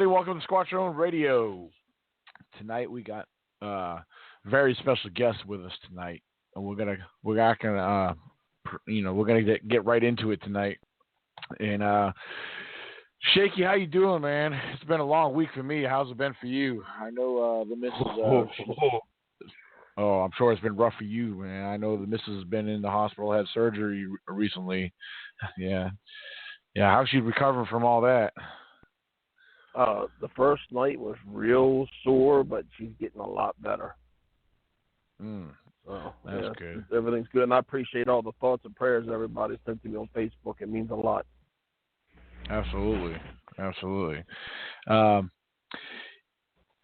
Welcome to SQUATCH Radio. Tonight we got very special guest with us tonight, and we're gonna get right into it tonight. And Shaky, how you doing, man? It's been a long week for me. How's it been for you? I know the missus. Oh, I'm sure it's been rough for you, man. I know the missus has been in the hospital, had surgery recently. Yeah. How's she recovering from all that? The first night was real sore, but she's getting a lot better. So, that's good. Everything's good, and I appreciate all the thoughts and prayers everybody sent to me on Facebook. It means a lot. Absolutely.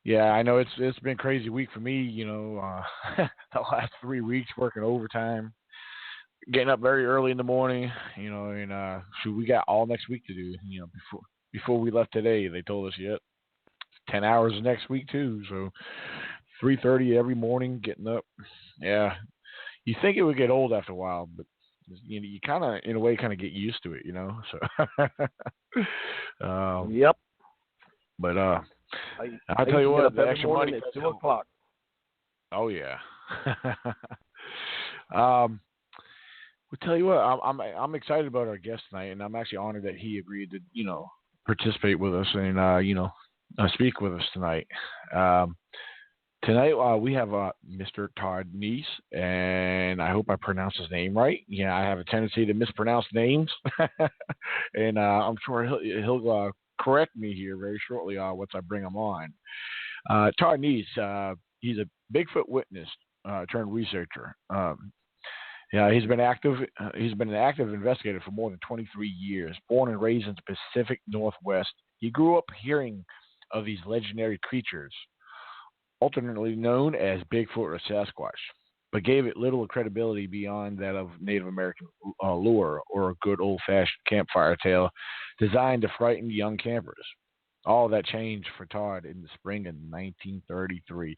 Yeah, I know it's been a crazy week for me. The last 3 weeks working overtime, getting up very early in the morning. And we got all next week to do. Before we left today, they told us, 10 hours next week too. So 3:30 every morning, getting up. Yeah, you think it would get old after a while, but you kind of, in a way, get used to it, So, yep. But I'll tell you what, the extra money at 2 o'clock. Oh yeah. We'll tell you what, I'm excited about our guest tonight, and I'm actually honored that he agreed to, participate with us and speak with us tonight. Tonight we have Mr. Todd Neiss, and I hope I pronounced his name right. Yeah, I have a tendency to mispronounce names, and I'm sure he'll correct me here very shortly once I bring him on. Todd Neiss, he's a Bigfoot witness turned researcher. He's been active. He's been an active investigator for more than 23 years. Born and raised in the Pacific Northwest, he grew up hearing of these legendary creatures, alternately known as Bigfoot or Sasquatch. but gave it little credibility beyond that of Native American lore or a good old-fashioned campfire tale designed to frighten young campers. All of that changed for Todd in the spring of 1933,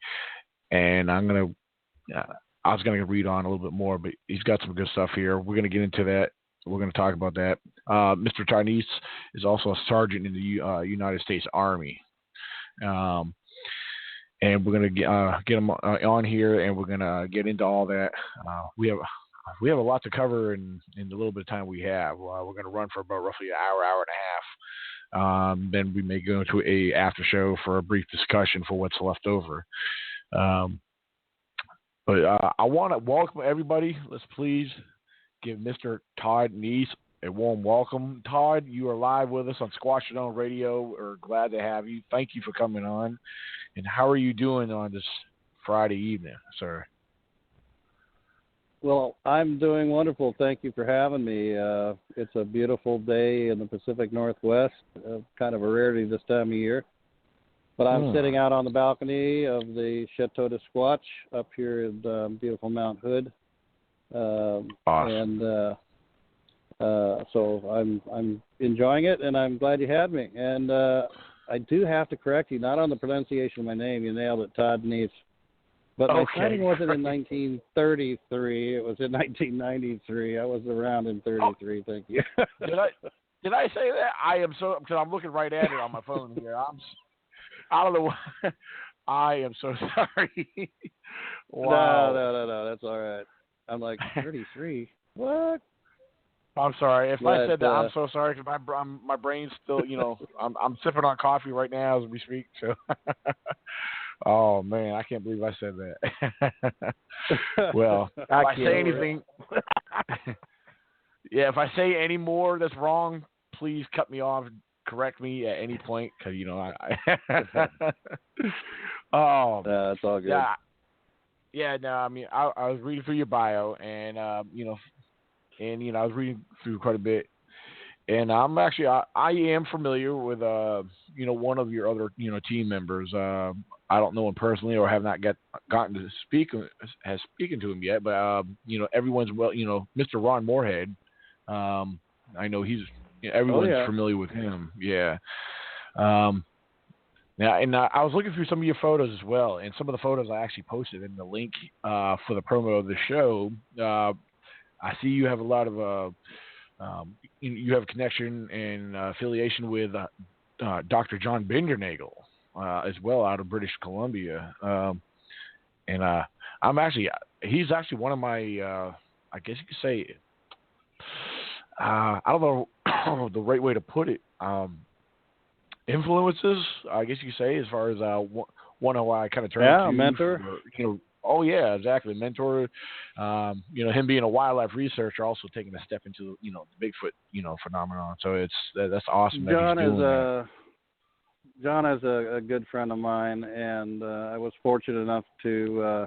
and I was going to read on a little bit more, but he's got some good stuff here. We're going to get into that. We're going to talk about that. Mr. Todd Neiss is also a sergeant in the United States Army. And we're going to get him on here, and we're going to get into all that. We have a lot to cover in the little bit of time we have. We're going to run for about roughly an hour and a half. Then we may go into a after show for a brief discussion for what's left over. But I want to welcome everybody. Let's please give Mr. Todd Neiss a warm welcome. Todd, you are live with us on Squatch Radio. We're glad to have you. Thank you for coming on. And how are you doing on this Friday evening, sir? Well, I'm doing wonderful. Thank you for having me. It's a beautiful day in the Pacific Northwest, kind of a rarity this time of year. But I'm sitting out on the balcony of the Chateau de Squatch up here in beautiful Mount Hood. Awesome. And so I'm enjoying it, and I'm glad you had me. And I do have to correct you, not on the pronunciation of my name. You nailed it, Todd Neiss. But my sighting wasn't in 1933. It was in 1993. I was around in 33. Thank you. Did I say that? I am so, because I'm looking right at it on my phone here. I don't know. I am so sorry. Wow. No. That's all right. I'm like 33. What? I'm sorry if I said that. I'm so sorry because my brain's still, I'm sipping on coffee right now as we speak. So, oh man, I can't believe I said that. Well, if I say anything, yeah, if I say any more that's wrong, please cut me off. Correct me at any point, because oh, it's all good. Yeah. No, I mean, I was reading through your bio, and I was reading through quite a bit, and I'm actually I am familiar with one of your other team members. I don't know him personally, or have not gotten to speaking to him yet, but everyone's Mr. Ron Moorhead. I know he's. Everyone's familiar with him. Yeah. Now, and I was looking through some of your photos as well, and some of the photos I actually posted in the link for the promo of the show. I see you have a lot of you have a connection and affiliation with Dr. John Bindernagel as well, out of British Columbia, and he's actually one of my I guess you could say. I don't know the right way to put it. Influences, I guess you could say, as far as one who I kind of turned to. Mentor. Oh yeah, exactly, mentor. Him being a wildlife researcher, also taking a step into the Bigfoot phenomenon. So that's awesome. John is a good friend of mine, and I was fortunate enough to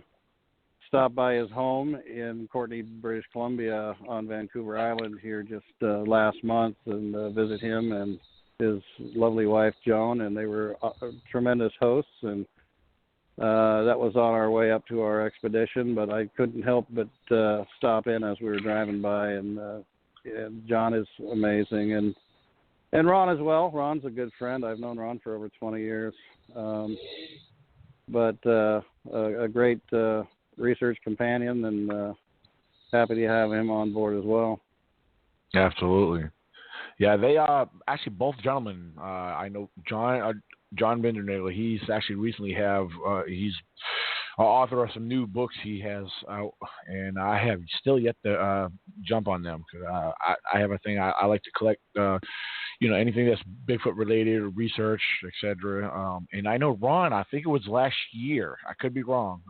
stop by his home in Courtenay, British Columbia on Vancouver Island here just last month and visit him and his lovely wife, Joan, and they were tremendous hosts, and that was on our way up to our expedition, but I couldn't help but stop in as we were driving by, and John is amazing, and Ron as well. Ron's a good friend. I've known Ron for over 20 years, but a great research companion, and happy to have him on board as well. Absolutely. Yeah, they actually both gentlemen. I know John Bindernagel. He's actually recently he's author of some new books he has out, and I have still yet to jump on them because I have a thing. I like to collect anything that's Bigfoot related or research, etc. And I know Ron. I think it was last year. I could be wrong.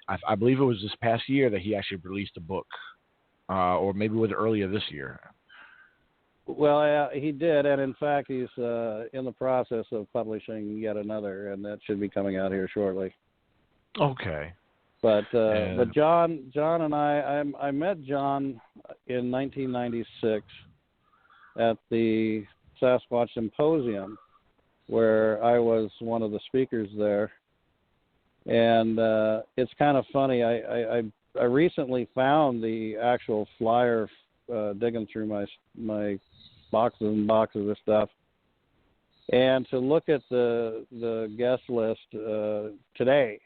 I believe it was this past year that he actually released a book, or maybe it was earlier this year. Well, he did, and in fact, he's in the process of publishing yet another, and that should be coming out here shortly. Okay. But John and I met John in 1996 at the Sasquatch Symposium, where I was one of the speakers there. And it's kind of funny. I I recently found the actual flyer, digging through my boxes and boxes of stuff, and to look at the guest list today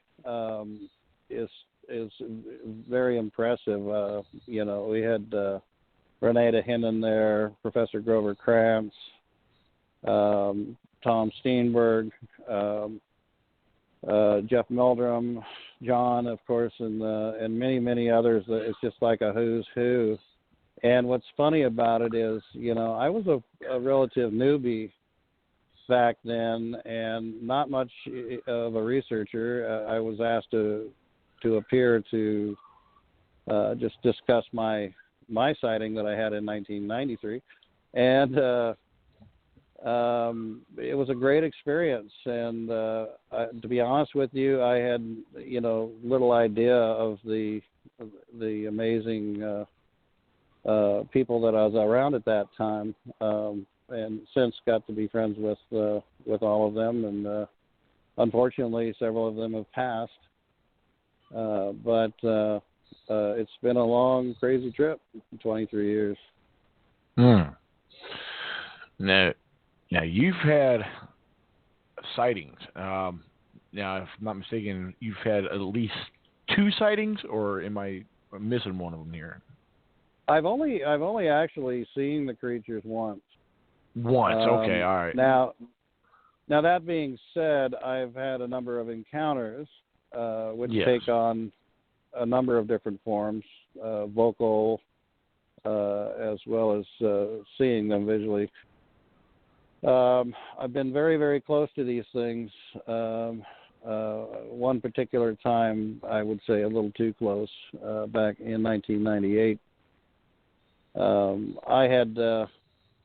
is very impressive. We had Renata Hinden there, Professor Grover Krantz, Tom Steenberg, Jeff Meldrum, John, of course, and many, many others. It's just like a who's who. And what's funny about it is, I was a relative newbie back then and not much of a researcher. I was asked to appear to just discuss my sighting that I had in 1993. And it was a great experience. And to be honest with you, I had, little idea of the amazing people that I was around at that time, and since got to be friends with all of them, and unfortunately several of them have passed. But it's been a long, crazy trip, 23 years. Now you've had sightings. Now, if I'm not mistaken, you've had at least 2 sightings, or am I missing one of them here? I've only actually seen the creatures once. Okay, all right. Now that being said, I've had a number of encounters, which take on a number of different forms, vocal, as well as seeing them visually. I've been very, very close to these things. One particular time, I would say a little too close, back in 1998. I had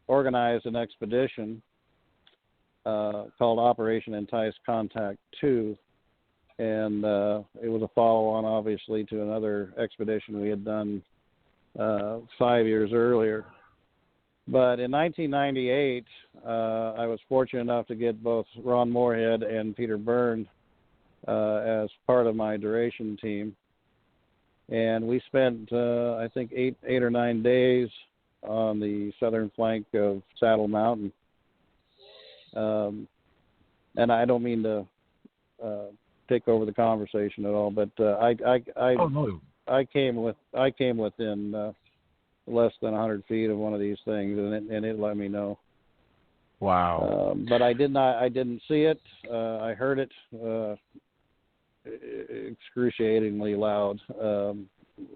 organized an expedition called Operation Entice Contact 2, and it was a follow-on, obviously, to another expedition we had done 5 years earlier. But in 1998, I was fortunate enough to get both Ron Moorhead and Peter Byrne as part of my duration team. And we spent, I think, 8 or 9 days on the southern flank of Saddle Mountain. And I don't mean to take over the conversation at all, but I came within less than 100 feet of one of these things, and it let me know. Wow. But I didn't see it. I heard it. Excruciatingly loud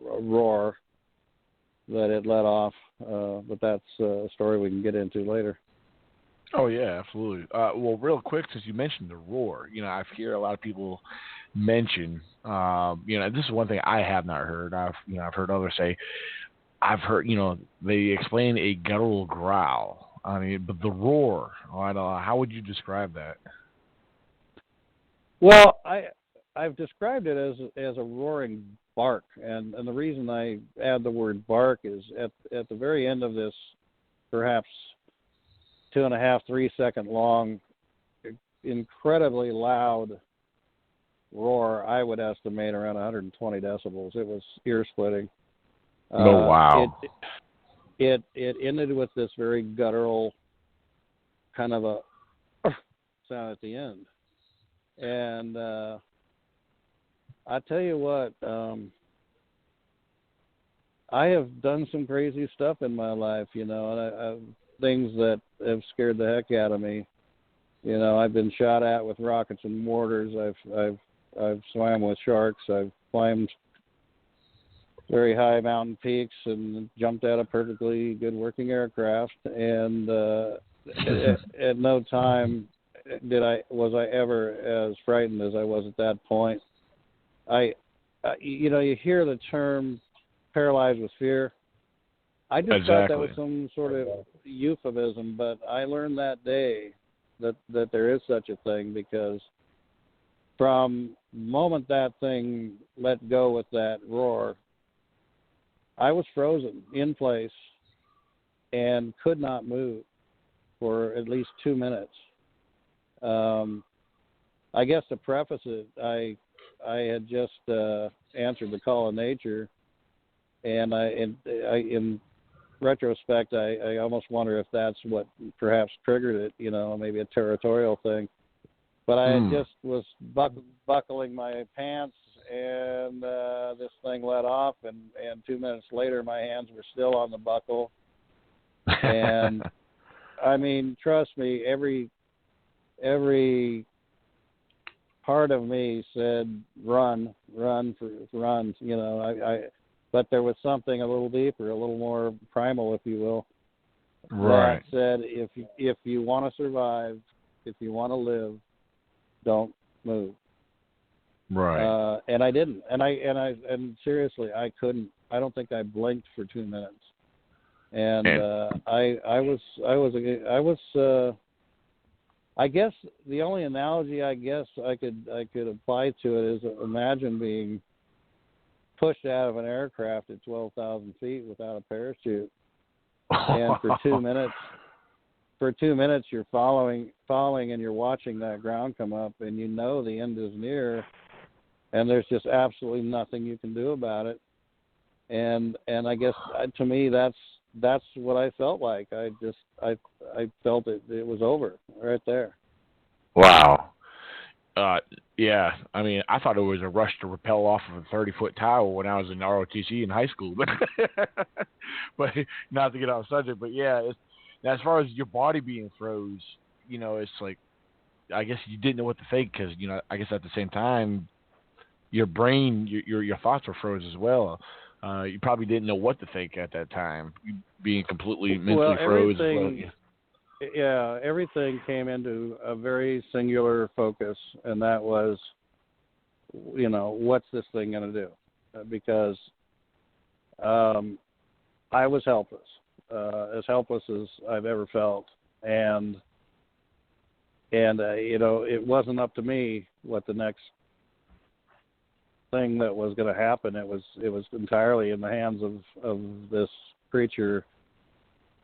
roar that it let off, but that's a story we can get into later. Oh yeah, absolutely. Well, real quick, since you mentioned the roar, I hear a lot of people mention, this is one thing I have not heard. I've heard others say, I've heard, they explain a guttural growl. I mean, but the roar, I don't know, how would you describe that? Well, I've described it as a roaring bark, and the reason I add the word bark is at the very end of this, perhaps 2.5, 3 second long, incredibly loud roar. I would estimate around 120 decibels. It was ear splitting. Oh wow! It ended with this very guttural kind of a sound at the end, and I tell you what, I have done some crazy stuff in my life, and I things that have scared the heck out of me. I've been shot at with rockets and mortars. I've swam with sharks. I've climbed very high mountain peaks and jumped out of perfectly good working aircraft. And at no time was I ever as frightened as I was at that point. You hear the term paralyzed with fear. I just thought that was some sort of euphemism, but I learned that day that there is such a thing, because from the moment that thing let go with that roar, I was frozen in place and could not move for at least 2 minutes. I guess to preface it, I had just answered the call of nature. And in retrospect, I almost wonder if that's what perhaps triggered it, maybe a territorial thing. But I just was buckling my pants, and this thing let off, and 2 minutes later, my hands were still on the buckle. And I mean, trust me, every part of me said, run, but there was something a little deeper, a little more primal, if you will, right, that said, if you want to survive, if you want to live, don't move. right. And I didn't. And seriously, I couldn't. I don't think I blinked for 2 minutes. And I guess the only analogy I could apply to it is, imagine being pushed out of an aircraft at 12,000 feet without a parachute, and for 2 minutes. For 2 minutes, you're falling, and you're watching that ground come up, and the end is near, and there's just absolutely nothing you can do about it. And I guess to me, that's what I felt like. I felt it was over right there. Wow. Yeah, I mean, I thought it was a rush to rappel off of a 30-foot tower when I was in ROTC in high school. But not to get off subject, but yeah, as far as your body being froze, it's like, I guess you didn't know what to think, because, I guess at the same time, your brain, your thoughts were froze as well. You probably didn't know what to think at that time, being completely mentally froze. Yeah, everything came into a very singular focus, and that was, what's this thing going to do? Because I was helpless, as helpless as I've ever felt, and it wasn't up to me what the next thing that was going to happen. It was entirely in the hands of this creature.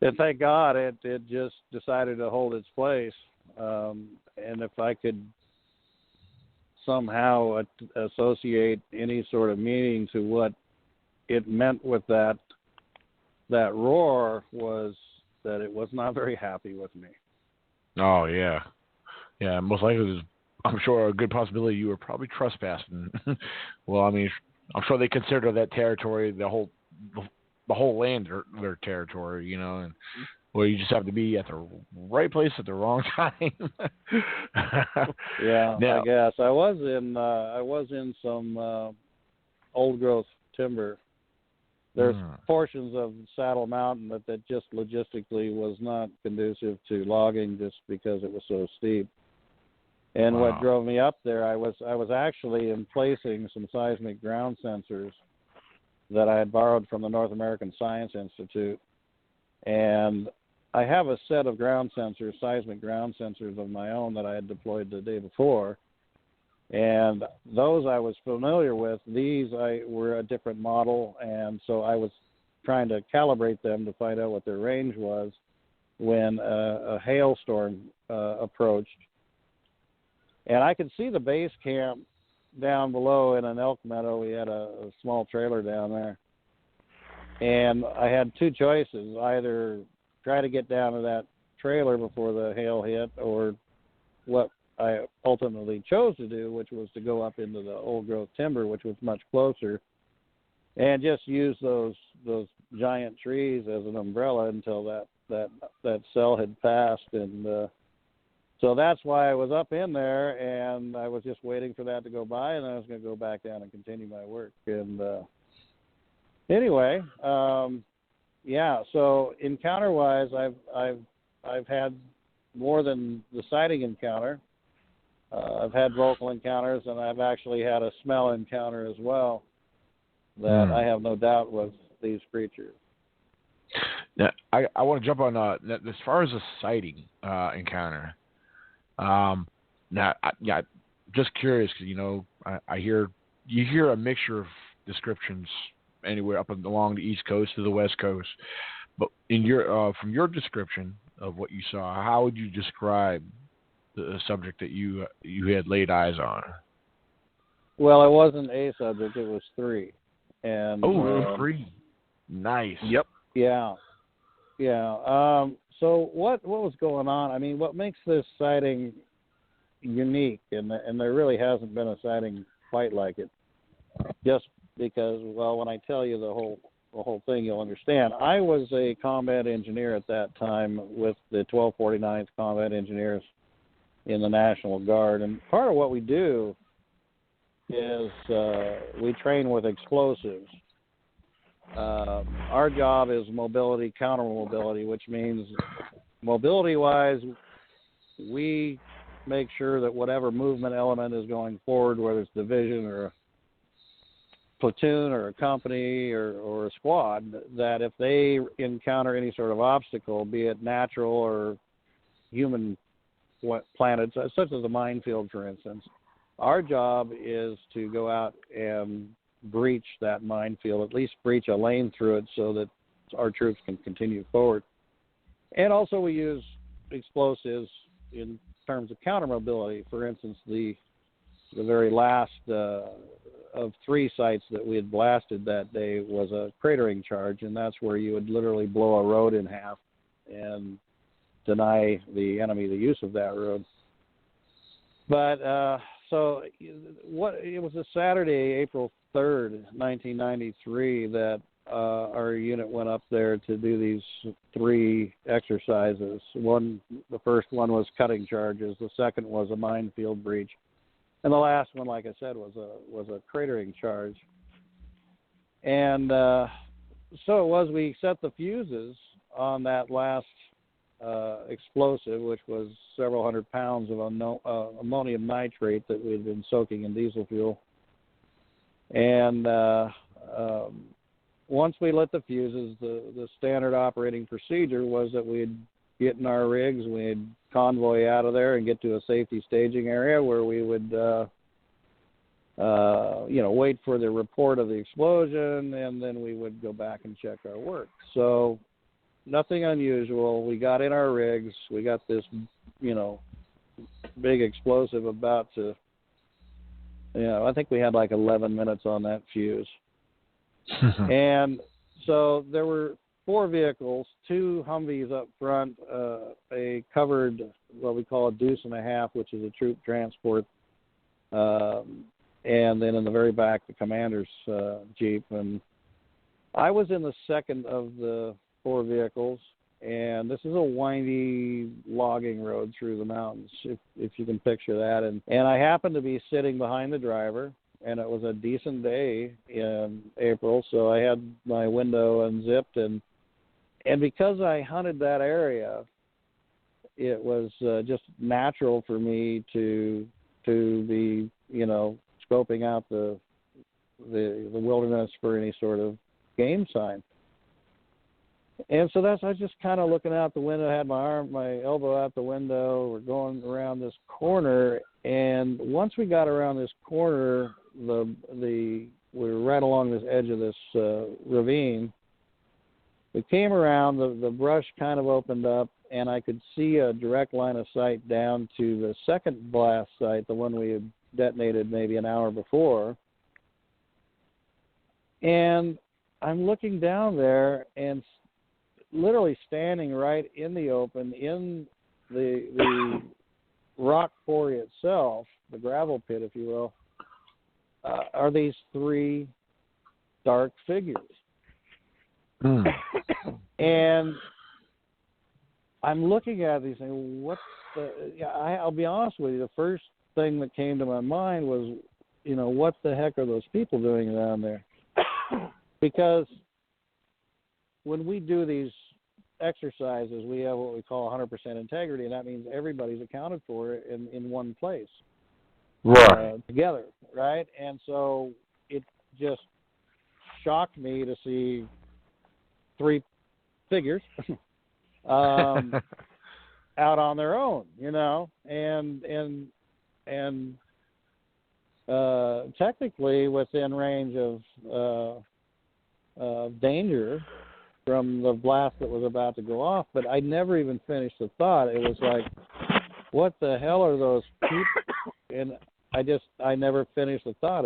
And thank God it just decided to hold its place. And if I could somehow associate any sort of meaning to what it meant with that roar, was that it was not very happy with me. Oh, yeah. Yeah, most likely there's, I'm sure, a good possibility you were probably trespassing. Well, I mean, I'm sure they consider that territory, the whole land their territory, and well, you just have to be at the right place at the wrong time. Yeah, now, I guess I was in some old growth timber. There's portions of Saddle Mountain that just logistically was not conducive to logging, just because it was so steep. And wow. What drove me up there, I was actually placing some seismic ground sensors that I had borrowed from the North American Science Institute. And I have a set of ground sensors, seismic ground sensors of my own, that I had deployed the day before. And those I was familiar with. These were a different model, and so I was trying to calibrate them to find out what their range was when a hailstorm approached. And I could see the base camp down below in an elk meadow. We had a small trailer down there. And I had two choices: either try to get down to that trailer before the hail hit, or what I ultimately chose to do, which was to go up into the old growth timber, which was much closer, and just use those giant trees as an umbrella until that cell had passed. And so that's why I was up in there, and I was just waiting for that to go by, and then I was going to go back down and continue my work. And anyway, yeah. So encounter-wise, I've had more than the sighting encounter. I've had vocal encounters, and I've actually had a smell encounter as well that I have no doubt was these creatures. Now, I want to jump on as far as a sighting encounter. Now, just curious, because you hear a mixture of descriptions anywhere up and along the East Coast to the West Coast. But in your from your description of what you saw, how would you describe the subject that you had laid eyes on? Well, it wasn't a subject; it was 3. And Oh, it was 3. Nice. Yep. yeah. So what was going on? I mean, what makes this sighting unique, and there really hasn't been a sighting quite like it. Just because, well, when I tell you the whole thing, you'll understand. I was a combat engineer at that time with the 1249th Combat Engineers in the National Guard, and part of what we do is we train with explosives. Our job is mobility, counter mobility, which means mobility-wise, we make sure that whatever movement element is going forward, whether it's division or a platoon or a company or a squad, that if they encounter any sort of obstacle, be it natural or human planted, such as a minefield, for instance, our job is to go out and breach that minefield, at least breach a lane through it so that our troops can continue forward. And also we use explosives in terms of counter mobility. For instance, the very last of 3 sites that we had blasted that day was a cratering charge, and that's where you would literally blow a road in half and deny the enemy the use of that road. But so it was a Saturday, April 3rd, 1993, that our unit went up there to do these 3 exercises. The first one was cutting charges. The second was a minefield breach, and the last one, like I said, was a cratering charge. And so it was. We set the fuses on that last explosive, which was several hundred pounds of ammonium nitrate that we had been soaking in diesel fuel. And once we lit the fuses, the standard operating procedure was that we'd get in our rigs, we'd convoy out of there and get to a safety staging area where we would, wait for the report of the explosion, and then we would go back and check our work. So nothing unusual. We got in our rigs. We got this, big explosive about to, I think we had like 11 minutes on that fuse. And so there were 4 vehicles, 2 Humvees up front, a covered, what we call a deuce and a half, which is a troop transport, and then in the very back, the commander's Jeep. And I was in the second of the 4 vehicles, and this is a windy logging road through the mountains, if you can picture that. And I happened to be sitting behind the driver, and it was a decent day in April, so I had my window unzipped, and because I hunted that area, it was just natural for me to be, scoping out the wilderness for any sort of game sign. And so I was just kind of looking out the window, had my elbow out the window. We're going around this corner, and once we got around this corner, we were right along this edge of this ravine. We came around, the brush kind of opened up, and I could see a direct line of sight down to the second blast site, the one we had detonated maybe an hour before. And I'm looking down there, and literally standing right in the open, in the rock quarry itself, the gravel pit, if you will, are these 3 dark figures. And I'm looking at these things. I'll be honest with you, the first thing that came to my mind was, what the heck are those people doing down there? Because when we do these exercises, we have what we call 100% integrity, and that means everybody's accounted for in one place. Right. Together, right? And so it just shocked me to see 3 figures out on their own, and technically within range of danger from the blast that was about to go off, but I never even finished the thought. It was like, what the hell are those people? And I never finished the thought.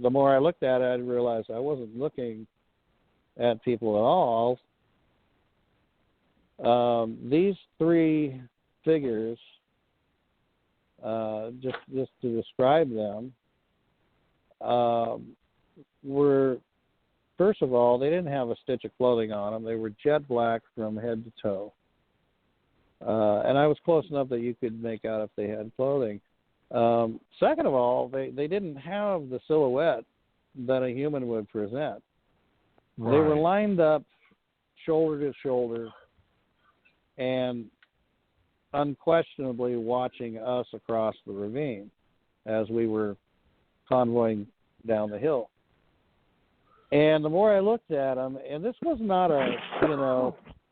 The more I looked at it, I realized I wasn't looking at people at all. These three figures, just to describe them, were, first of all, they didn't have a stitch of clothing on them. They were jet black from head to toe. And I was close enough that you could make out if they had clothing. Second of all, they didn't have the silhouette that a human would present. Right. They were lined up shoulder to shoulder and unquestionably watching us across the ravine as we were convoying down the hill. And the more I looked at them, and this was not a,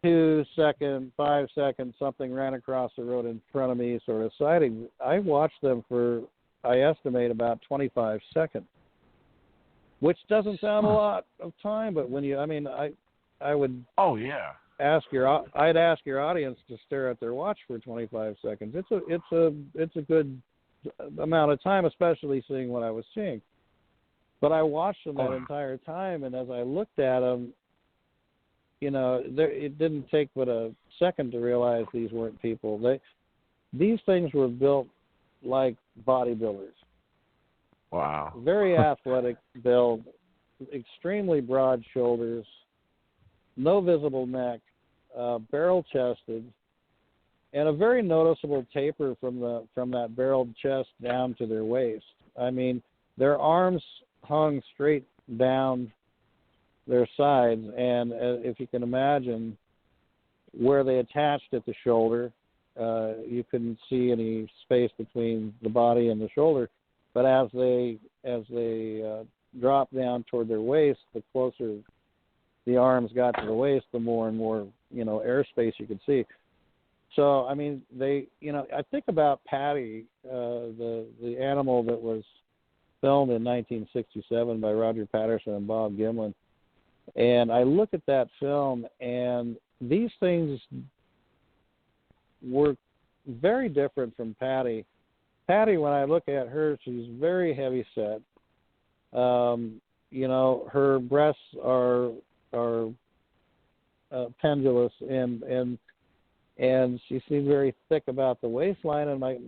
2 second, 5 seconds, something ran across the road in front of me sort of sighting. I watched them for, I estimate, about 25 seconds, which doesn't sound a lot of time, but when you, I would. Oh yeah. I'd ask your audience to stare at their watch for 25 seconds. It's a good amount of time, especially seeing what I was seeing. But I watched them that entire time, and as I looked at them, it didn't take but a second to realize these weren't people. These things were built like bodybuilders. Wow. Very athletic build, extremely broad shoulders, no visible neck, barrel-chested, and a very noticeable taper from that barreled chest down to their waist. I mean, their arms hung straight down their sides, and if you can imagine where they attached at the shoulder, you couldn't see any space between the body and the shoulder. But as they dropped down toward their waist, the closer the arms got to the waist, the more and more airspace you could see. So I mean, I think about Patty, the animal that was filmed in 1967 by Roger Patterson and Bob Gimlin. And I look at that film, and these things were very different from Patty. Patty, when I look at her, she's very heavy set. Her breasts are pendulous, and she seemed very thick about the waistline. And my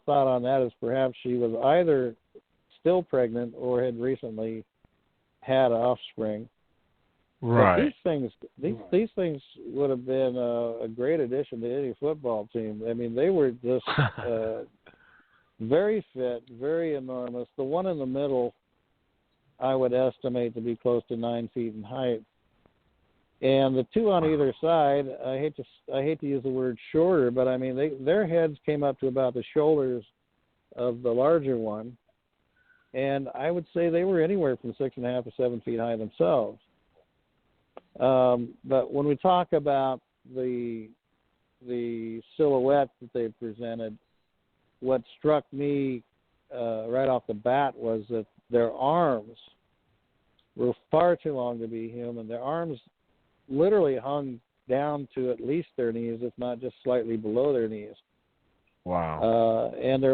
thought on that is perhaps she was either still pregnant or had recently had offspring. Right. But these things would have been a great addition to any football team. I mean, they were just very fit, very enormous. The one in the middle, I would estimate to be close to 9 feet in height, and the two on either side. I hate to use the word shorter, but I mean their heads came up to about the shoulders of the larger one, and I would say they were anywhere from 6.5 to 7 feet high themselves. But when we talk about the silhouette that they presented, what struck me right off the bat was that their arms were far too long to be human. Their arms literally hung down to at least their knees, if not just slightly below their knees. Wow. And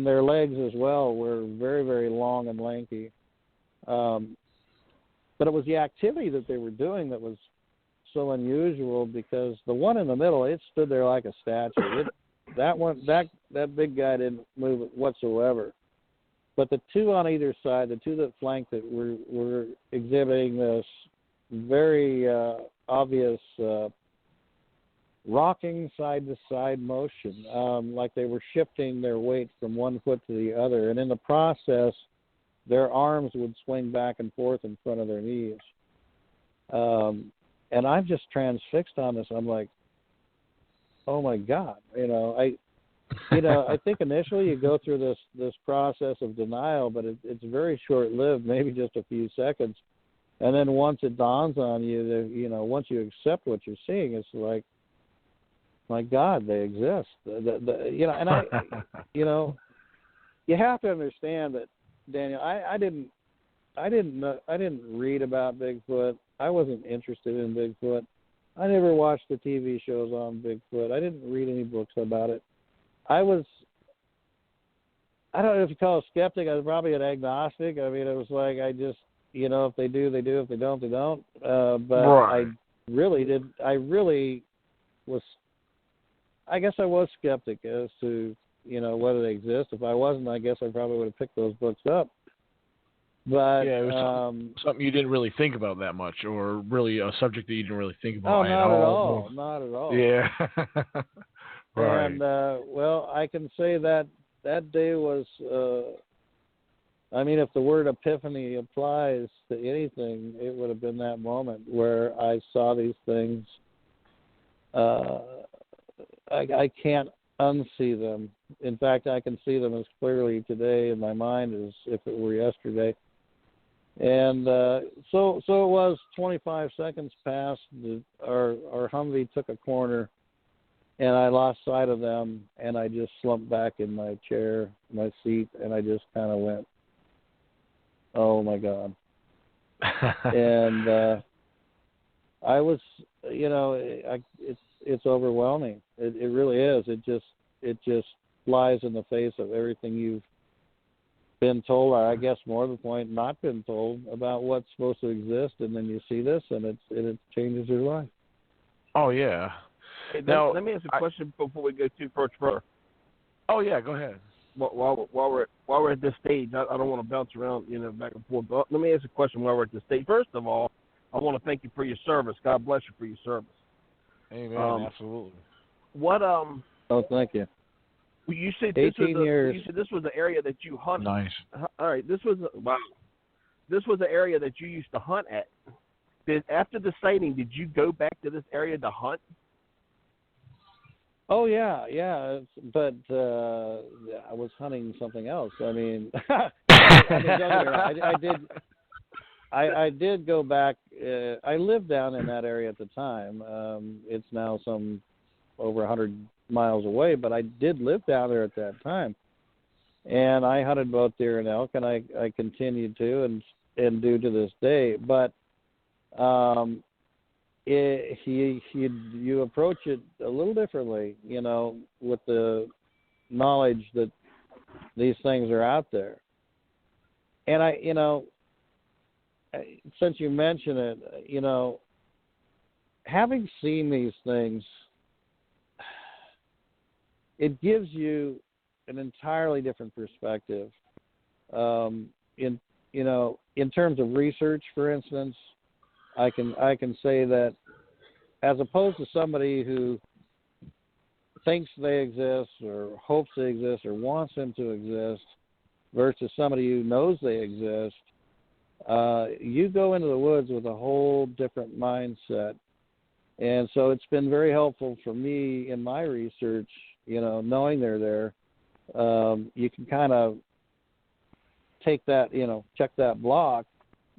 their legs as well were very, very long and lanky. But it was the activity that they were doing that was so unusual, because the one in the middle, it stood there like a statue. That big guy didn't move whatsoever. But the two on either side, the two that flanked it, were exhibiting this very obvious rocking side-to-side motion, like they were shifting their weight from one foot to the other. And in the process, their arms would swing back and forth in front of their knees. And I'm just transfixed on this. I'm like, oh my God. I think initially you go through this process of denial, but it's very short-lived, maybe just a few seconds. And then once it dawns on you, once you accept what you're seeing, it's like, my God, they exist. You have to understand that, Daniel, I didn't read about Bigfoot. I wasn't interested in Bigfoot. I never watched the TV shows on Bigfoot. I didn't read any books about it. I was I don't know if you call it skeptic. I was probably an agnostic. I mean, it was like I just, if they do, they do. If they don't, they don't. But Right. I really was. I guess I was skeptic as to whether they exist. If I wasn't, I guess I probably would have picked those books up. But yeah, it was something you didn't really think about that much, or really a subject that you didn't really think about oh, at not all. not at all. Yeah. Right. And well, I can say that day was. I mean, if the word epiphany applies to anything, it would have been that moment where I saw these things. I can't unsee them. In fact, I can see them as clearly today in my mind as if it were yesterday. And so it was 25 seconds past. Our Humvee took a corner, and I lost sight of them, and I just slumped back in my chair, my seat, and I just kind of went, oh, my God. And I was, it's overwhelming. It really is. It just flies in the face of everything you've been told, or I guess more to the point, not been told about what's supposed to exist, and then you see this, and it changes your life. Oh yeah. Hey, now, let me ask a question before we go too far. Oh yeah, go ahead. While we're at this stage, I don't want to bounce around, back and forth. But let me ask a question while we're at this stage. First of all, I want to thank you for your service. God bless you for your service. Amen. Absolutely. What Oh, thank you. You said 18 years. You said this was the area that you hunted. Nice. All right, this was the area that you used to hunt at. After the sighting, did you go back to this area to hunt? Oh yeah. But I was hunting something else. I mean, I did go back. I lived down in that area at the time. It's now some over 100 miles away, but I did live down there at that time, and I hunted both deer and elk, and I continued to and do to this day. But you approach it a little differently, with the knowledge that these things are out there. And since you mention it, having seen these things, it gives you an entirely different perspective. In terms of research, for instance, I can say that as opposed to somebody who thinks they exist or hopes they exist or wants them to exist versus somebody who knows they exist, you go into the woods with a whole different mindset. And so it's been very helpful for me in my research, knowing they're there. You can kind of take that, check that block,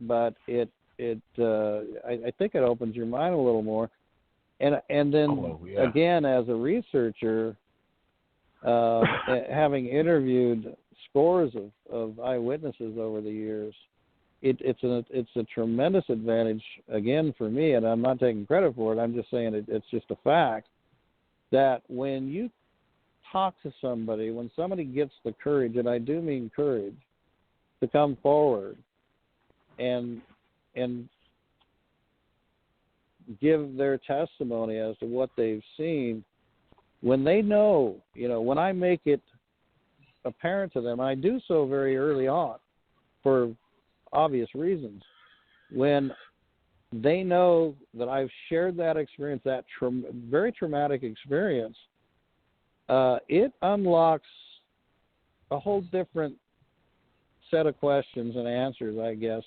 but I think it opens your mind a little more. And then again, as a researcher, having interviewed scores of eyewitnesses over the years, it's a tremendous advantage again for me, and I'm not taking credit for it. I'm just saying it's just a fact that when you talk to somebody, when somebody gets the courage, and I do mean courage, to come forward and give their testimony as to what they've seen, when they know, when I make it apparent to them, I do so very early on for obvious reasons, when they know that I've shared that experience, that very traumatic experience, it unlocks a whole different set of questions and answers, I guess.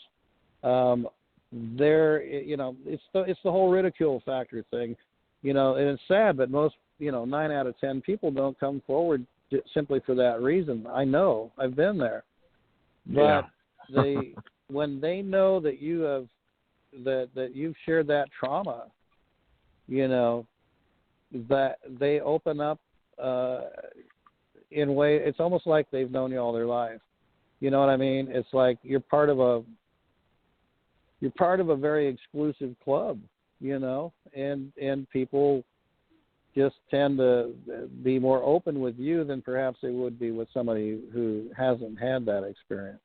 It's the whole ridicule factor thing, and it's sad, but most, 9 out of 10 people don't come forward simply for that reason. I know, I've been there, but when they know that you have, that you've shared that trauma, that they open up in a way, it's almost like they've known you all their life. You know what I mean? It's like you're part of a very exclusive club, and people just tend to be more open with you than perhaps they would be with somebody who hasn't had that experience.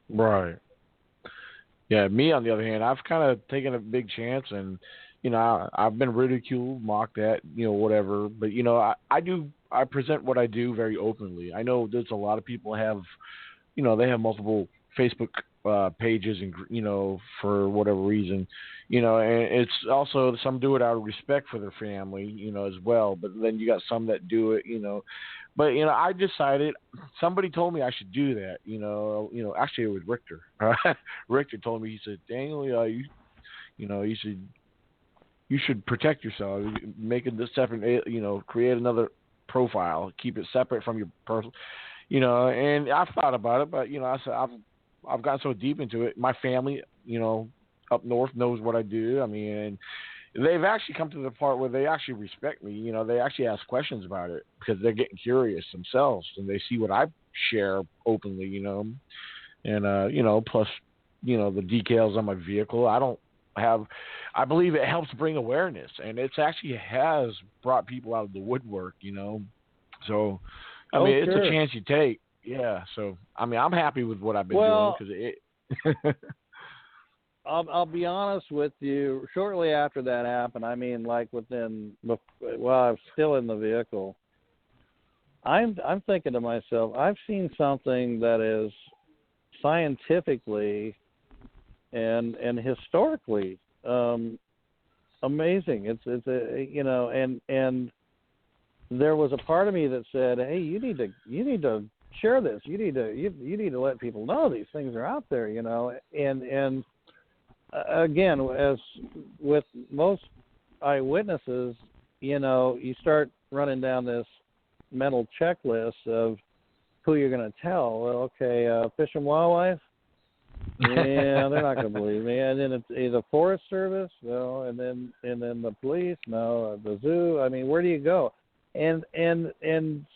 Right. Yeah, me on the other hand, I've kind of taken a big chance, and I've been ridiculed, mocked at, whatever. But I present what I do very openly. I know there's a lot of people have, they have multiple Facebook pages, and for whatever reason, and it's also some do it out of respect for their family, as well. But then you got some that do it, But I decided, somebody told me I should do that. Actually it was Richter. Richter told me, he said, Daniel, you should protect yourself, make it this separate, create another profile, keep it separate from your personal, And I've thought about it, but I said I've gotten so deep into it. My family, up north knows what I do. I mean, and they've actually come to the part where they actually respect me. They actually ask questions about it because they're getting curious themselves, and they see what I share openly, and plus, the details on my vehicle. I believe it helps bring awareness, and it's actually has brought people out of the woodwork, So, I mean, sure. It's a chance you take. Yeah. So, I mean, I'm happy with what I've been doing because it. I'll be honest with you. Shortly after that happened, I mean, like I was still in the vehicle. I'm thinking to myself, I've seen something that is scientifically and historically amazing. It's and there was a part of me that said, hey, you need to share this. You need to let people know these things are out there, and again, as with most eyewitnesses, you start running down this mental checklist of who you're going to tell. Well, okay, Fish and Wildlife, yeah, they're not going to believe me. And then it's the Forest Service, no, and then the police, no, the zoo. I mean, where do you go? And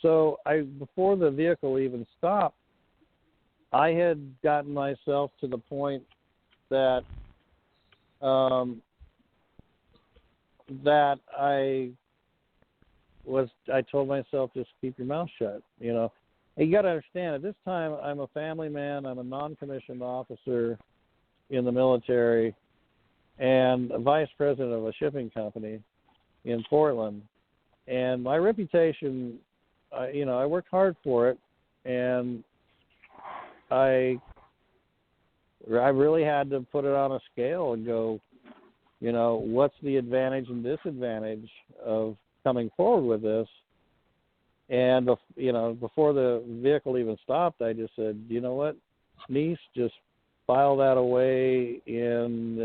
so before the vehicle even stopped, I had gotten myself to the point that I told myself, just keep your mouth shut. You got to understand, at this time, I'm a family man. I'm a non-commissioned officer in the military and a vice president of a shipping company in Portland. And my reputation, I worked hard for it, and I really had to put it on a scale and go, what's the advantage and disadvantage of coming forward with this? And, before the vehicle even stopped, I just said, you know what, Neiss, just file that away in,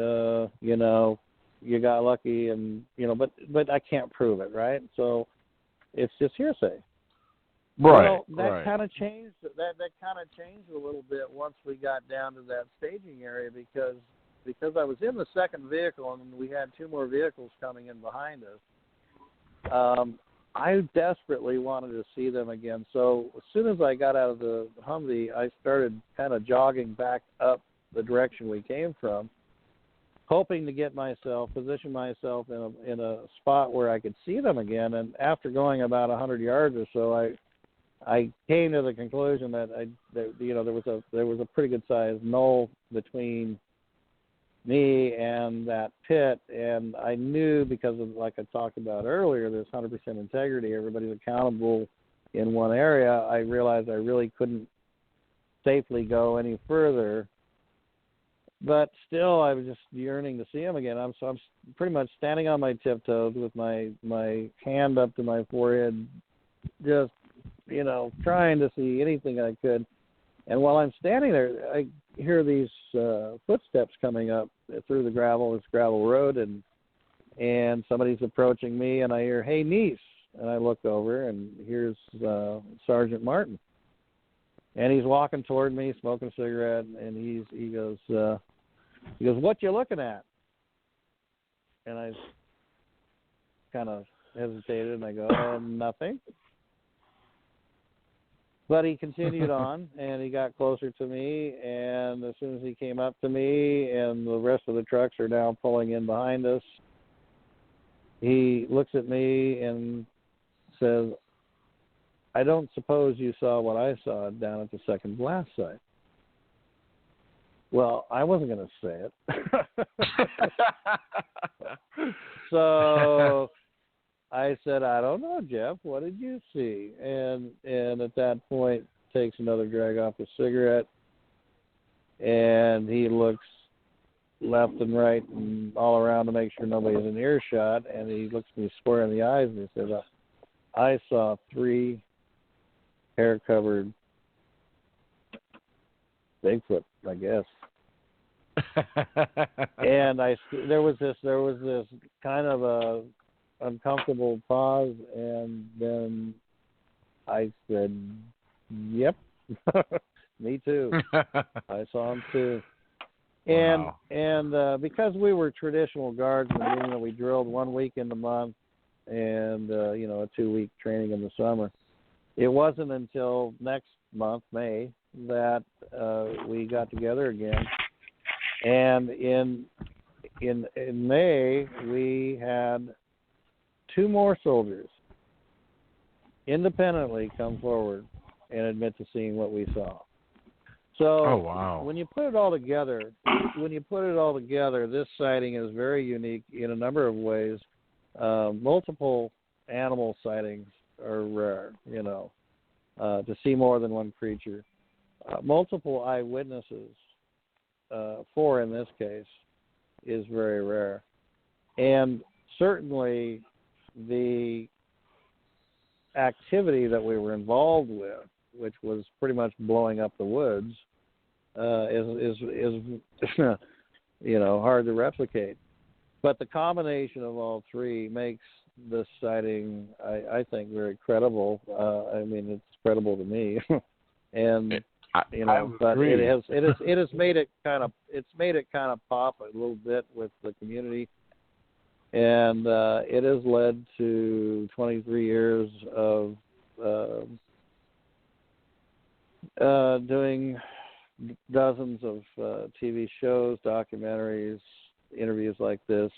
you got lucky, and, but I can't prove it, right? So it's just hearsay. Right. Well, that kind of changed. That kind of changed a little bit once we got down to that staging area because I was in the second vehicle and we had two more vehicles coming in behind us. I desperately wanted to see them again. So as soon as I got out of the Humvee, I started kind of jogging back up the direction we came from, hoping to position myself in a spot where I could see them again. And after going about 100 yards or so, I came to the conclusion that there was a pretty good sized knoll between me and that pit, and I knew because of, like I talked about earlier, there's 100% integrity, everybody's accountable in one area. I realized I really couldn't safely go any further, but still I was just yearning to see him again. I'm pretty much standing on my tiptoes with my hand up to my forehead, just trying to see anything I could. And while I'm standing there, I hear these footsteps coming up through this gravel road, and somebody's approaching me, and I hear, "Hey, Neiss," and I look over, and here's Sergeant Martin, and he's walking toward me, smoking a cigarette, and he goes, "What you looking at?" And I kind of hesitated, and I go, "Nothing." But he continued on, and he got closer to me, and as soon as he came up to me, and the rest of the trucks are now pulling in behind us, he looks at me and says, "I don't suppose you saw what I saw down at the second blast site." Well, I wasn't going to say it. So I said, "I don't know, Jeff. What did you see?" And at that point, takes another drag off the cigarette, and he looks left and right and all around to make sure nobody's in earshot, and he looks me square in the eyes and he says, "I saw 3 hair-covered Bigfoot, I guess." And there was this kind of a uncomfortable pause, and then I said, "Yep, me too. I saw him too." And Wow. and because we were traditional guardsmen, meaning that we drilled 1 week in the month and a 2-week training in the summer, it wasn't until next month, May, that we got together again. And in May, we had 2 more soldiers independently come forward and admit to seeing what we saw. So Oh, wow. when you put it all together, this sighting is very unique in a number of ways. Multiple animal sightings are rare, to see more than one creature. Multiple eyewitnesses, 4 in this case, is very rare. And certainly the activity that we were involved with, which was pretty much blowing up the woods, is hard to replicate. But the combination of all 3 makes this sighting, I think, very credible. I mean, it's credible to me, and but agree. it has made it kind of pop a little bit with the community, and it has led to 23 years of doing dozens of TV shows, documentaries, interviews like this,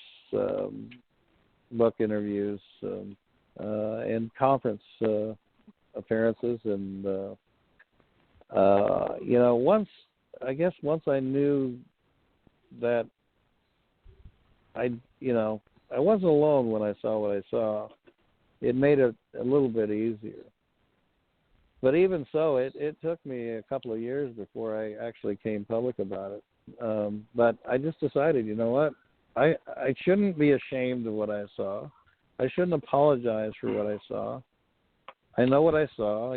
book interviews, and conference appearances. And once I knew that I wasn't alone when I saw what I saw, it made it a little bit easier. But even so, it took me a couple of years before I actually came public about it. But I just decided, you know what? I shouldn't be ashamed of what I saw. I shouldn't apologize for what I saw. I know what I saw.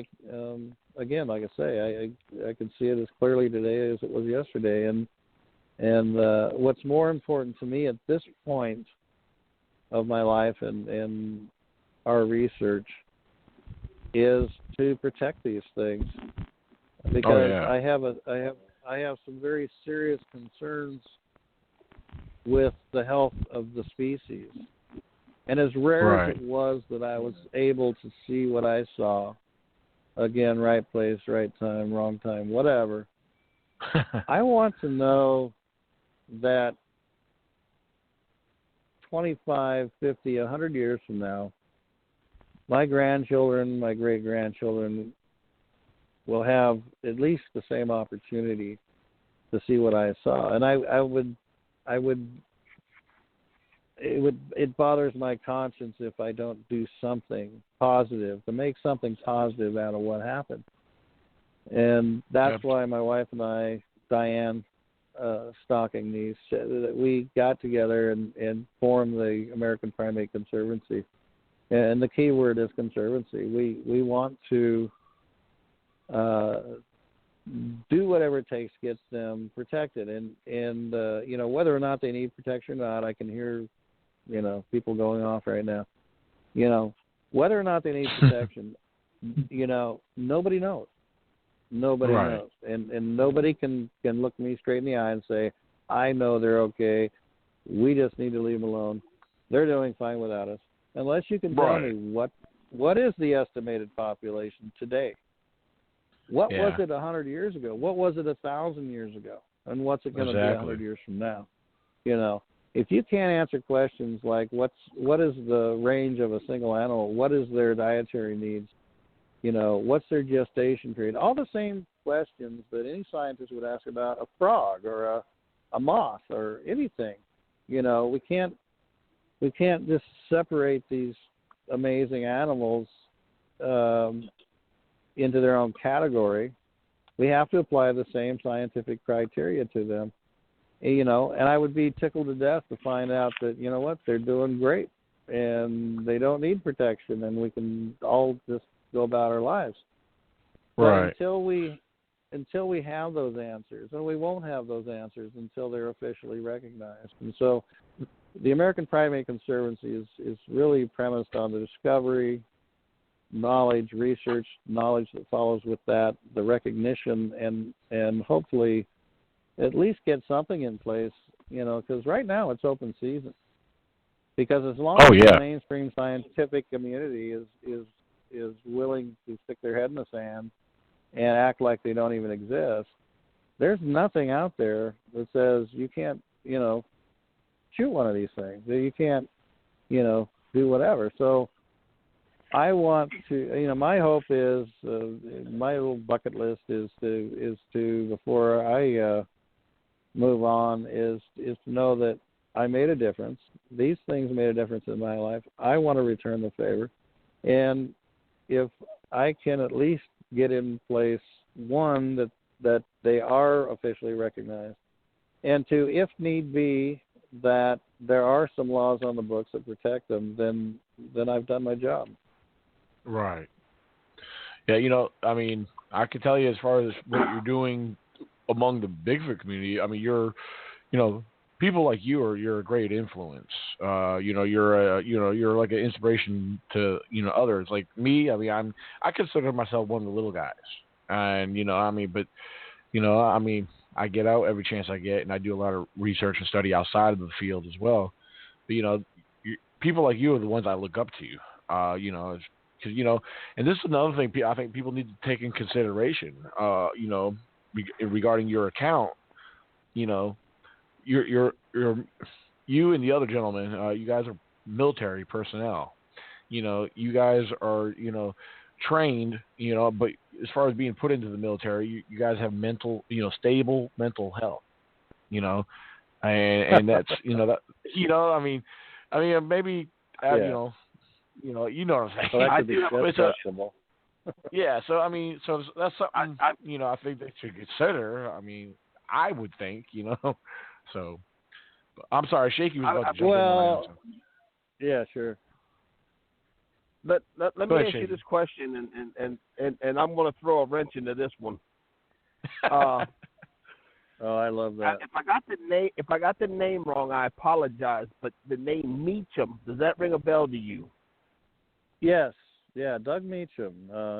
Again, like I say, I can see it as clearly today as it was yesterday. And what's more important to me at this point of my life and our research is to protect these things, because I have some very serious concerns with the health of the species. And as rare as it was that I was able to see what I saw, again, right place, right time, wrong time, whatever, I want to know that 25, 50, 100 years from now, my grandchildren, my great-grandchildren will have at least the same opportunity to see what I saw. And it bothers my conscience if I don't do something positive, to make something positive out of what happened. And that's why my wife and I, Diane Stocking Neiss, that we got together and formed the American Primate Conservancy. And the key word is conservancy. We want to do whatever it takes to get them protected. And whether or not they need protection or not, I can hear, people going off right now. Whether or not they need protection, nobody knows. Nobody knows. And nobody can look me straight in the eye and say, I know they're okay. We just need to leave them alone. They're doing fine without us. Unless you can tell me what is the estimated population today? What was it 100 years ago? What was it 1,000 years ago? And what's it going to be 100 years from now? if you can't answer questions like what is the range of a single animal, what is their dietary needs, what's their gestation period, all the same questions that any scientist would ask about a frog or a moth or anything. We can't just separate these amazing animals into their own category. We have to apply the same scientific criteria to them. And I would be tickled to death to find out that, they're doing great and they don't need protection and we can all just go about our lives. Right. But until we have those answers, and we won't have those answers until they're officially recognized. And so the American Primate Conservancy is really premised on the discovery, knowledge, research, knowledge that follows with that, the recognition, and hopefully at least get something in place, because right now it's open season. Because as long as the mainstream scientific community is willing to stick their head in the sand and act like they don't even exist, there's nothing out there that says you can't, shoot one of these things. You can't, do whatever. So I want to, my hope is, my little bucket list is to before I move on, is to know that I made a difference. These things made a difference in my life. I want to return the favor. And if I can at least get in place, one, that they are officially recognized, and two, if need be, that there are some laws on the books that protect them, then I've done my job. Right. Yeah, I can tell you as far as what you're doing among the Bigfoot community, you're people like you're a great influence. You're like an inspiration to, others. Like me, I consider myself one of the little guys. And, I get out every chance I get, and I do a lot of research and study outside of the field as well. But, people like you are the ones I look up to, because, and this is another thing I think people need to take in consideration, regarding your account. You and the other gentleman, you guys are military personnel. You guys are, trained, but as far as being put into the military, you guys have stable mental health, and that's, maybe, yeah. you know what I'm saying. So that could be questionable. Yeah, so so that's something I think they should consider. I would think, So, I'm sorry, Shaky was about to jump in. Well, yeah, sure. Let me ask you this question, and I'm going to throw a wrench into this one. Oh, I love that. If I got the name wrong, I apologize. But the name Meacham, does that ring a bell to you? Yes. Yeah, Doug Meacham.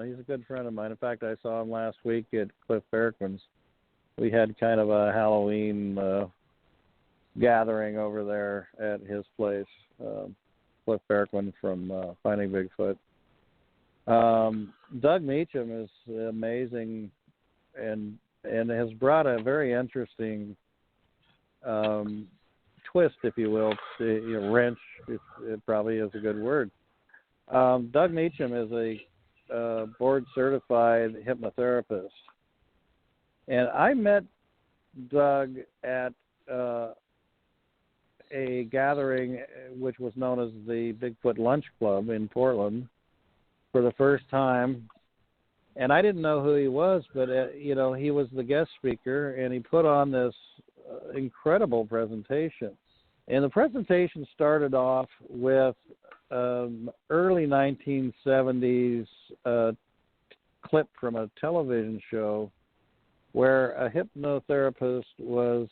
He's a good friend of mine. In fact, I saw him last week at Cliff Barrickman's. We had kind of a Halloween gathering over there at his place. Cliff Barrickman from Finding Bigfoot. Doug Meacham is amazing and has brought a very interesting twist, if you will, to, wrench. It probably is a good word. Doug Meacham is a board-certified hypnotherapist. And I met Doug at a gathering which was known as the Bigfoot Lunch Club in Portland for the first time. And I didn't know who he was, but, he was the guest speaker, and he put on this incredible presentation. And the presentation started off with early 1970s clip from a television show where a hypnotherapist was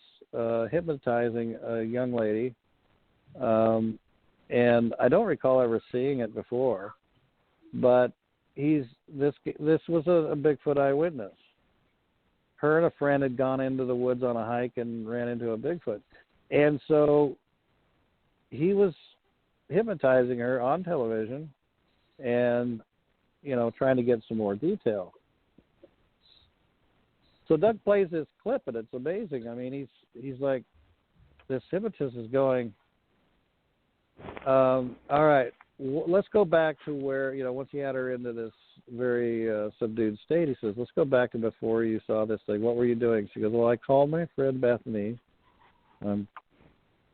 hypnotizing a young lady, and I don't recall ever seeing it before, but this was a Bigfoot eyewitness. Her and a friend had gone into the woods on a hike and ran into a Bigfoot, and so he was hypnotizing her on television and, trying to get some more detail. So Doug plays this clip, and it's amazing. He's like this hypnotist is going, all right, let's go back to where, once he had her into this very subdued state, he says, let's go back to before you saw this thing. What were you doing? She goes, well, I called my friend Bethany. I'm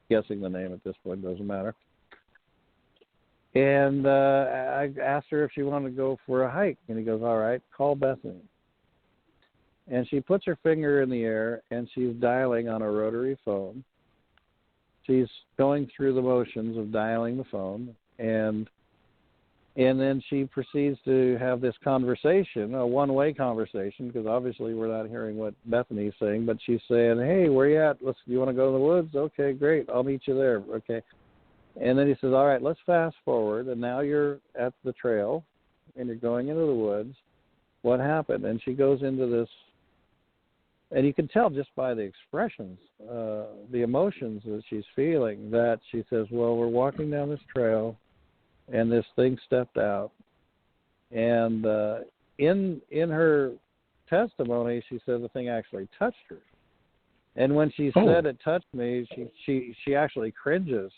guessing the name at this point, doesn't matter. And I asked her if she wanted to go for a hike. And he goes, all right, call Bethany. And she puts her finger in the air, and she's dialing on a rotary phone. She's going through the motions of dialing the phone, and then she proceeds to have this conversation, a one-way conversation, because obviously we're not hearing what Bethany's saying, but she's saying, hey, where you at? You want to go in the woods? Okay, great. I'll meet you there. Okay. And then he says, all right, let's fast forward, and now you're at the trail, and you're going into the woods. What happened? And she goes into this, and you can tell just by the expressions, the emotions that she's feeling, that she says, well, we're walking down this trail, and this thing stepped out. And in her testimony, she said the thing actually touched her. And when she said it touched me, she actually cringes,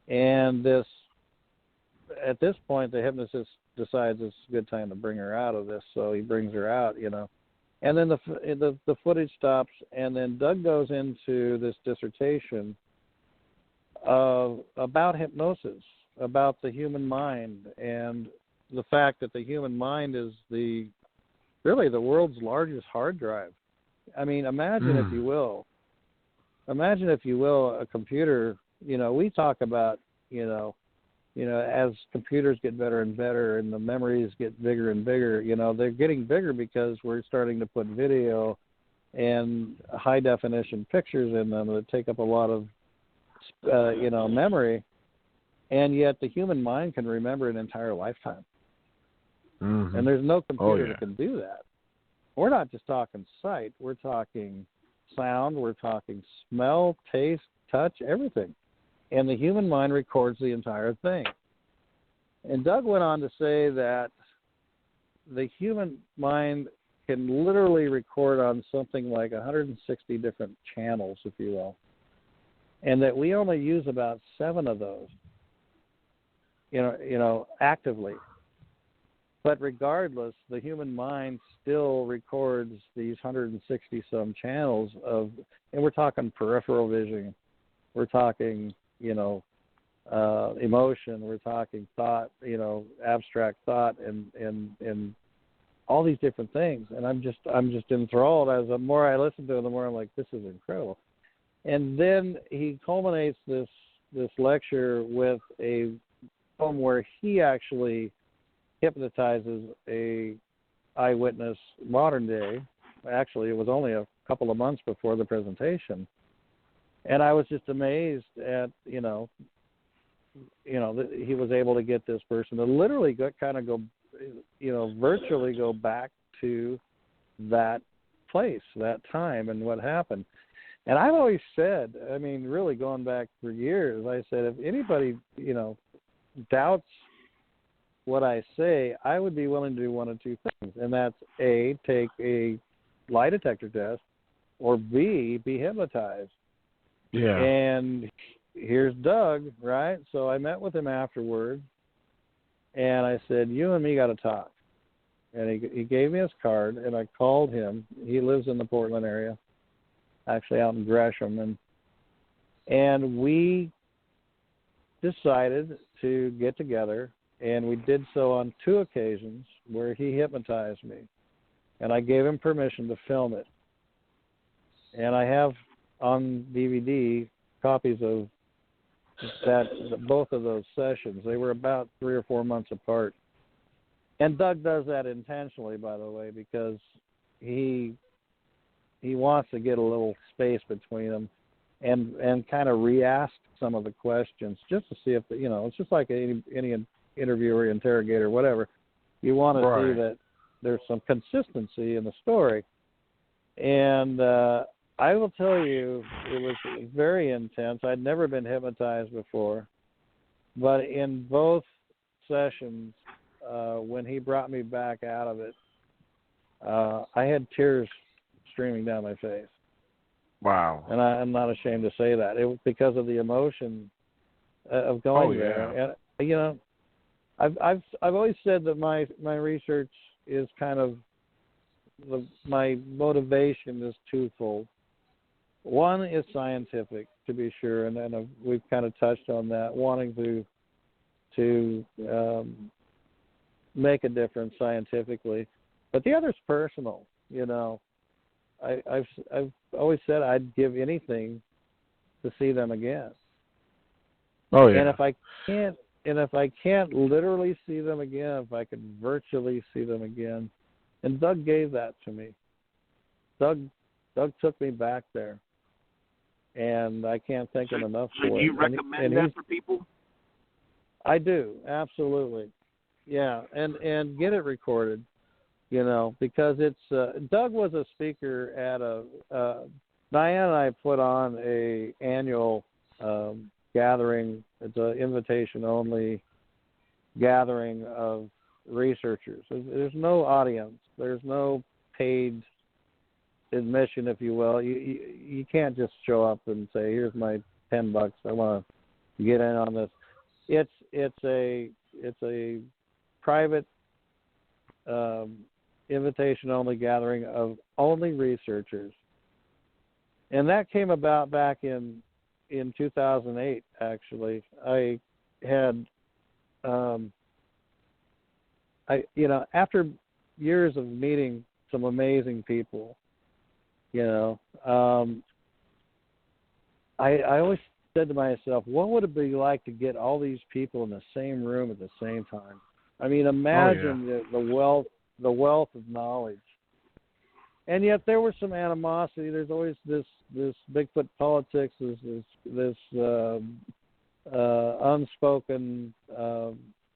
And at this point, the hypnotist decides it's a good time to bring her out of this, so he brings her out, And then the footage stops, and then Doug goes into this dissertation about hypnosis, about the human mind, and the fact that the human mind is really the world's largest hard drive. I mean, imagine if you will, a computer. We talk about, as computers get better and better and the memories get bigger and bigger, they're getting bigger because we're starting to put video and high definition pictures in them that take up a lot of, memory. And yet the human mind can remember an entire lifetime. Mm-hmm. And there's no computer that can do that. We're not just talking sight. We're talking sound. We're talking smell, taste, touch, everything. And the human mind records the entire thing. And Doug went on to say that the human mind can literally record on something like 160 different channels, if you will, and that we only use about 7 of those, actively. But regardless, the human mind still records these 160-some channels and we're talking peripheral vision, we're talking, emotion, we're talking thought, abstract thought, and all these different things. And I'm just enthralled. As the more I listen to it, the more I'm like, this is incredible. And then he culminates this lecture with a poem where he actually hypnotizes a eyewitness modern day. Actually, it was only a couple of months before the presentation. And I was just amazed at, that he was able to get this person to literally virtually go back to that place, that time, and what happened. And I've always said, really going back for years, I said, if anybody, doubts what I say, I would be willing to do one of two things. And that's A, take a lie detector test, or B, be hypnotized. Yeah. And here's Doug, right? So I met with him afterward, and I said, you and me got to talk. And he gave me his card, and I called him. He lives in the Portland area, actually out in Gresham. And we decided to get together, and we did so on 2 occasions where he hypnotized me. And I gave him permission to film it. And I have on DVD copies of both of those sessions. They were about 3 or 4 months apart. And Doug does that intentionally, by the way, because he wants to get a little space between them and kind of re-ask some of the questions just to see if, it's just like any interviewer, interrogator, whatever. You want to see that there's some consistency in the story. And I will tell you, it was very intense. I'd never been hypnotized before. But in both sessions, when he brought me back out of it, I had tears streaming down my face. Wow. And I'm not ashamed to say that. It was because of the emotion of going there. And you know, I've always said that my research is kind of my motivation is twofold. One is scientific, to be sure, and then we've kind of touched on that, wanting to make a difference scientifically. But the other is personal. You know, I've always said I'd give anything to see them again. Oh yeah. And if I can't literally see them again, if I could virtually see them again, and Doug gave that to me. Doug took me back there, and I can't thank him enough for it. So you recommend that for people? I do, absolutely. Yeah, and get it recorded, you know, because it's Doug was a speaker at Diane and I put on a annual gathering. It's an invitation-only gathering of researchers. There's no audience. There's no paid admission, if you will. You can't just show up and say, "Here's my $10. I want to get in on this." It's a private invitation-only gathering of only researchers, and that came about back in 2008. Actually, I had after years of meeting some amazing people, you know, I always said to myself, what would it be like to get all these people in the same room at the same time? I mean, imagine the wealth of knowledge. And yet there was some animosity. There's always this Bigfoot politics, this unspoken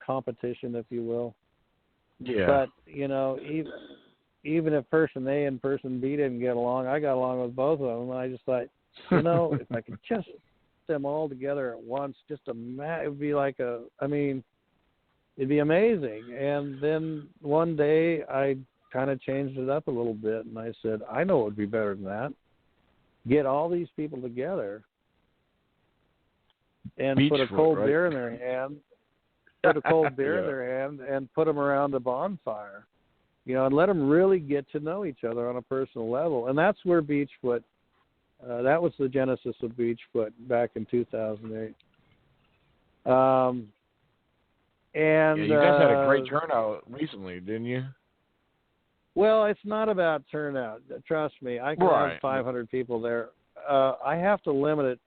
competition, if you will. Yeah. But, you know, even if person A and person B didn't get along, I got along with both of them. And I just thought, you know, if I could just them all together at once, it would be like it'd be amazing. And then one day I kind of changed it up a little bit, and I said, I know it would be better than that. Get all these people together and put a cold beer in their hand, in their hand, and put them around a bonfire, you know, and let them really get to know each other on a personal level. And that's where BIGFOOT, that was the genesis of BIGFOOT back in 2008. And you guys had a great turnout recently, didn't you? Well, it's not about turnout. Trust me. I can have 500 people there. I have to limit it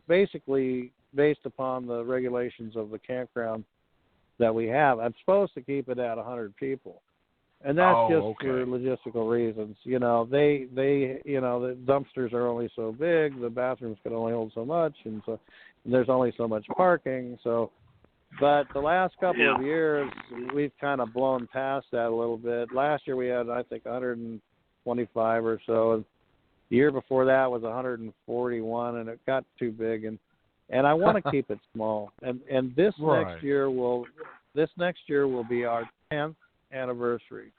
basically based upon the regulations of the campground that we have. I'm supposed to keep it at 100 people. And that's for logistical reasons. You know, they you know, the dumpsters are only so big, the bathrooms can only hold so much, and there's only so much parking. So, but the last couple of years, we've kind of blown past that a little bit. Last year we had, I think, 125 or so. And the year before that was 141, and it got too big. And I want to keep it small. And this next year will be our 10th anniversary.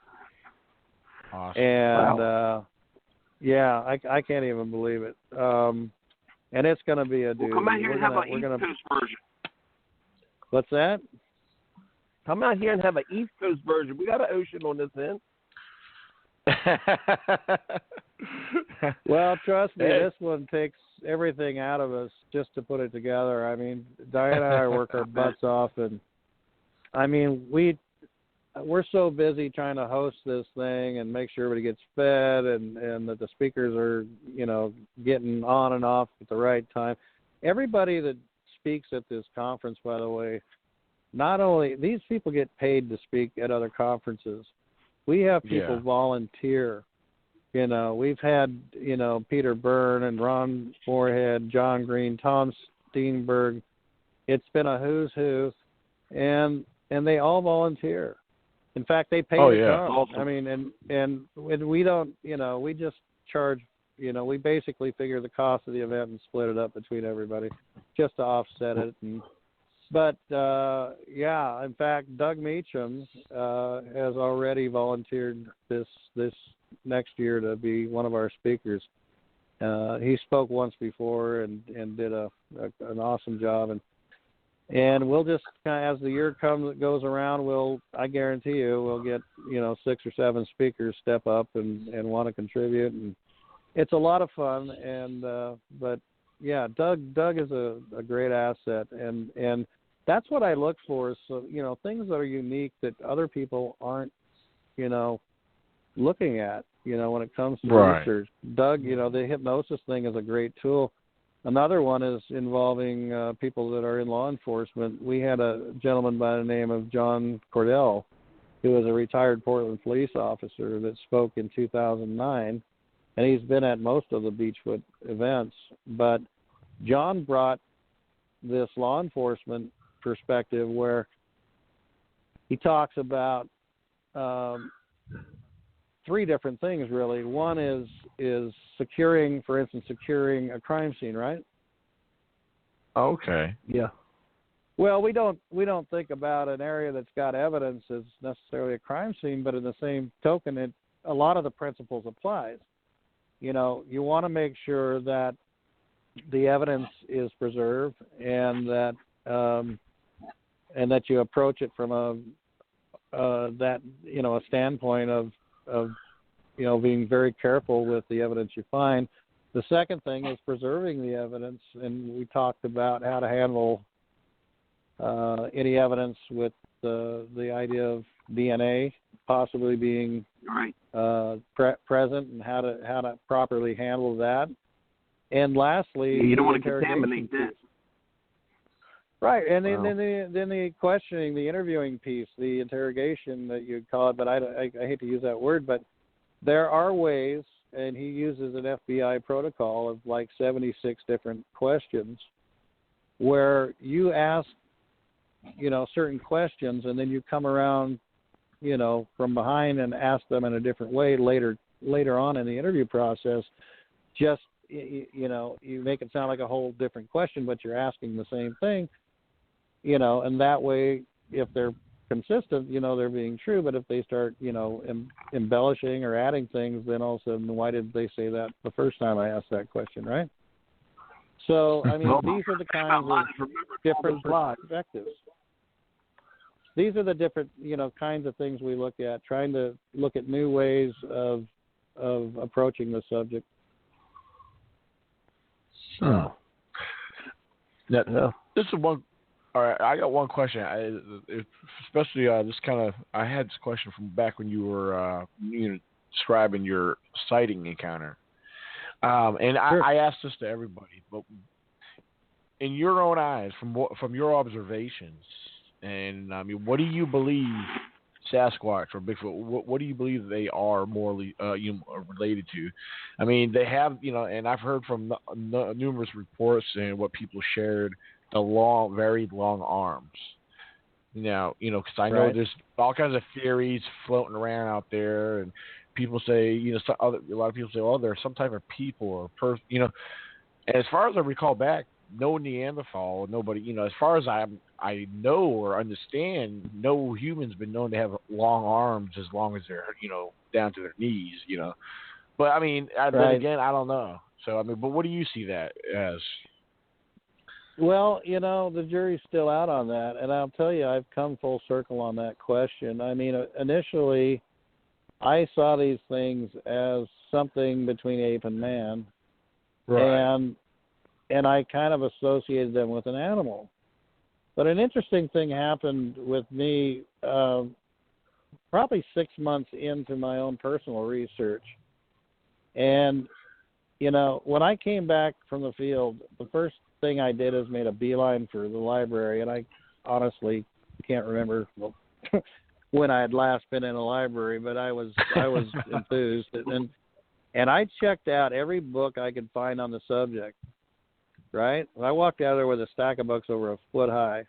Awesome. And I can't even believe it. And it's going to be a doozy. Come out here and have an East Coast version. What's that? Come out here and have an East Coast version. We got an ocean on this end. Well, trust me, this one takes everything out of us just to put it together. I mean, Diane and I work our butts off, and I mean, we're so busy trying to host this thing and make sure everybody gets fed and that the speakers are, you know, getting on and off at the right time. Everybody that speaks at this conference, by the way, not only these people get paid to speak at other conferences. We have people volunteer. You know, we've had, you know, Peter Byrne and Ron Moorhead, John Green, Tom Steenberg. It's been a who's who, and they all volunteer. In fact, they pay to come. Awesome. I mean, and we don't, you know, we just charge, you know, we basically figure the cost of the event and split it up between everybody just to offset it. But in fact, Doug Meacham has already volunteered this next year to be one of our speakers. He spoke once before and did an awesome job, and we'll just kind of, as the year goes around, I guarantee you we'll get 6 or 7 speakers step up and want to contribute, and it's a lot of fun. And but yeah, Doug is a great asset, and that's what I look for. So things that are unique that other people aren't looking at. When it comes to research, Doug, the hypnosis thing is a great tool. Another one is involving people that are in law enforcement. We had a gentleman by the name of John Cordell, who was a retired Portland police officer that spoke in 2009, and he's been at most of the BIGFOOT events. But John brought this law enforcement perspective where he talks about 3 different things, really. One is securing a crime scene, right? Okay. Yeah. Well, we don't think about an area that's got evidence as necessarily a crime scene, but in the same token, a lot of the principles applies. You want to make sure that the evidence is preserved and that you approach it from a standpoint of being very careful with the evidence you find. The second thing is preserving the evidence, and we talked about how to handle any evidence with the idea of DNA possibly being present, and how to properly handle that. And lastly, you don't want to contaminate that. Right, and then the questioning, the interviewing piece, the interrogation that you'd call it, but I hate to use that word, but there are ways, and he uses an FBI protocol of like 76 different questions, where you ask, certain questions, and then you come around, from behind and ask them in a different way later on in the interview process. Just you make it sound like a whole different question, but you're asking the same thing. And that way, if they're consistent, they're being true. But if they start, embellishing or adding things, then all of a sudden, why did they say that the first time I asked that question, right? So, I mean, these are the kinds of different perspectives. These are the different, kinds of things we look at, trying to look at new ways of approaching the subject. So, this is one. All right, I got one question. Especially this I had this question from back when you were describing your sighting encounter, and sure. I asked this to everybody, but in your own eyes, from your observations, and I mean, what do you believe Sasquatch or Bigfoot? What do you believe they are morally related to? I mean, they have and I've heard from numerous reports and what people shared. The very long arms. Now, because I know there's all kinds of theories floating around out there, and people say, a lot of people say, oh, there's some type of people or person, And as far as I recall back, no Neanderthal, nobody, as far as I know or understand, no human's been known to have long arms as long as they're, down to their knees, But I mean, then again, I don't know. So I mean, but what do you see that as? Well, the jury's still out on that, and I'll tell you, I've come full circle on that question. I mean, initially, I saw these things as something between ape and man, and I kind of associated them with an animal. But an interesting thing happened with me probably 6 months into my own personal research, and when I came back from the field, the first thing I did is made a beeline for the library, and I honestly can't remember when I had last been in a library, but I was enthused, and I checked out every book I could find on the subject. Right? And I walked out of there with a stack of books over a foot high.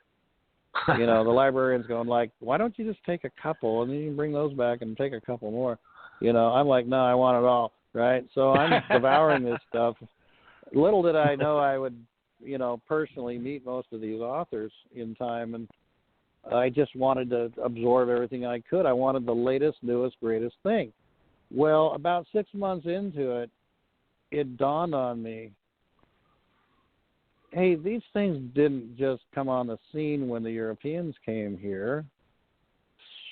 The librarian's going like, "Why don't you just take a couple and then you can bring those back and take a couple more?" I'm like, "No, I want it all." Right? So I'm devouring this stuff. Little did I know I would personally meet most of these authors in time, and I just wanted to absorb everything I could. I wanted the latest, newest, greatest thing. Well, about 6 months into it, it dawned on me, hey, these things didn't just come on the scene when the Europeans came here.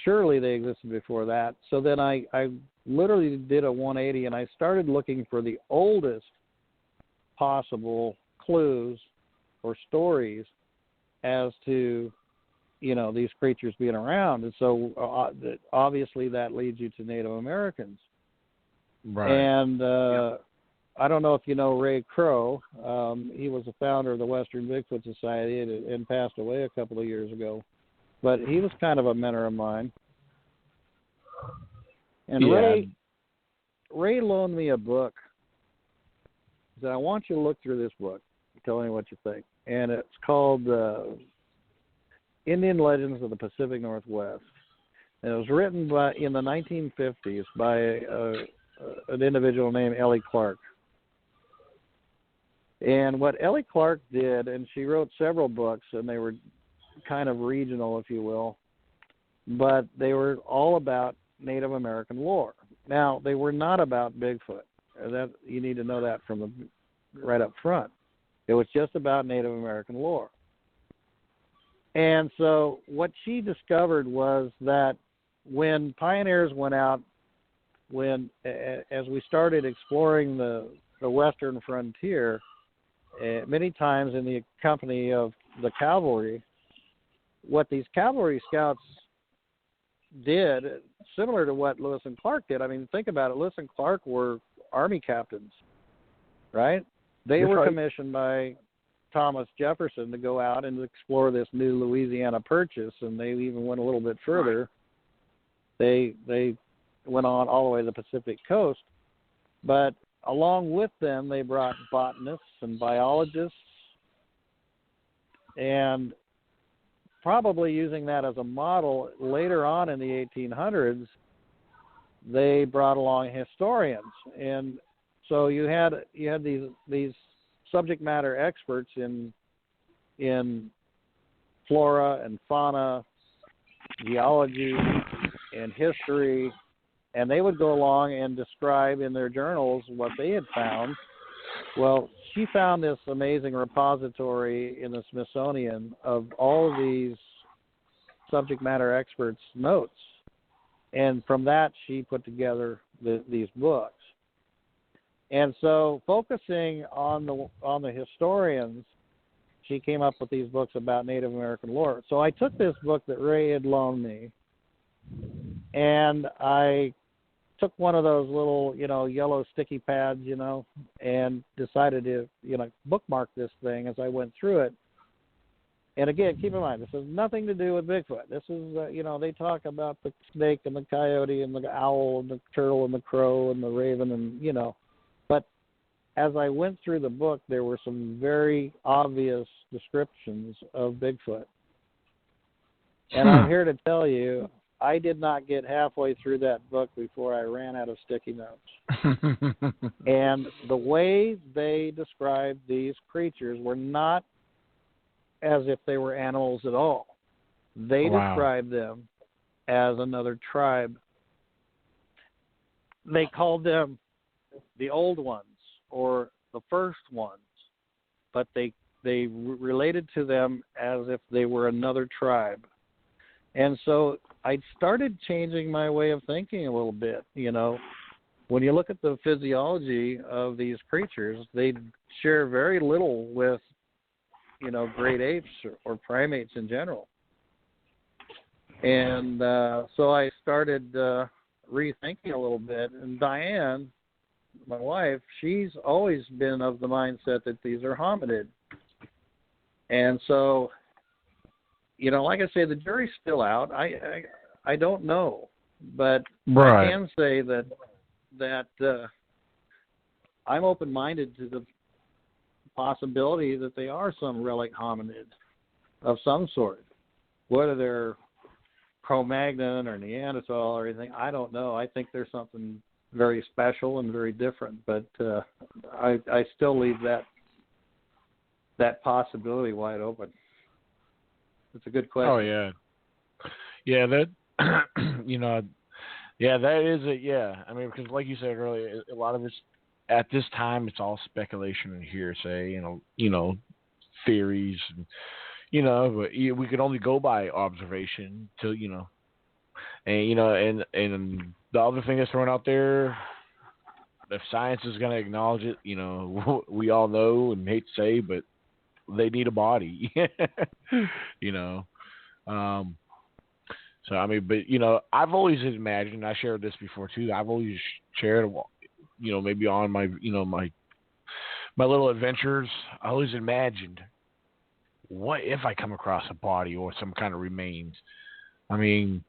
Surely they existed before that. So then I literally did a 180, and I started looking for the oldest possible clues or stories as to, you know, these creatures being around. And so obviously that leads you to Native Americans. Right. And I don't know if you know Ray Crow. He was the founder of the Western Bigfoot Society and passed away a couple of years ago. But he was kind of a mentor of mine. And Ray loaned me a book. He said, I want you to look through this book. Tell me what you think. And it's called Indian Legends of the Pacific Northwest. And it was written in the 1950s by an individual named Ellie Clark. And what Ellie Clark did, and she wrote several books, and they were kind of regional, if you will, but they were all about Native American lore. Now, they were not about Bigfoot. That you need to know that from right up front. It was just about Native American lore. And so what she discovered was that when pioneers went out, as we started exploring the western frontier, many times in the company of the cavalry, what these cavalry scouts did, similar to what Lewis and Clark did. I mean, think about it. Lewis and Clark were army captains, right? They were commissioned by Thomas Jefferson to go out and explore this new Louisiana Purchase, and they even went a little bit further. They went on all the way to the Pacific coast, but along with them, they brought botanists and biologists, and probably using that as a model later on in the 1800s, they brought along historians. And so you had these subject matter experts in flora and fauna, geology, and history, and they would go along and describe in their journals what they had found. Well, she found this amazing repository in the Smithsonian of all of these subject matter experts' notes. And from that, she put together these books. And so focusing on the historians, she came up with these books about Native American lore. So I took this book that Ray had loaned me, and I took one of those little, yellow sticky pads, and decided to, bookmark this thing as I went through it. And again, keep in mind, this has nothing to do with Bigfoot. This is, they talk about the snake and the coyote and the owl and the turtle and the crow and the raven and, But as I went through the book, there were some very obvious descriptions of Bigfoot. And I'm here to tell you, I did not get halfway through that book before I ran out of sticky notes. And the way they described these creatures were not as if they were animals at all. They described them as another tribe. They called them the old ones or the first ones, but they related to them as if they were another tribe. And so I started changing my way of thinking a little bit. When you look at the physiology of these creatures, they share very little with, great apes or primates in general. And so I started rethinking a little bit. And Diane, my wife, she's always been of the mindset that these are hominid. And so, like I say, the jury's still out. I don't know, but I can say that I'm open-minded to the possibility that they are some relic hominid of some sort. Whether they're Cro-Magnon or Neanderthal or anything, I don't know. I think there's something very special and very different, but I still leave that possibility wide open. It's a good question. Oh, yeah. Yeah, that, that is it, yeah. I mean, because like you said earlier, a lot of it's at this time, it's all speculation and hearsay, theories, but we could only go by observation till, and the other thing that's thrown out there, if science is going to acknowledge it, we all know and hate to say, but they need a body, So I mean, but I've always imagined. I shared this before too. I've always shared, maybe on my, my little adventures. I always imagined, what if I come across a body or some kind of remains? I mean,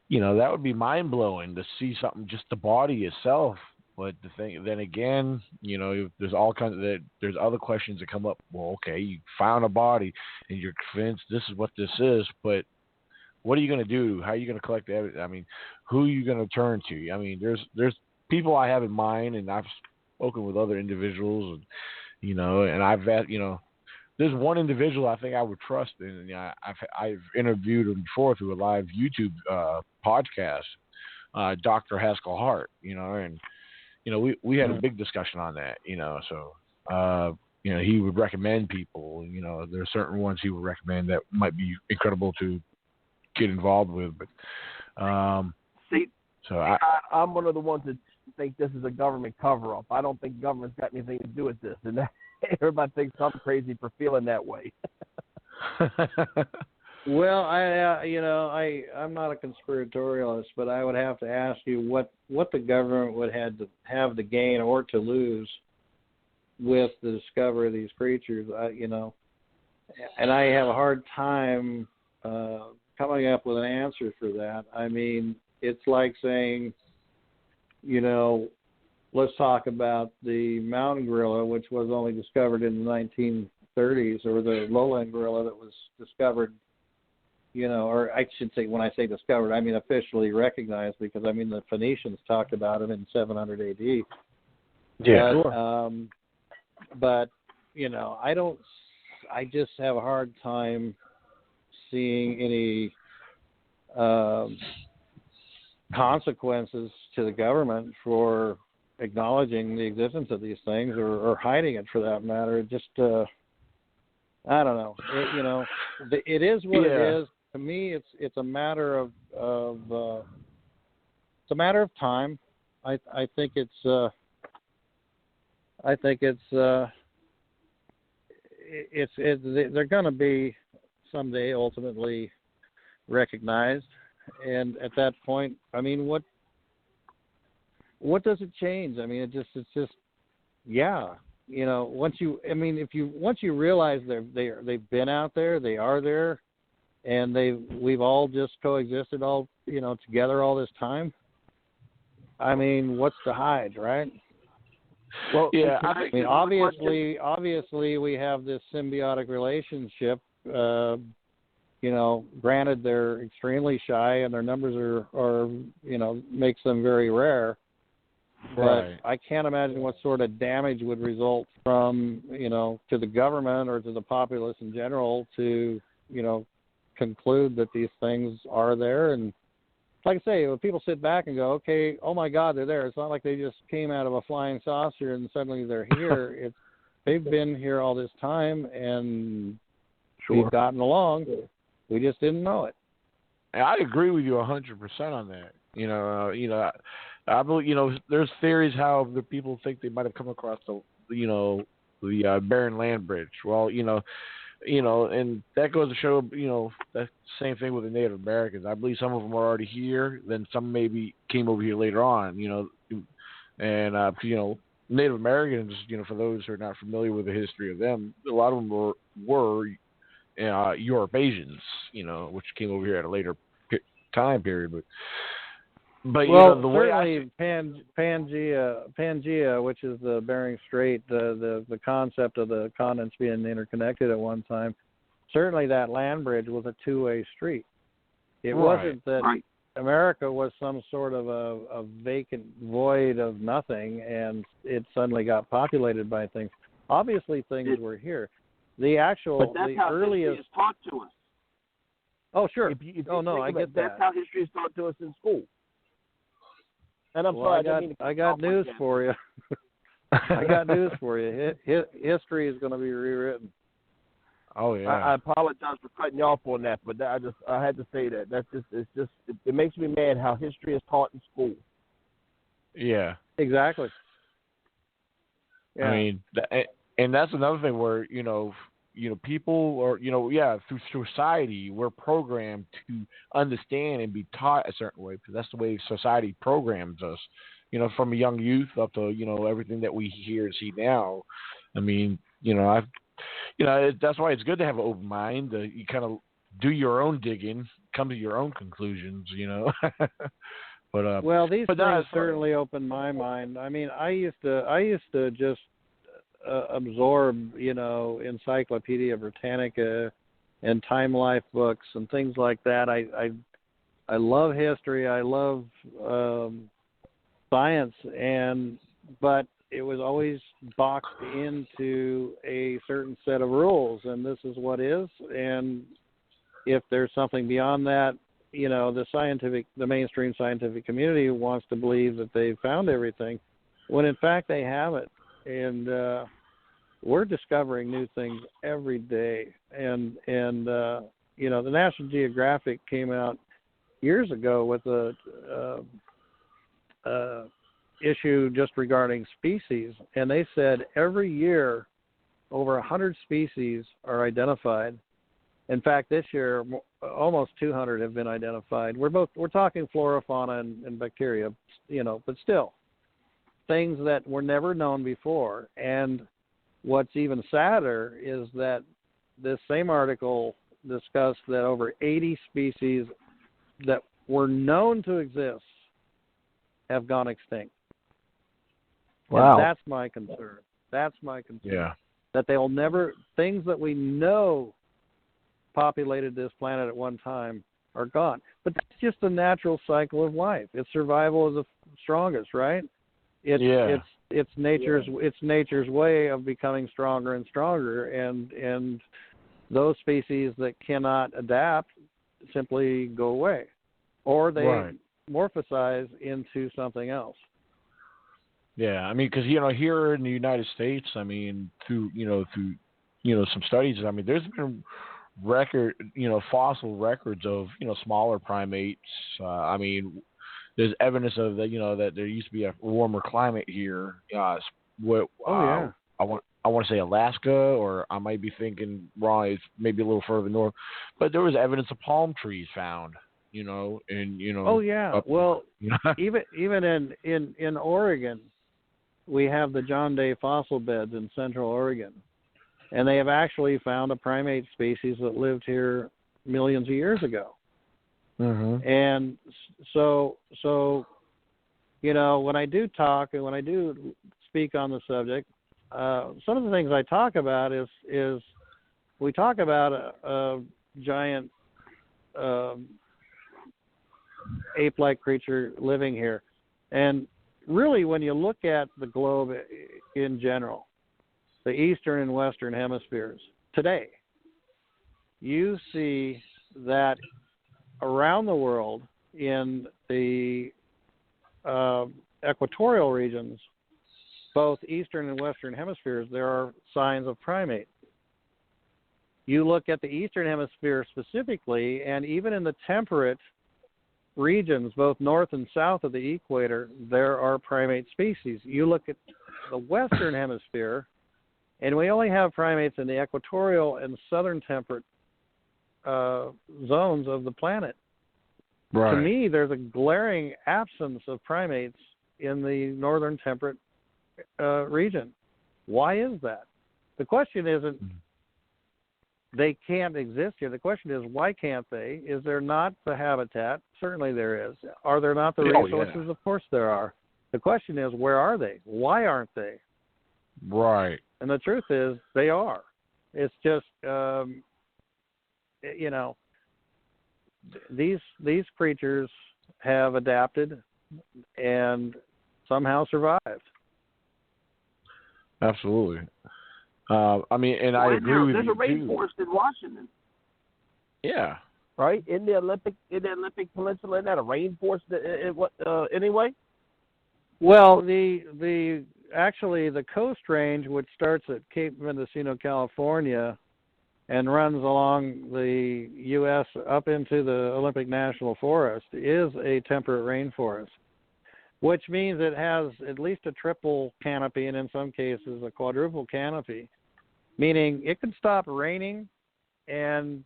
that would be mind blowing to see something, just the body itself. But the thing, then again, there's all kinds of there's other questions that come up. Well, okay, you found a body and you're convinced this is what this is, but what are you going to do? How are you going to collect the evidence? I mean, who are you going to turn to? I mean, there's people I have in mind, and I've spoken with other individuals, and and I've there's one individual I think I would trust, and I've interviewed him before through a live YouTube podcast, Dr. Haskell Hart, and we had a big discussion on that, so he would recommend people, there are certain ones he would recommend that might be incredible to get involved with, but I'm one of the ones that think this is a government cover-up. I don't think government's got anything to do with this, and everybody thinks I'm crazy for feeling that way. Well, I'm not a conspiratorialist, but I would have to ask you what the government would have to gain or to lose with the discovery of these creatures. And I have a hard time coming up with an answer for that. I mean, it's like saying, let's talk about the mountain gorilla, which was only discovered in the 1930s, or the lowland gorilla that was discovered, or I should say, when I say discovered, I mean officially recognized, because the Phoenicians talked about it in 700 AD. Yeah. But I just have a hard time seeing any consequences to the government for acknowledging the existence of these things, or hiding it, for that matter. Just I don't know. It is what it is. To me, it's a matter of it's a matter of time. I think it's they're going to be someday ultimately recognized, and at that point, what does it change? It's just once you realize they've been out there, they are there, and we've all just coexisted together all this time. What's to hide, right? Well, yeah, obviously we have this symbiotic relationship. Granted, they're extremely shy, and their numbers are makes them very rare. Right. But I can't imagine what sort of damage would result from, to the government or to the populace in general to, conclude that these things are there. And like I say, when people sit back and go, okay, oh my God, they're there. It's not like they just came out of a flying saucer and suddenly they're here. They've been here all this time, and we've gotten along. We just didn't know it. I agree with you 100% on that. I believe, there's theories how the people think they might have come across the barren land bridge. Well, and that goes to show, that's the same thing with the Native Americans. I believe some of them are already here, then some maybe came over here later on, and Native Americans, for those who are not familiar with the history of them, a lot of them were Europe-Asians, which came over here at a later time period, but the way Pangea, which is the Bering Strait, the concept of the continents being interconnected at one time, certainly that land bridge was a two-way street. It wasn't that America was some sort of a vacant void of nothing, and it suddenly got populated by things. Obviously, things were here. But that's how earliest history is taught to us. Oh, sure. I get that. That's how history is taught to us in school. And I'm sorry, I got news for you. I got news for you. History is going to be rewritten. Oh yeah. I apologize for cutting you off on that, but I had to say that. It makes me mad how history is taught in school. Yeah. Exactly. Yeah. I mean, and that's another thing where people are through society we're programmed to understand and be taught a certain way because that's the way society programs us. From a young youth up to everything that we hear and see now. I mean, that's why it's good to have an open mind. You kind of do your own digging, come to your own conclusions. But well, these but things certainly opened my mind. I mean, I used to just absorb, Encyclopedia Britannica and Time Life books and things like that. I love history. I love science, but it was always boxed into a certain set of rules, and this is what is. And if there's something beyond that, the mainstream scientific community wants to believe that they've found everything, when in fact they haven't. And we're discovering new things every day. And the National Geographic came out years ago with a issue just regarding species, and they said every year over 100 species are identified. In fact, this year almost 200 have been identified. We're talking flora, fauna, and bacteria, but still things that were never known before. And what's even sadder is that this same article discussed that over 80 species that were known to exist have gone extinct. Wow. And that's my concern. Yeah. That they'll never, things that we know populated this planet at one time are gone. But that's just the natural cycle of life. It's survival is the strongest, right? It's nature's way of becoming stronger and stronger, and those species that cannot adapt simply go away, or they morphosize into something else. Yeah, I mean, because here in the United States, I mean, through some studies, I mean, there's been fossil records of smaller primates. I mean, there's evidence of that that there used to be a warmer climate here. I want to say Alaska, or I might be thinking wrong. It's maybe a little further north, but there was evidence of palm trees found. Oh yeah. Well, even in Oregon, we have the John Day fossil beds in Central Oregon, and they have actually found a primate species that lived here millions of years ago. Mm-hmm. And so when I do talk and when I do speak on the subject, some of the things I talk about is we talk about a giant ape-like creature living here. And really, when you look at the globe in general, the eastern and western hemispheres today, you see that around the world in the equatorial regions, both eastern and western hemispheres, there are signs of primate. You look at the eastern hemisphere specifically, and even in the temperate regions, both north and south of the equator, there are primate species. You look at the western hemisphere, and we only have primates in the equatorial and southern temperate zones of the planet. Right. To me, there's a glaring absence of primates in the northern temperate region. Why is that? The question isn't they can't exist here. The question is, why can't they? Is there not the habitat? Certainly there is. Are there not the resources? Yeah. Of course there are. The question is, where are they? Why aren't they? Right. And the truth is, they are. It's just, these creatures have adapted and somehow survived. Absolutely. I mean, and I agree with you. There's a rainforest in Washington. Yeah. Right in the Olympic Peninsula, isn't that a rainforest? Anyway. Well, the actually the Coast Range, which starts at Cape Mendocino, California, and runs along the U.S. up into the Olympic National Forest, is a temperate rainforest, which means it has at least a triple canopy and in some cases a quadruple canopy, meaning it can stop raining and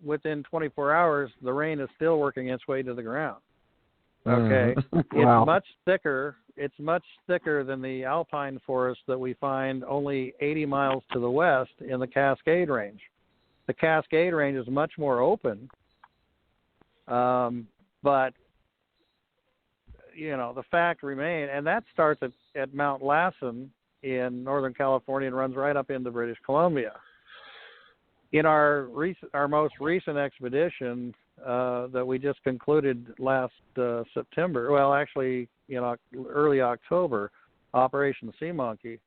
within 24 hours the rain is still working its way to the ground. Okay. Wow. It's much thicker than the alpine forest that we find only 80 miles to the west in the Cascade Range. The Cascade Range is much more open, but the fact remains, and that starts at Mount Lassen in Northern California and runs right up into British Columbia. In our most recent expedition that we just concluded last September, well, actually, early October, Operation Sea Monkey,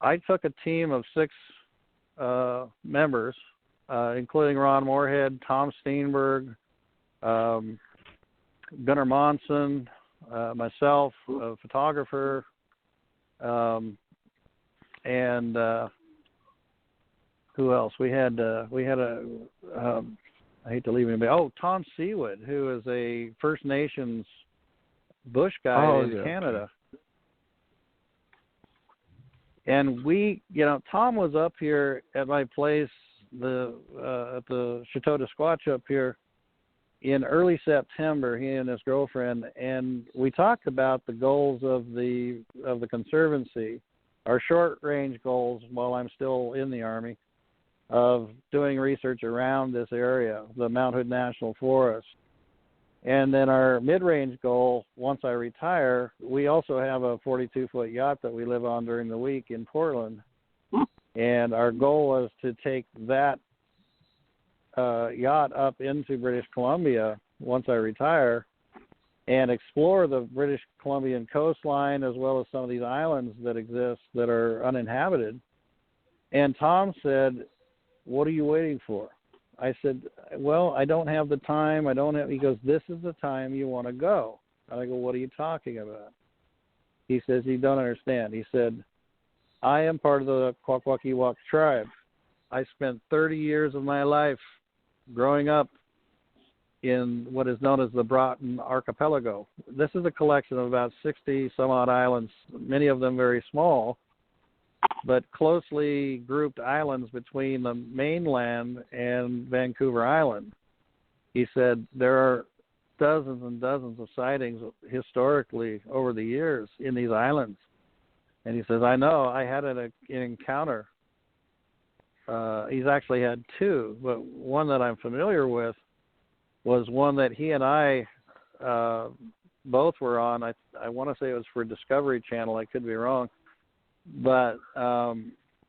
I took a team of 6 members, including Ron Moorhead, Tom Steenberg, Gunnar Monson, myself, a photographer, and who else? We had a I hate to leave anybody. Oh, Tom Seawood, who is a First Nations bush guide in Canada. And Tom was up here at my place, at the Chateau de Squatch up here in early September, he and his girlfriend, and we talked about the goals of the Conservancy, our short range goals while I'm still in the Army, of doing research around this area, the Mount Hood National Forest. And then our mid-range goal, once I retire, we also have a 42-foot yacht that we live on during the week in Portland. And our goal was to take that yacht up into British Columbia once I retire and explore the British Columbian coastline as well as some of these islands that exist that are uninhabited. And Tom said, "What are you waiting for?" I said, "Well, I don't have the time. He goes, "This is the time you want to go." And I go, "What are you talking about?" He says, "You don't understand." He said, "I am part of the Kwakwaka'wakw tribe. I spent 30 years of my life growing up in what is known as the Broughton Archipelago. This is a collection of about 60 some odd islands, many of them very small, but closely grouped islands between the mainland and Vancouver Island." He said, "There are dozens and dozens of sightings historically over the years in these islands." And he says, "I know, I had an encounter. He's actually had 2, but one that I'm familiar with was one that he and I both were on. I want to say it was for Discovery Channel. I could be wrong. But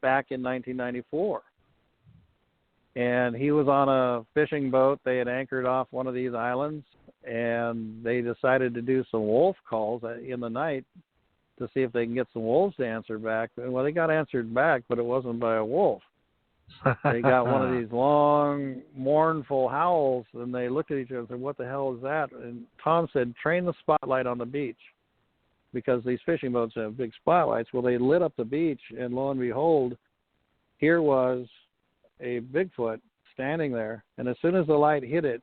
back in 1994. And he was on a fishing boat. They had anchored off one of these islands, and they decided to do some wolf calls in the night to see if they can get some wolves to answer back. Well, they got answered back, but it wasn't by a wolf. They got one of these long, mournful howls, and they looked at each other and said, "What the hell is that?" And Tom said, "Train the spotlight on the beach," because these fishing boats have big spotlights. Well, they lit up the beach, and lo and behold, here was a Bigfoot standing there. And as soon as the light hit it,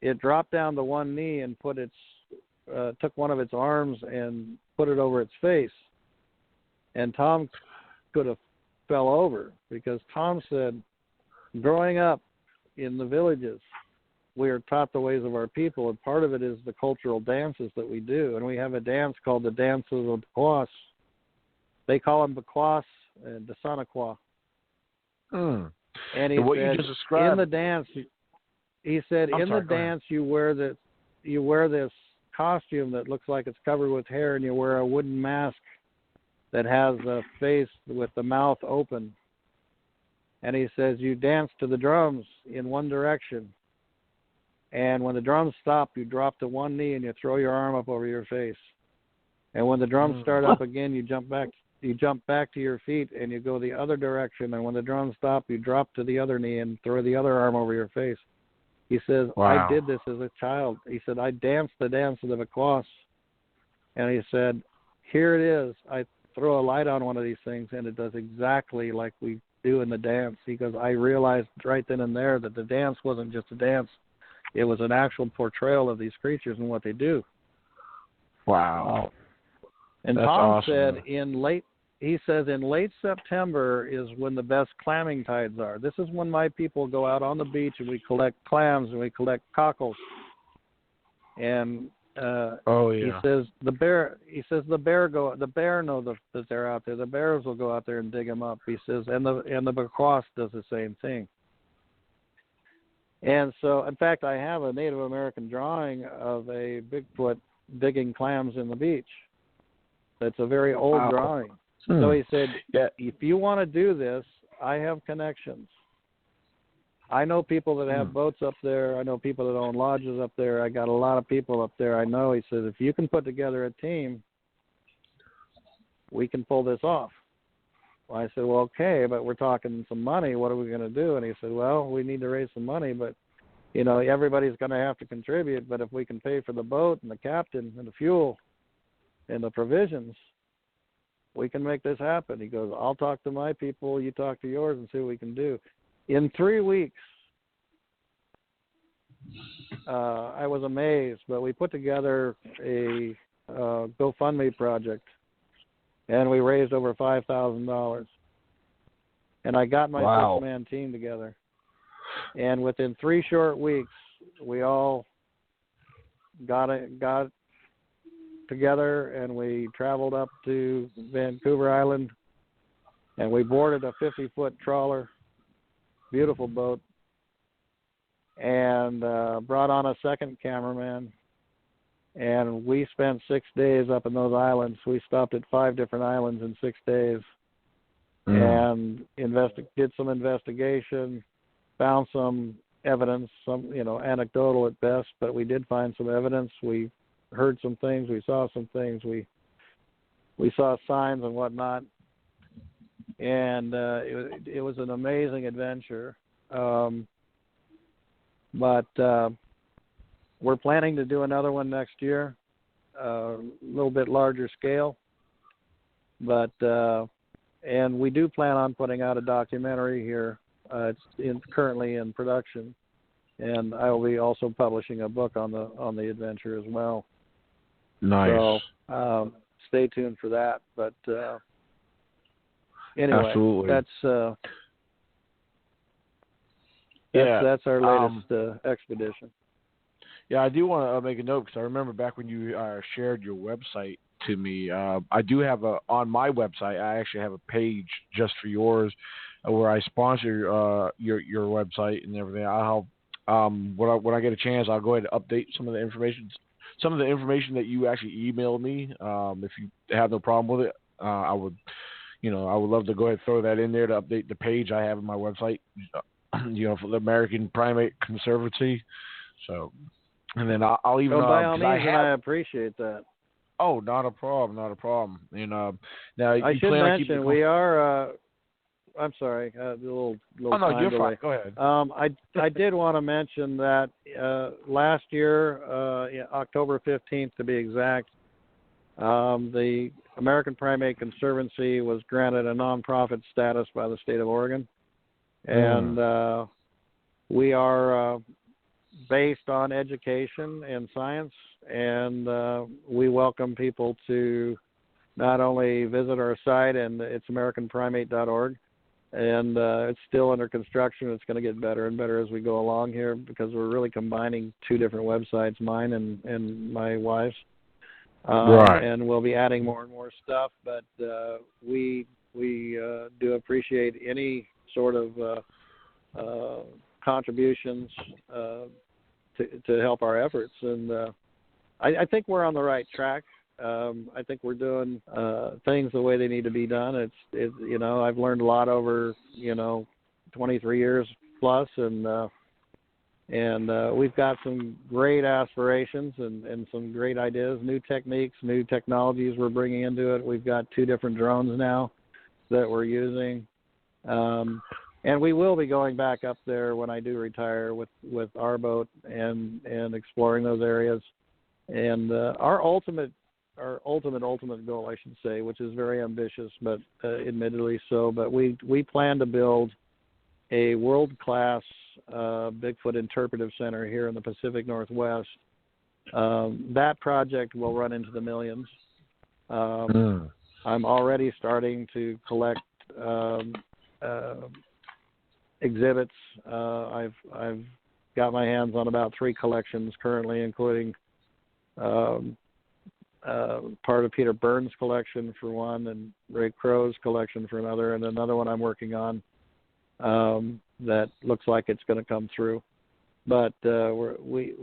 it dropped down to one knee and took one of its arms and put it over its face. And Tom could have fell over, because Tom said, growing up in the villages, we are taught the ways of our people, and part of it is the cultural dances that we do. And we have a dance called the Dance of the Bequas. They call them Bequas and Desanaqua. And he what said, you just described, in the dance, he said, you wear this costume that looks like it's covered with hair, and you wear a wooden mask that has a face with the mouth open. And he says, you dance to the drums in one direction. And when the drums stop, you drop to one knee and you throw your arm up over your face. And when the drums start up again, you jump back to your feet and you go the other direction. And when the drums stop, you drop to the other knee and throw the other arm over your face. He says, wow. I did this as a child. He said, I danced the dance of the Bequas. And he said, here it is. I throw a light on one of these things, and it does exactly like we do in the dance. He goes, I realized right then and there that the dance wasn't just a dance. It was an actual portrayal of these creatures and what they do. Wow. And That's Tom awesome. said in late September is when the best clamming tides are. This is when my people go out on the beach and we collect clams and we collect cockles. And he says the bear know that they're out there. The bears will go out there and dig them up. He says, and the macaque does the same thing. And so, in fact, I have a Native American drawing of a Bigfoot digging clams in the beach. That's a very old drawing. So he said, if you want to do this, I have connections. I know people that have boats up there. I know people that own lodges up there. I got a lot of people up there I know. He says, if you can put together a team, we can pull this off. Well, I said, well, okay, but we're talking some money. What are we going to do? And he said, well, we need to raise some money, but, you know, everybody's going to have to contribute. But if we can pay for the boat and the captain and the fuel and the provisions, we can make this happen. He goes, I'll talk to my people, you talk to yours, and see what we can do. In 3 weeks, I was amazed, but we put together a GoFundMe project, and we raised over $5,000. And I got my six-man team together. And within 3 short weeks, we all got together, and we traveled up to Vancouver Island, and we boarded a 50-foot trawler, beautiful boat, and brought on a second cameraman, and we spent 6 days up in those islands. We stopped at 5 different islands in 6 days and did some investigation, found some evidence, some, you know, anecdotal at best, but we did find some evidence. We heard some things, we saw some things, we saw signs and whatnot, and it was an amazing adventure. But we're planning to do another one next year, a little bit larger scale, but and we do plan on putting out a documentary here. It's currently in production, and I will be also publishing a book on the adventure as well. Nice. So stay tuned for that. But anyway, absolutely. That's our latest expedition. Yeah, I do want to make a note because I remember back when you shared your website to me. I do have on my website. I actually have a page just for yours, where I sponsor your website and everything. I'll when I get a chance, I'll go ahead and update some of the information that you actually emailed me. If you have no problem with it, I would love to go ahead and throw that in there to update the page I have on my website. For the American Primate Conservancy. So, and then I'll even. By all means, I appreciate that. Oh, not a problem. And now I should mention we are. I'm sorry, a little oh no, you're delay. fine. Go ahead. I did want to mention that last year, October 15th to be exact, the American Primate Conservancy was granted a nonprofit status by the state of Oregon. And we are based on education and science, and we welcome people to not only visit our site, and it's AmericanPrimate.org, and it's still under construction. It's going to get better and better as we go along here because we're really combining 2 different websites, mine and my wife's. Right. And we'll be adding more and more stuff, but we do appreciate any sort of contributions to help our efforts, and I think we're on the right track. I think we're doing things the way they need to be done. It's I've learned a lot over 23 years plus, and we've got some great aspirations and some great ideas, new techniques, new technologies we're bringing into it. We've got 2 different drones now that we're using. And we will be going back up there when I do retire with our boat and exploring those areas. And our ultimate ultimate goal, I should say, which is very ambitious, but admittedly so. But we plan to build a world-class Bigfoot interpretive center here in the Pacific Northwest. That project will run into the millions. I'm already starting to collect exhibits. I've got my hands on about 3 collections currently, including part of Peter Burns' collection for one, and Ray Crow's collection for another, and another one I'm working on that looks like it's going to come through. But we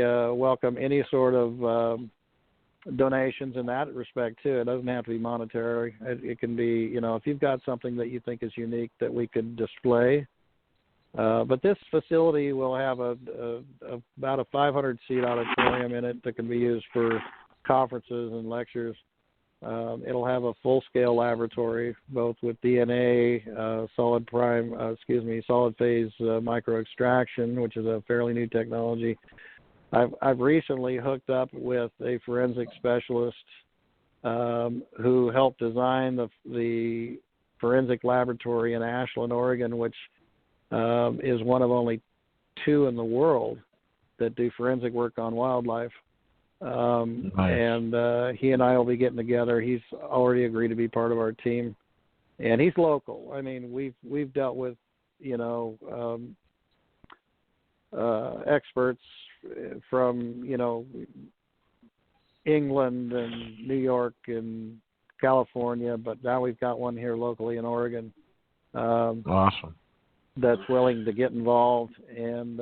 welcome any sort of donations in that respect too. It doesn't have to be monetary. It can be, if you've got something that you think is unique that we could display. But this facility will have about a 500-seat auditorium in it that can be used for conferences and lectures. It'll have a full-scale laboratory, both with DNA, solid phase microextraction, which is a fairly new technology. I've recently hooked up with a forensic specialist who helped design the forensic laboratory in Ashland, Oregon, which is one of only 2 in the world that do forensic work on wildlife. Nice. And he and I will be getting together. He's already agreed to be part of our team, and he's local. I mean, we've dealt with experts from England and New York and California, but now we've got one here locally in Oregon. Awesome. That's willing to get involved and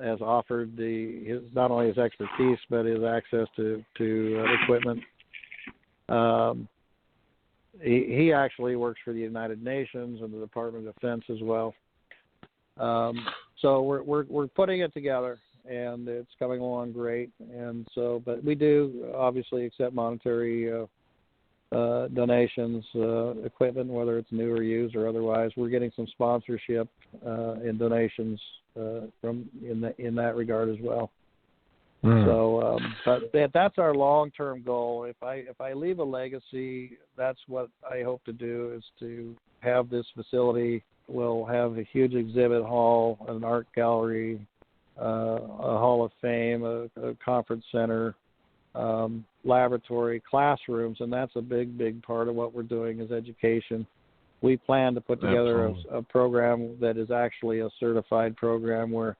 has offered not only his expertise but his access to equipment. He actually works for the United Nations and the Department of Defense as well. So we're putting it together, and it's coming along great. And so, but we do obviously accept monetary donations, equipment, whether it's new or used or otherwise. We're getting some sponsorship and donations from in that regard as well. So, but that's our long-term goal. If I leave a legacy, that's what I hope to do, is to have this facility. We'll have a huge exhibit hall, an art gallery, a hall of fame, a conference center, laboratory, classrooms, and that's a big part of what we're doing is education. We plan to put together a program that is actually a certified program where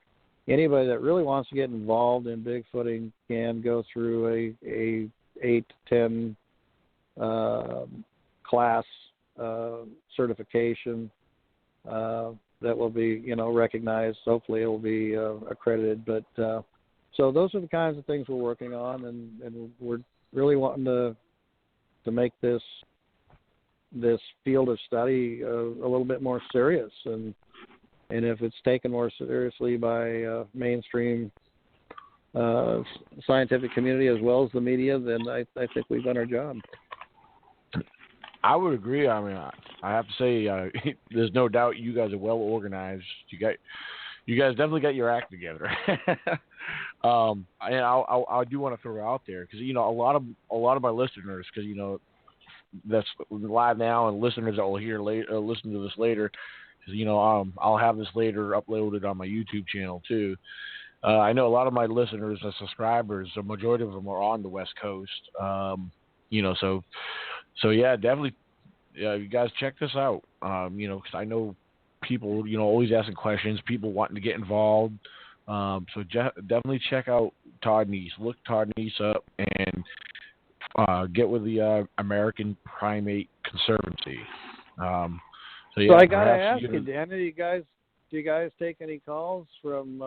anybody that really wants to get involved in Bigfooting can go through a 8 to 10 class certification that will be recognized. Hopefully it will be accredited. But so those are the kinds of things we're working on, and we're really wanting to make this field of study a little bit more serious, and if it's taken more seriously by mainstream scientific community as well as the media, then I think we've done our job. I would agree. I mean, I have to say, there's no doubt you guys are well organized. You guys definitely got your act together. And I do want to throw it out there because a lot of my listeners, because that's live now, and listeners that will hear later, listen to this later, because I'll have this later uploaded on my YouTube channel too. I know a lot of my listeners and subscribers, the majority of them are on the West Coast. So yeah, definitely, you guys check this out. Because I know people, always asking questions, people wanting to get involved. So definitely check out Todd Neiss. Look Todd Neiss up and get with the American Primate Conservancy. So I gotta ask you, Dan, do you guys take any calls from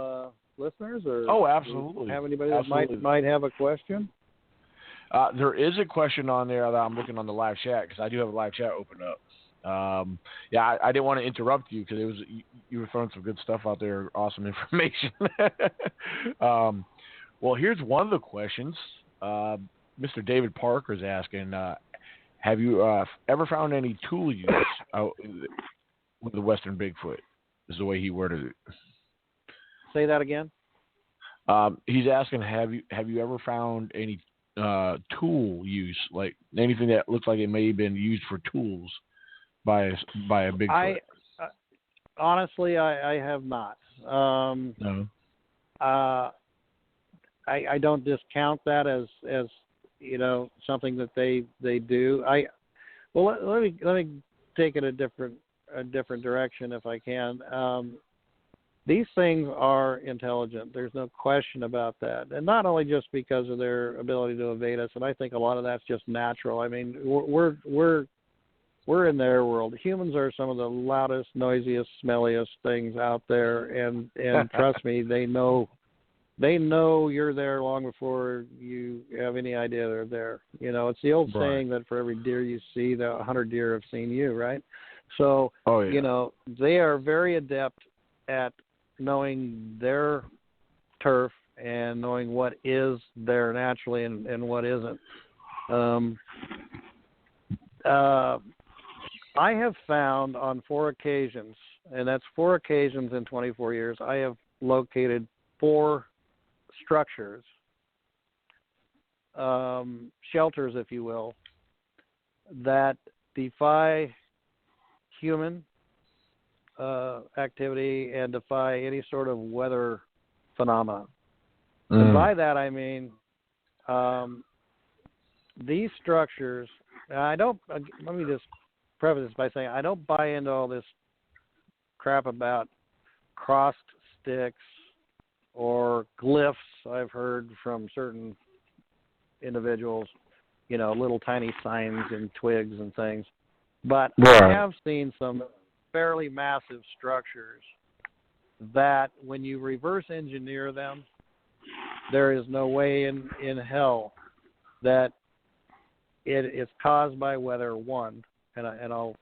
listeners, or absolutely, have anybody that might have a question? There is a question on there that I'm looking on the live chat, because I do have a live chat open up. I didn't want to interrupt you because you were throwing some good stuff out there, awesome information. Well, here's one of the questions. Mr. David Parker is asking, have you ever found any tool use out with the Western Bigfoot? Is the way he worded it. Say that again. He's asking, have you ever found any tool use, like anything that looks like it may have been used for tools by a Bigfoot? Honestly, I have not. No. I don't discount that as something that they do. Let me take it a different direction if I can. These things are intelligent. There's no question about that, and not only just because of their ability to evade us. And I think a lot of that's just natural. I mean, we're in their world. Humans are some of the loudest, noisiest, smelliest things out there, and trust me, they know you're there long before you have any idea they're there. It's the old saying that for every deer you see, 100 deer have seen you, right? So, they are very adept at knowing their turf and knowing what is there naturally and what isn't. I have found on 4 occasions, and that's 4 occasions in 24 years, I have located 4 structures, shelters, if you will, that defy human activity and defy any sort of weather phenomena. And by that I mean these structures. Let me just preface this by saying I don't buy into all this crap about crossed sticks or glyphs. I've heard from certain individuals, little tiny signs and twigs and things. But I have seen some fairly massive structures that when you reverse engineer them, there is no way in hell that it is caused by weather, 1, and I'll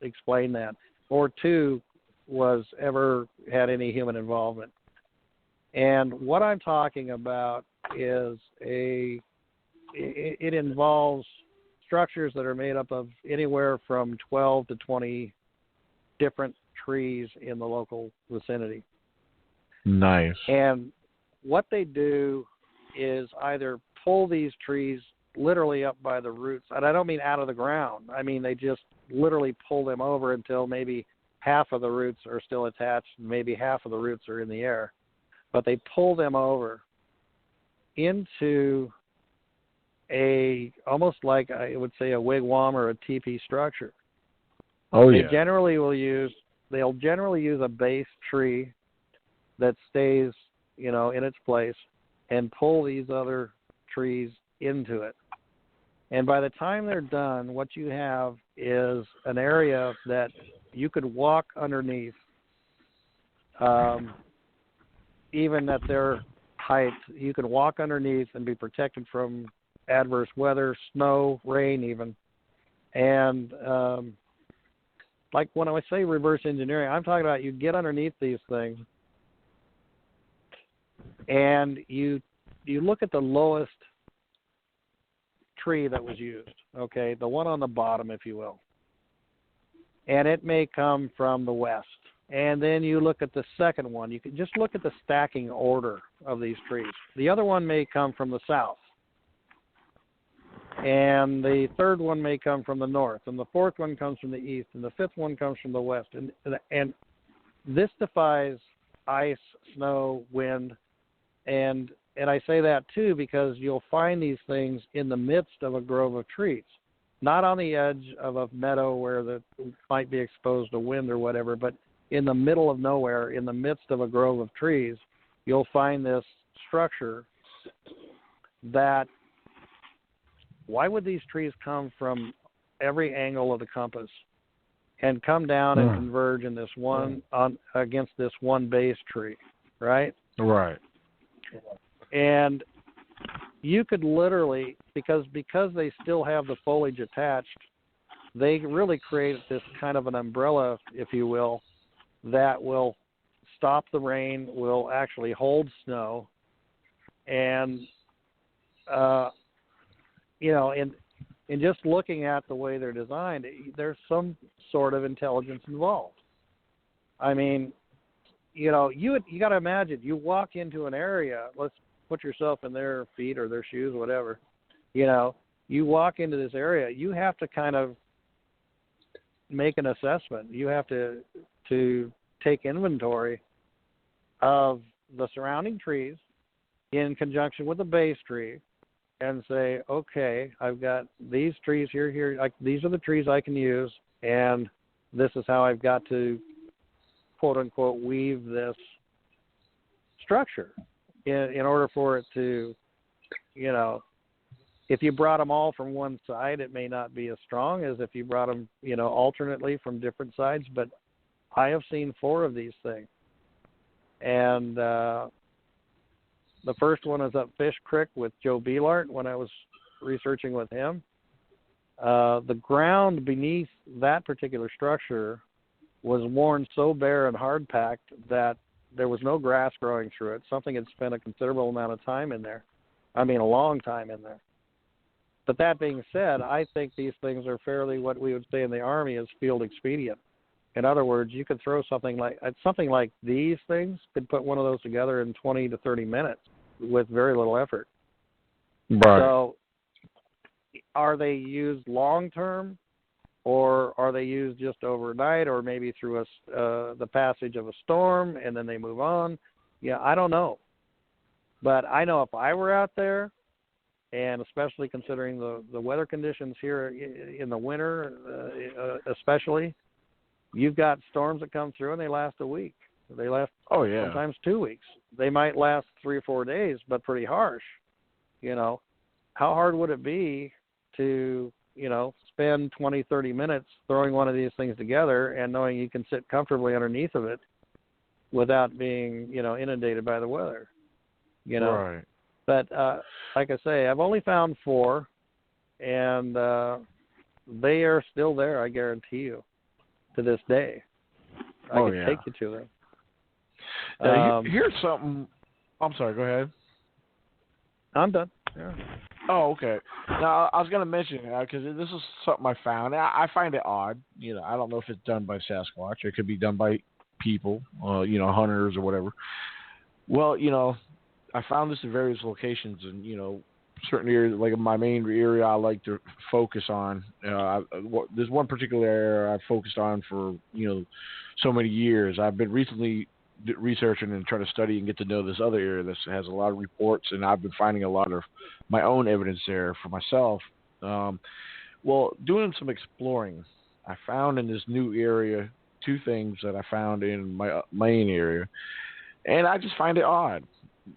explain that, or 2, was ever had any human involvement. And what I'm talking about is it involves structures that are made up of anywhere from 12 to 20 different trees in the local vicinity. Nice. And what they do is either pull these trees literally up by the roots, and I don't mean out of the ground. I mean they just literally pull them over until maybe half of the roots are still attached, maybe half of the roots are in the air. But they pull them over into almost like I would say a wigwam or a teepee structure. Oh, They'll generally use a base tree that stays, in its place, and pull these other trees into it. And by the time they're done, what you have is an area that you could walk underneath, even at their height. You could walk underneath and be protected from adverse weather, snow, rain even. And like when I say reverse engineering, I'm talking about you get underneath these things and you look at the lowest tree that was used, okay, the one on the bottom, if you will. And it may come from the west. And then you look at the second one. You can just look at the stacking order of these trees. The other one may come from the south. And the third one may come from the north. And the fourth one comes from the east. And the fifth one comes from the west. And this defies ice, snow, wind. And I say that, too, because you'll find these things in the midst of a grove of trees. Not on the edge of a meadow where it might be exposed to wind or whatever, but in the middle of nowhere, in the midst of a grove of trees, you'll find this structure that, why would these trees come from every angle of the compass and come down and converge in this one against this one base tree, right? Right. And you could literally, because they still have the foliage attached, they really create this kind of an umbrella, if you will, that will stop the rain, will actually hold snow, and in just looking at the way they're designed, there's some sort of intelligence involved. I mean, you got to imagine, you walk into an area, let's put yourself in their feet or their shoes, whatever, You know, you walk into this area, you have to kind of make an assessment. You have to take inventory of the surrounding trees in conjunction with the base tree and say, okay, I've got these trees here, these are the trees I can use, and this is how I've got to, quote unquote, weave this structure in order for it to, you know, if you brought them all from one side, it may not be as strong as if you brought them, you know, alternately from different sides. But I have seen 4 of these things. And the first one is up Fish Creek with Joe Beelart when I was researching with him. The ground beneath that particular structure was worn so bare and hard-packed that there was no grass growing through it. Something had spent a considerable amount of time in there. I mean, a long time in there. But that being said, I think these things are fairly what we would say in the Army is field expedient. In other words, you could throw something like these things, could put one of those together in 20 to 30 minutes with very little effort. Right. So are they used long-term, or are they used just overnight, or maybe through the passage of a storm and then they move on? Yeah, I don't know. But I know if I were out there, and especially considering the weather conditions here in the winter, especially, you've got storms that come through and they last a week. They last sometimes 2 weeks. They might last 3 or 4 days, but pretty harsh. You know, how hard would it be to, you know, spend 20, 30 minutes throwing one of these things together and knowing you can sit comfortably underneath of it without being, you know, inundated by the weather, you know? Right. But like I say, I've only found 4, and they are still there, I guarantee you, to this day. I can take you to them. Here's something. I'm sorry, go ahead. I'm done. Yeah. Oh, okay. Now, I was going to mention, because this is something I found. I find it odd. You know, I don't know if it's done by Sasquatch. It could be done by people, you know, hunters or whatever. Well, you know, I found this in various locations, and, you know, certain areas, like my main area I like to focus on. There's one particular area I've focused on for, you know, so many years. I've been recently researching and trying to study and get to know this other area that has a lot of reports, and I've been finding a lot of my own evidence there for myself. Well, doing some exploring, I found in this new area 2 things that I found in my main area, and I just find it odd.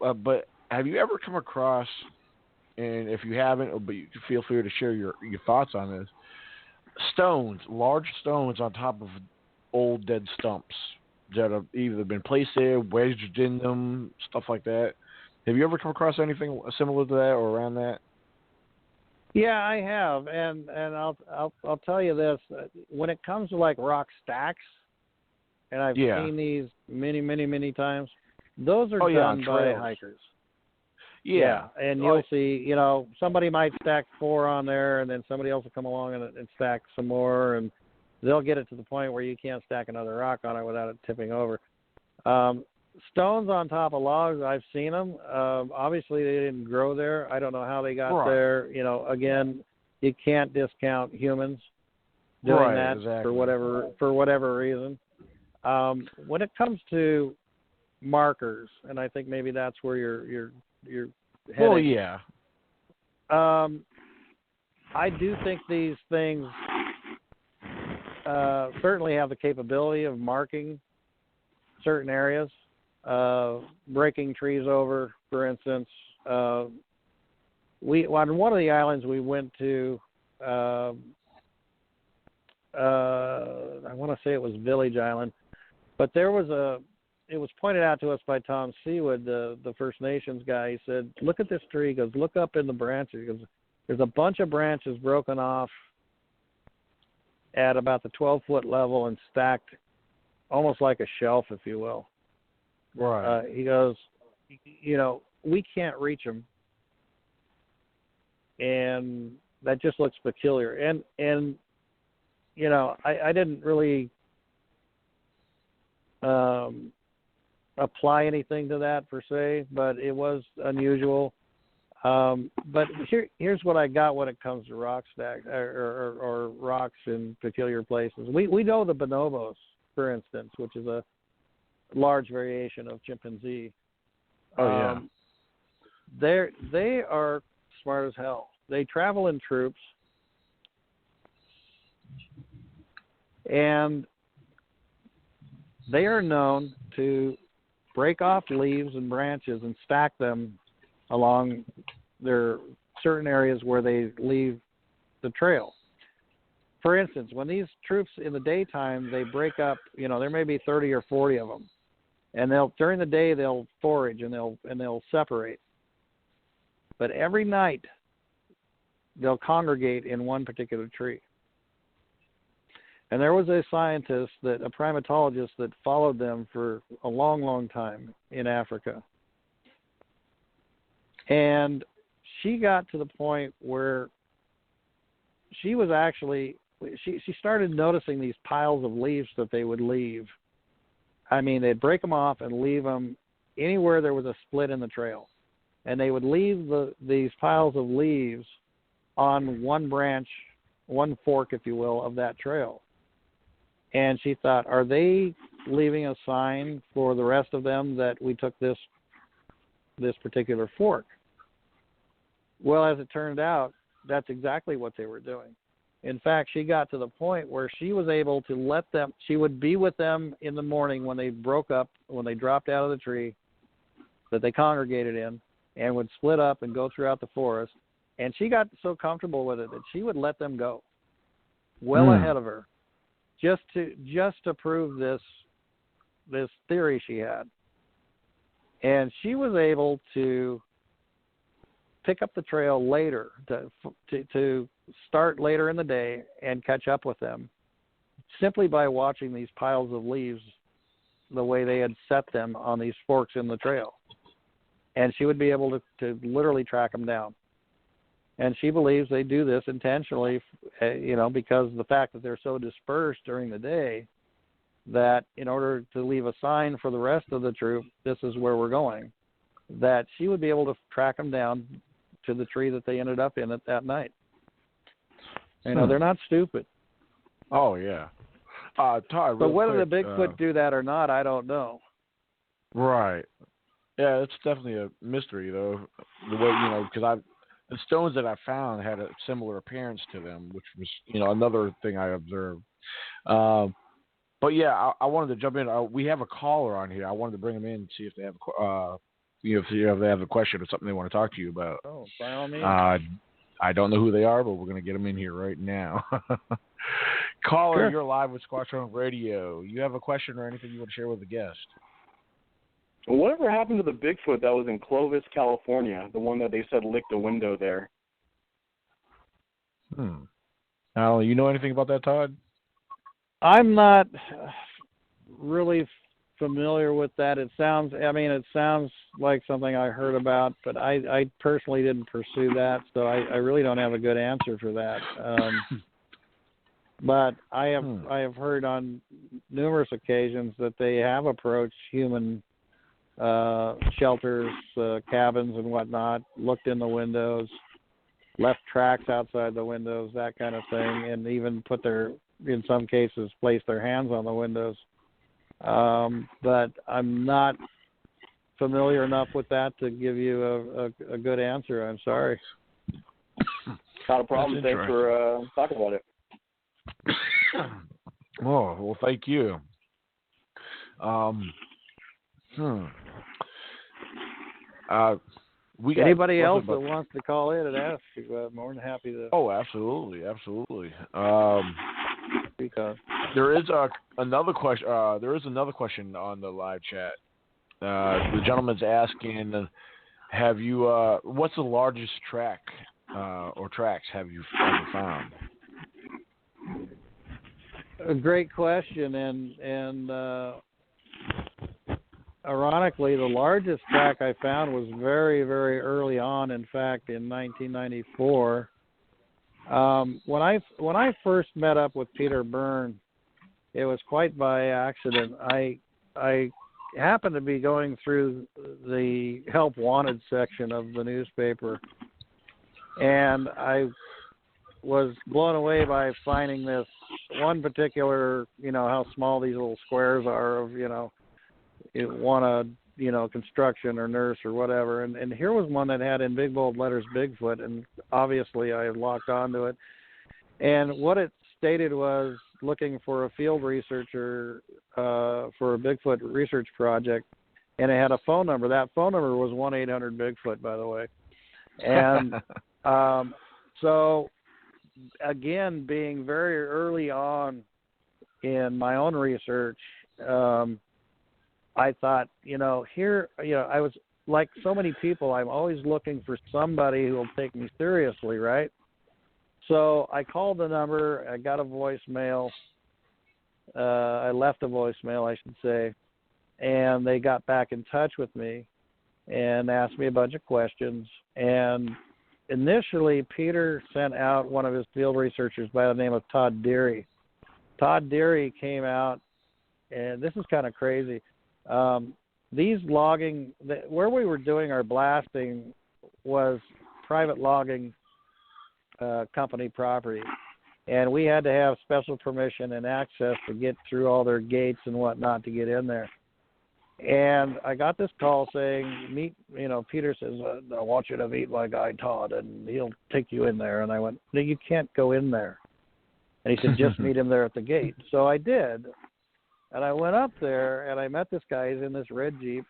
But have you ever come across, and if you haven't, but you can feel free to share your thoughts on this, stones, large stones on top of old dead stumps that have either been placed there, wedged in them, stuff like that? Have you ever come across anything similar to that or around that? Yeah, I have, and I'll tell you this: when it comes to like rock stacks, and I've seen these many times. Those are done by hikers. Yeah, and you'll see, you know, somebody might stack 4 on there, and then somebody else will come along and stack some more, and they'll get it to the point where you can't stack another rock on it without it tipping over. Stones on top of logs, I've seen them. Obviously, they didn't grow there. I don't know how they got there. You know, again, you can't discount humans doing that for whatever reason. When it comes to markers, and I think maybe that's where you're heading. Well, yeah. I do think these things certainly have the capability of marking certain areas, breaking trees over, for instance. On one of the islands we went to, I want to say it was Village Island, but it was pointed out to us by Tom Seawood, the First Nations guy. He said, look at this tree. He goes, look up in the branches. He goes, there's a bunch of branches broken off at about the 12-foot level and stacked almost like a shelf, if you will. Right. He goes, you know, we can't reach them, and that just looks peculiar. And you know, I didn't really apply anything to that per se, but it was unusual. But here's what I got when it comes to rock stack or rocks in peculiar places. We know the bonobos, for instance, which is a large variation of chimpanzee. Oh yeah. They are smart as hell. They travel in troops, and they are known to break off leaves and branches and stack them along their certain areas where they leave the trail. For instance, when these troops in the daytime, they break up, there may be 30 or 40 of them, and during the day they'll forage and they'll separate. But every night they'll congregate in one particular tree. And there was a scientist, a primatologist, that followed them for a long, long time in Africa. And she got to the point where she was she started noticing these piles of leaves that they would leave. I mean, they'd break them off and leave them anywhere there was a split in the trail. And they would leave these piles of leaves on one branch, one fork, if you will, of that trail. And she thought, are they leaving a sign for the rest of them that we took this particular fork? Well, as it turned out, that's exactly what they were doing. In fact, she got to the point where she was able to let them, she would be with them in the morning when they broke up, when they dropped out of the tree that they congregated in, and would split up and go throughout the forest. And she got so comfortable with it that she would let them go well ahead of her, just to prove this theory she had. And she was able to pick up the trail later, to start later in the day and catch up with them, simply by watching these piles of leaves the way they had set them on these forks in the trail. And she would be able to literally track them down. And she believes they do this intentionally, because of the fact that they're so dispersed during the day, that in order to leave a sign for the rest of the troop, this is where we're going, that she would be able to track them down to the tree that they ended up in at that night. They're not stupid. Oh, yeah. Todd, but whether quick, the Bigfoot do that or not, I don't know. Right. Yeah, it's definitely a mystery, though. The way, because the stones that I found had a similar appearance to them, which was, another thing I observed. But yeah, I wanted to jump in. We have a caller on here. I wanted to bring them in and see if they have, if they have a question or something they want to talk to you about. Oh, by all means. I don't know who they are, but we're going to get them in here right now. Caller, sure. You're live with Squatch Radio. You have a question or anything you want to share with the guest? Whatever happened to the Bigfoot that was in Clovis, California, the one that they said licked a window there? Now, you know anything about that, Todd? I'm not really familiar with that. It sounds like something I heard about, but I personally didn't pursue that, so I really don't have a good answer for that. But I have heard on numerous occasions that they have approached human shelters, cabins and whatnot, looked in the windows, left tracks outside the windows, that kind of thing, and even in some cases, place their hands on the windows. But I'm not familiar enough with that to give you a good answer. I'm sorry. Not a problem. Thanks for talking about it. Oh, well, thank you. Anybody else that wants to call in and ask, I'm more than happy to. Oh, absolutely. Because there is another question. There is another question on the live chat. The gentleman's asking, have you? What's the largest track or tracks have you ever found? A great question, and ironically, the largest track I found was very, very early on. In fact, in 1994, when I first met up with Peter Byrne, it was quite by accident. I happened to be going through the help wanted section of the newspaper, and I was blown away by finding this one particular, how small these little squares are of, you want a, construction or nurse or whatever. And here was one that had in big bold letters Bigfoot, and obviously I had locked onto it. And what it stated was looking for a field researcher for a Bigfoot research project, and it had a phone number. That phone number was 1-800-BIGFOOT, by the way. And so, again, being very early on in my own research, I thought, I was like so many people, I'm always looking for somebody who will take me seriously, right? So I called the number, I got a voicemail, I left a voicemail, I should say, and they got back in touch with me and asked me a bunch of questions. And initially, Peter sent out one of his field researchers by the name of Todd Neiss. Todd Neiss came out, and this is kind of crazy. These logging, where we were doing our blasting was private logging company property, and we had to have special permission and access to get through all their gates and whatnot to get in there. And I got this call saying, Peter says, I want you to meet my guy Todd, and he'll take you in there. And I went, no, you can't go in there. And he said, just meet him there at the gate. So I did. And I went up there, and I met this guy. He's in this red Jeep.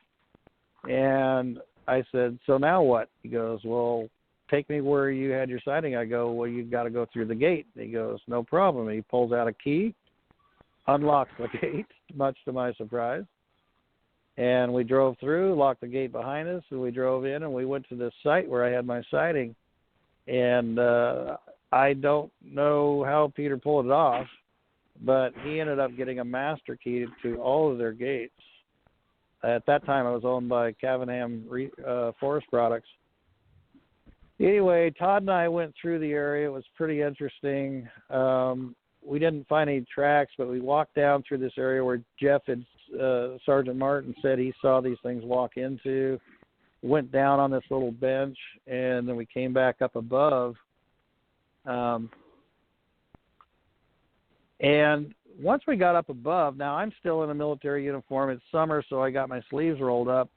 And I said, so now what? He goes, well, take me where you had your sighting. I go, well, you got to go through the gate. And he goes, no problem. And he pulls out a key, unlocks the gate, much to my surprise. And we drove through, locked the gate behind us, and we drove in, and we went to this site where I had my sighting. And I don't know how Peter pulled it off, but he ended up getting a master key to all of their gates. At that time, I was owned by Cavenham Forest Products. Anyway, Todd and I went through the area. It was pretty interesting. We didn't find any tracks, but we walked down through this area where Jeff had Sergeant Martin said he saw these things walk into, went down on this little bench, and then we came back up above. And once we got up above, now I'm still in a military uniform. It's summer, so I got my sleeves rolled up.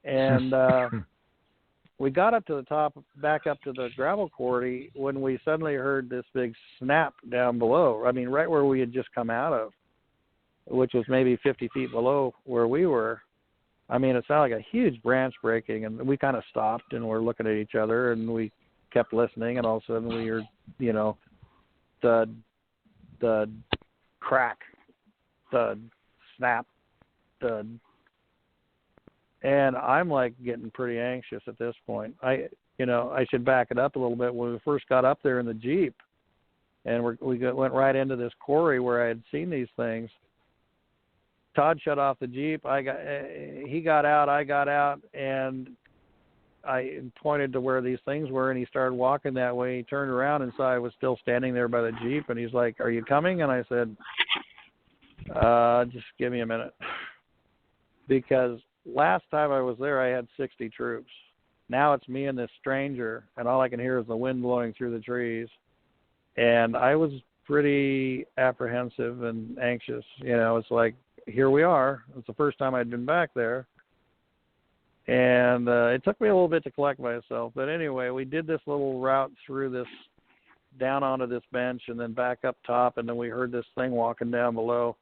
And we got up to the top, back up to the gravel quarry, when we suddenly heard this big snap down below. I mean, right where we had just come out of, which was maybe 50 feet below where we were. I mean, it sounded like a huge branch breaking, and we kind of stopped and we're looking at each other, and we kept listening, and all of a sudden we heard, thud, crack, thud, snap, thud. And I'm like getting pretty anxious at this point. I should back it up a little bit. When we first got up there in the Jeep, and went right into this quarry where I had seen these things, Todd shut off the Jeep. He got out, I got out, and I pointed to where these things were, and he started walking that way. He turned around and saw I was still standing there by the Jeep, and he's like, "Are you coming?" And I said, "Just give me a minute." Because last time I was there, I had 60 troops. Now it's me and this stranger, and all I can hear is the wind blowing through the trees. And I was pretty apprehensive and anxious. It's like, here we are. It's the first time I'd been back there. And it took me a little bit to collect myself. But anyway, we did this little route through this, down onto this bench, and then back up top, and then we heard this thing walking down below.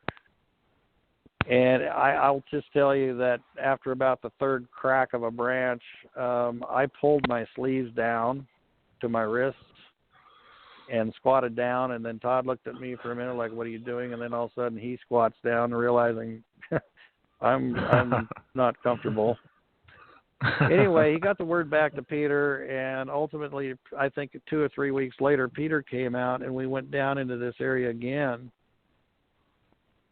And I'll just tell you that after about the third crack of a branch, I pulled my sleeves down to my wrists and squatted down, and then Todd looked at me for a minute like, "What are you doing?" And then all of a sudden he squats down, realizing I'm not comfortable. Anyway, he got the word back to Peter, and ultimately, I think 2 or 3 weeks later, Peter came out, and we went down into this area again.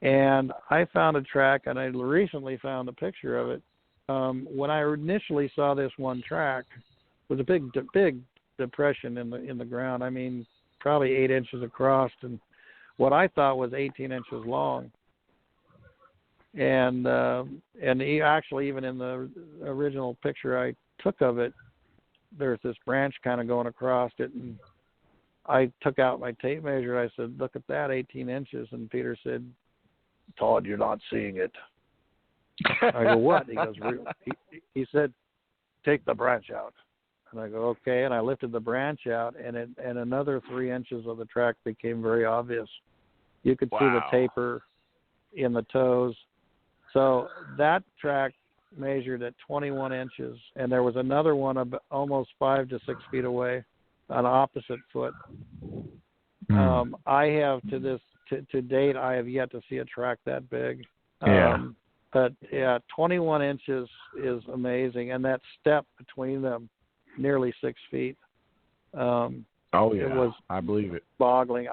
And I found a track, and I recently found a picture of it. When I initially saw this one track, it was a big depression in the ground. I mean, probably 8 inches across, and what I thought was 18 inches long. and actually even in the original picture I took of it, there's this branch kind of going across it, and I took out my tape measure. I said, "Look at that, 18 inches." And Peter said, "Todd, you're not seeing it." I go, "What?" He goes, he said, "Take the branch out." And I go, "Okay." And I lifted the branch out, and another 3 inches of the track became very obvious. You could see the taper in the toes. So that track measured at 21 inches, and there was another one almost 5 to 6 feet away on opposite foot. I have to date, I have yet to see a track that big. But yeah, 21 inches is amazing, and that step between them, nearly 6 feet. It was I believe it. Boggling.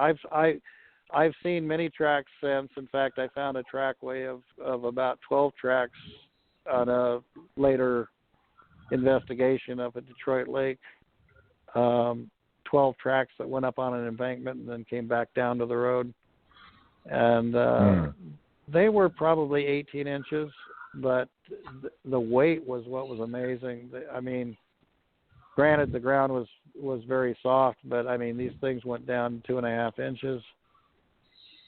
I've seen many tracks since. In fact, I found a trackway of about 12 tracks on a later investigation up at Detroit Lake. 12 tracks that went up on an embankment and then came back down to the road. And they were probably 18 inches, but the weight was what was amazing. I mean, granted, the ground was very soft, but I mean, these things went down 2.5 inches.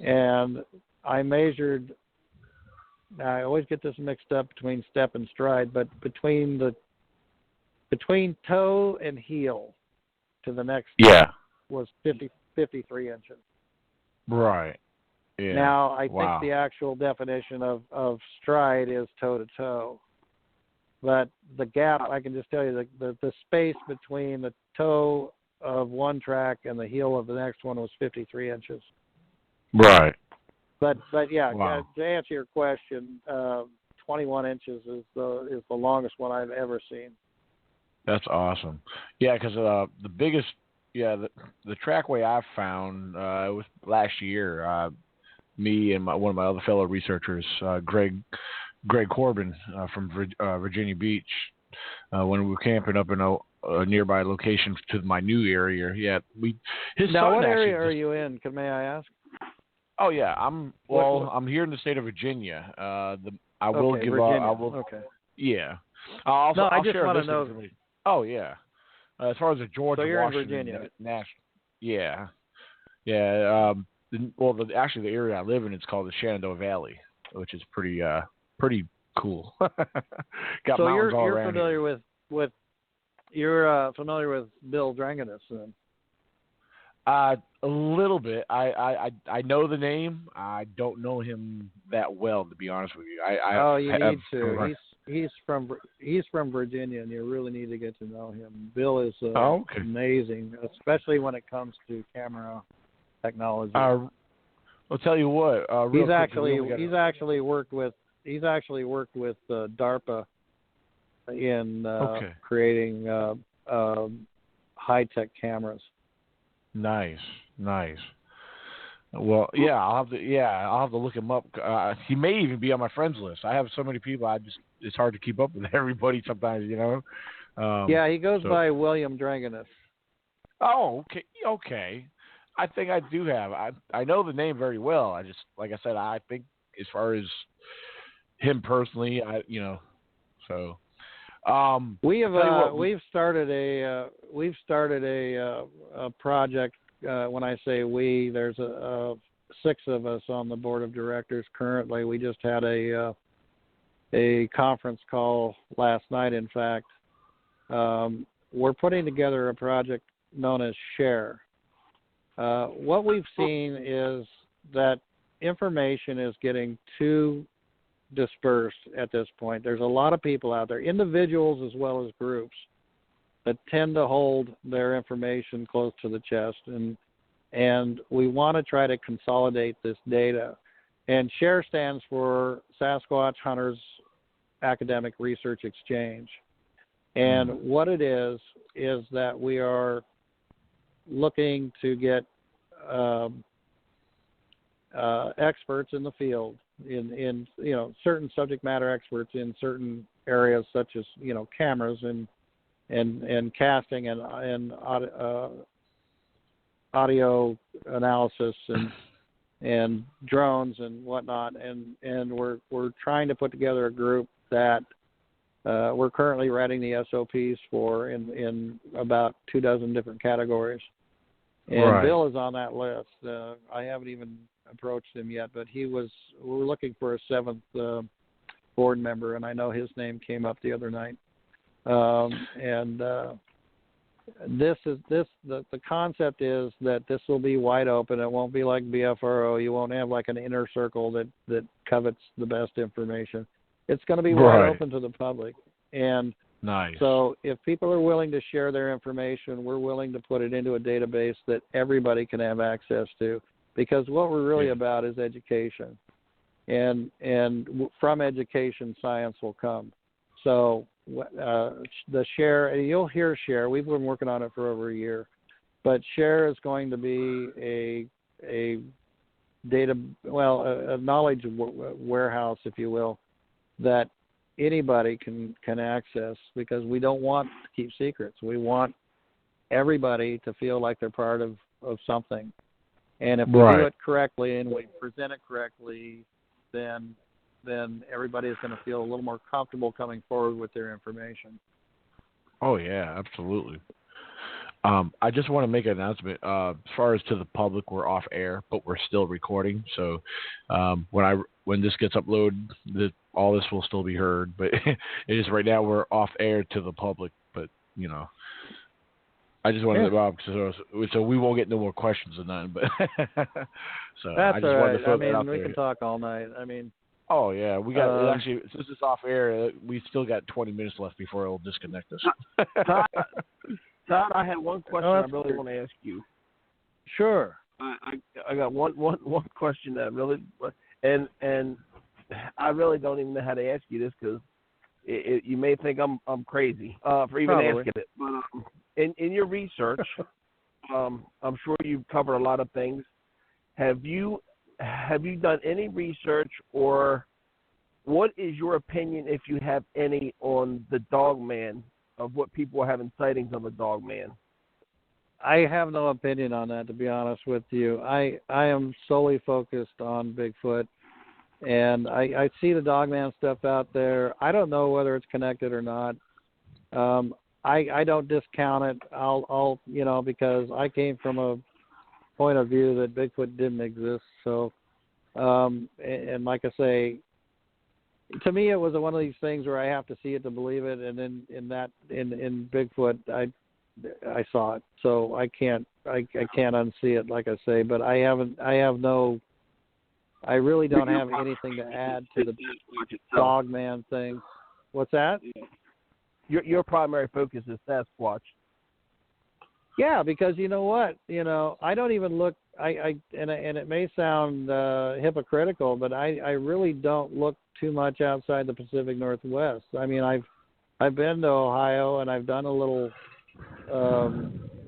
And I measured, I always get this mixed up between step and stride, but between toe and heel to the next step was 53 inches. Right. Yeah. Now, I think the actual definition of stride is toe to toe. But the gap, I can just tell you, the space between the toe of one track and the heel of the next one was 53 inches. Right. But yeah, to answer your question, 21 inches is the longest one I've ever seen. That's awesome. Yeah, because the biggest, the trackway I found was last year. Me and one of my other fellow researchers, Greg Corbin from Virginia Beach, when we were camping up in a nearby location to my new area. Yeah, Now, what area are you in? May I ask? Oh yeah, I'm here in the state of Virginia. I will give Virginia. Okay. Yeah. I'll I just share want this to know. information. Oh yeah. As far as the George Washington in Virginia. National. Yeah. Yeah. Actually, the area I live in is called the Shenandoah Valley, which is pretty cool. Got so mountains all you're around familiar here. with you're familiar with Bill Dranganis then? A little bit. I know the name. I don't know him that well, to be honest with you. You need to. He's from Virginia, and you really need to get to know him. Bill is amazing, especially when it comes to camera technology. I'll tell you what. He's actually worked with DARPA in creating high tech cameras. Nice. Well, I'll have to look him up. He may even be on my friends list. I have so many people. It's hard to keep up with everybody sometimes, you know. He goes by William Dranganis. Oh, okay. I think I do have. I know the name very well. I just, like I said, I think as far as him personally, so. We've started a project. When I say we, there's 6 of us on the board of directors currently. We just had a conference call last night. In fact, we're putting together a project known as SHARE. What we've seen is that information is getting too dispersed at this point. There's a lot of people out there, individuals as well as groups, that tend to hold their information close to the chest, and we want to try to consolidate this data. And SHARE stands for Sasquatch Hunters Academic Research Exchange. And what it is that we are looking to get experts in the field, in certain subject matter experts in certain areas such as cameras and casting and audio analysis drones and whatnot, and we're trying to put together a group that we're currently writing the SOPs for in about 24 different categories. And Right. Bill is on that list. I haven't even approached him yet, but we're looking for a 7th board member, and I know his name came up the other night. The concept is that this will be wide open. It won't be like BFRO. You won't have like an inner circle that covets the best information. It's going to be wide open to the public. And nice. So if people are willing to share their information, we're willing to put it into a database that everybody can have access to, because what we're really about is education. And from education, science will come. So the share, and you'll hear share. We've been working on it for over a year, but share is going to be a knowledge warehouse, if you will, that anybody can access, because we don't want to keep secrets. We want everybody to feel like they're part of something. And if we do it correctly and we present it correctly, then everybody is going to feel a little more comfortable coming forward with their information. Oh, yeah, absolutely. I just want to make an announcement. As far as to the public, we're off air, but we're still recording. So when this gets uploaded, all this will still be heard. But it is right now we're off air to the public. But, you know, I just wanted to, so we won't get no more questions or nothing. But so that's I just all wanted right. to throw that out we there. can talk all night. I mean. Oh, yeah. We got actually, since it's off air, we still got 20 minutes left before it'll disconnect us. Todd, I had one question I really want to ask you. Sure. I got one question that really, and I really don't even know how to ask you this, because you may think I'm crazy for even asking it. But in your research, I'm sure you've covered a lot of things. Have you done any research, or what is your opinion, if you have any, on the Dogman, of what people are having sightings of a Dogman? I have no opinion on that, to be honest with you. I am solely focused on Bigfoot, and I see the Dogman stuff out there. I don't know whether it's connected or not. I don't discount it. I'll because I came from a point of view that Bigfoot didn't exist. So, and like I say, to me, it was one of these things where I have to see it to believe it. And then in Bigfoot, I saw it, so I can't unsee it, like I say. But I really don't have anything to add to the Dogman thing. What's that? Your primary focus is Sasquatch. Yeah, because you know what? I don't even look. And it may sound hypocritical, but I really don't look too much outside the Pacific Northwest. I mean, I've been to Ohio, and I've done a little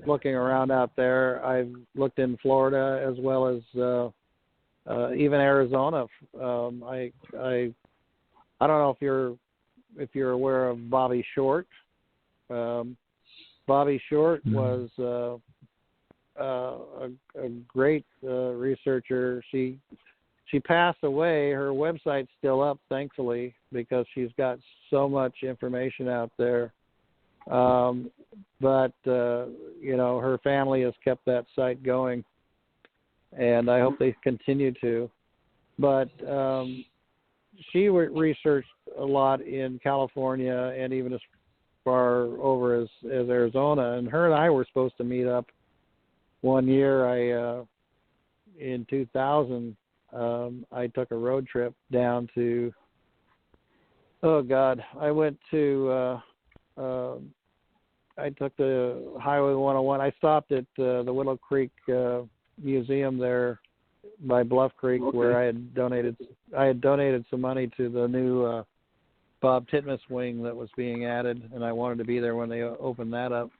looking around out there. I've looked in Florida as well as even Arizona. I don't know if you're aware of Bobby Short. Bobby Short was a great researcher. She passed away. Her website's still up, thankfully, because she's got so much information out there. But her family has kept that site going, and I hope they continue to. But she researched a lot in California and even as far over as Arizona. And her and I were supposed to meet up one year. In 2000, I took a road trip down to, I went to, I took the Highway 101. I stopped at the Willow Creek Museum there by Bluff Creek, where I had donated some money to the new Bob Titmus wing that was being added, and I wanted to be there when they opened that up.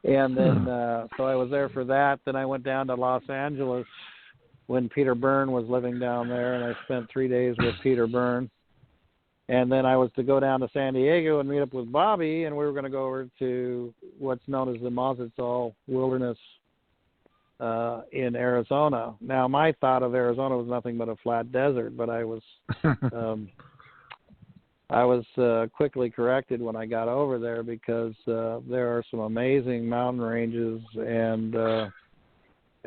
And then, so I was there for that. Then I went down to Los Angeles when Peter Byrne was living down there, and I spent 3 days with Peter Byrne. And then I was to go down to San Diego and meet up with Bobby, and we were going to go over to what's known as the Mazatzal Wilderness in Arizona. Now, my thought of Arizona was nothing but a flat desert, but I was quickly corrected when I got over there, because there are some amazing mountain ranges, and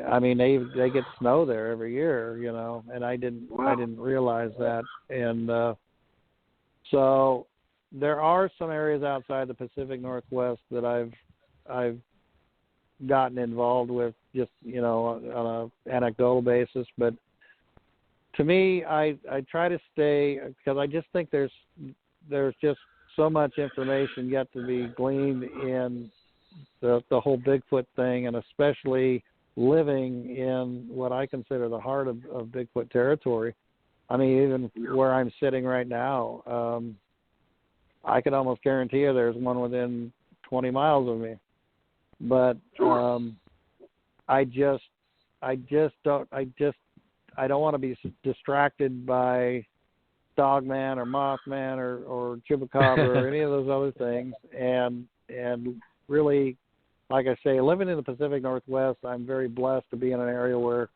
I mean they get snow there every year, you know, and I didn't realize that, and so there are some areas outside the Pacific Northwest that I've gotten involved with, just, you know, on an anecdotal basis, but to me, I try to stay, because I just think there's just so much information yet to be gleaned in the whole Bigfoot thing, and especially living in what I consider the heart of Bigfoot territory. I mean, even where I'm sitting right now, I could almost guarantee you there's one within 20 miles of me. But I don't want to be distracted by Dogman or Mothman or Chupacabra or any of those other things. And really, like I say, living in the Pacific Northwest, I'm very blessed to be in an area where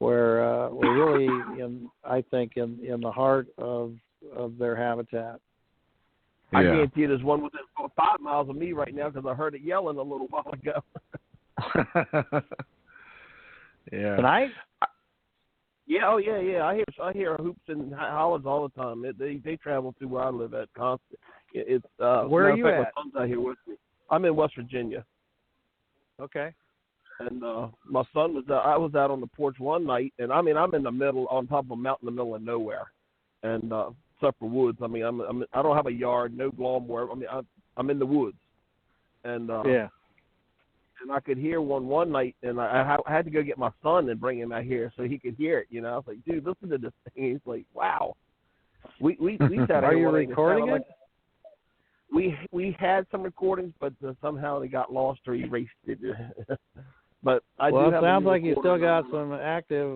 we're really in the heart of their habitat. I guarantee you there's one within 5 miles of me right now, because I heard it yelling a little while ago. Yeah. Tonight? Yeah, oh yeah. I hear hoops and hollers all the time. They travel through where I live at constant. It's where are you at? My son's out here with me. I'm in West Virginia. Okay. And my son was out. I was out on the porch one night, and I mean I'm in the middle, on top of a mountain in the middle of nowhere, and except for woods. I mean I don't have a yard, no lawnmower. I mean I'm in the woods, and and I could hear one night, and I had to go get my son and bring him out here so he could hear it. You know, I was like, dude, listen to this thing. He's like, wow. We sat. Are you recording it? We had some recordings, but somehow they got lost or erased it. But I do have. Well, it sounds like you still got some active.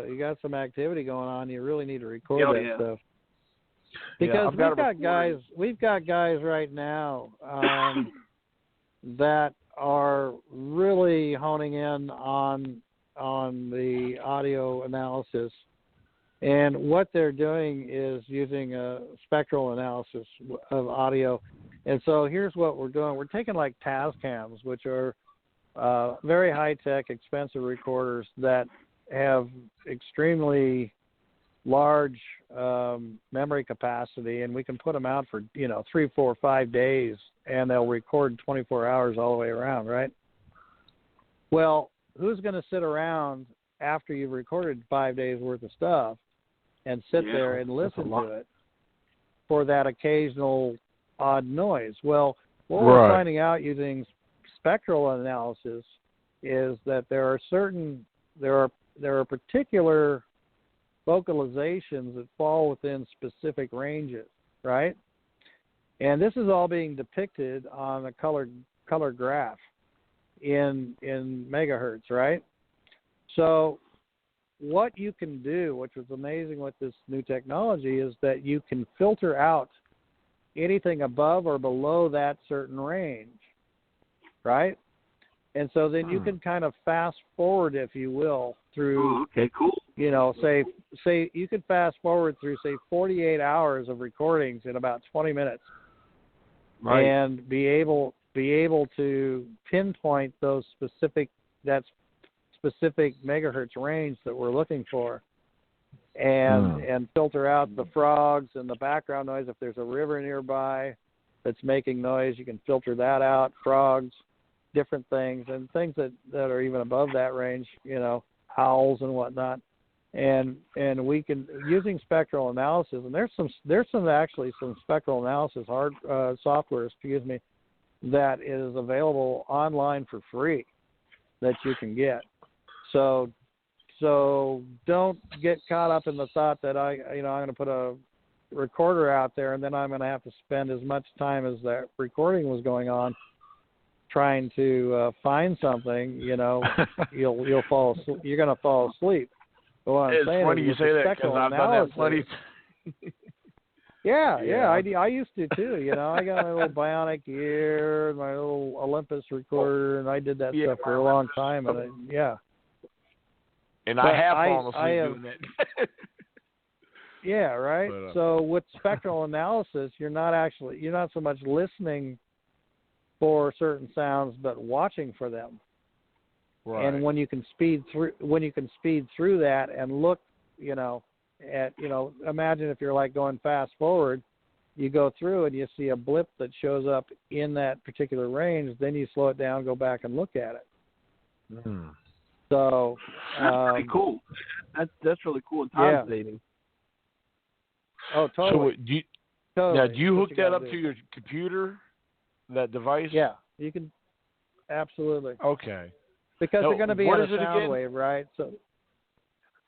You got some activity going on. You really need to record that stuff. Because we've got guys right now that are really honing in on the audio analysis, and what they're doing is using a spectral analysis of audio. And so here's what we're doing: we're taking like Tascams, which are very high-tech, expensive recorders that have extremely large memory capacity, and we can put them out for 3, 4, 5 days, and they'll record 24 hours all the way around, right? Well, who's going to sit around after you've recorded 5 days worth of stuff and sit there and listen to it for that occasional odd noise? Well, what we're finding out using spectral analysis is that there are particular vocalizations that fall within specific ranges, right? And this is all being depicted on a color graph in megahertz, right? So what you can do, which was amazing with this new technology, is that you can filter out anything above or below that certain range, right? And so then you can kind of fast forward, if you will, through. Oh, okay, cool. Say you could fast forward through, say, 48 hours of recordings in about 20 minutes, right, and be able to pinpoint those specific megahertz range that we're looking for, and filter out the frogs and the background noise. If there's a river nearby that's making noise, you can filter that out. Frogs, different things, and things that are even above that range, howls and whatnot. And we can, using spectral analysis, and there's some spectral analysis software, that is available online for free that you can get. So don't get caught up in the thought that I'm going to put a recorder out there and then I'm going to have to spend as much time as that recording was going on trying to find something. You'll fall asleep. You're going to fall asleep. It's funny you say that, because I've done that plenty. Yeah. I used to too. I got my little bionic ear, my little Olympus recorder, and I did that stuff for a long time. And And But I have fallen asleep I have, doing that. yeah, right. But, so with spectral analysis, you're not so much listening for certain sounds, but watching for them. right. And when you can speed through that and look, imagine if you're like going fast forward, you go through and you see a blip that shows up in that particular range, then you slow it down, go back and look at it. Mm. So that's pretty cool. That's really cool and time saving. Oh, totally. So totally. do you hook that up to your computer, that device? Yeah, you can. Absolutely. Okay. Because now, they're going to be what in is a it sound again? wave, right? So,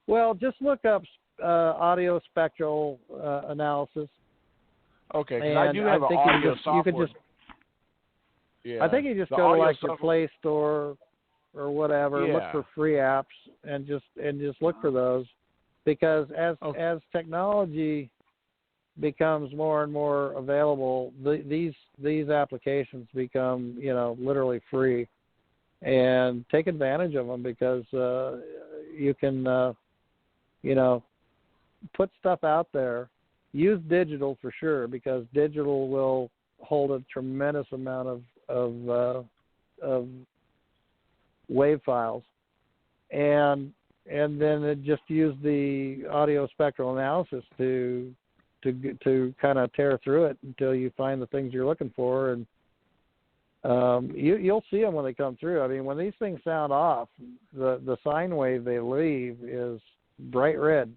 well, just look up audio spectral analysis. Okay, because I do have an audio software. You could just. Yeah. I think you just go to like your Play Store or whatever, look for free apps, and just look for those, because as technology becomes more and more available, these applications become literally free, and take advantage of them, because you can put stuff out there. Use digital for sure, because digital will hold a tremendous amount of wave files, and then just use the audio spectral analysis to kind of tear through it until you find the things you're looking for, and you'll see them when they come through. I mean, when these things sound off, the sine wave they leave is bright red.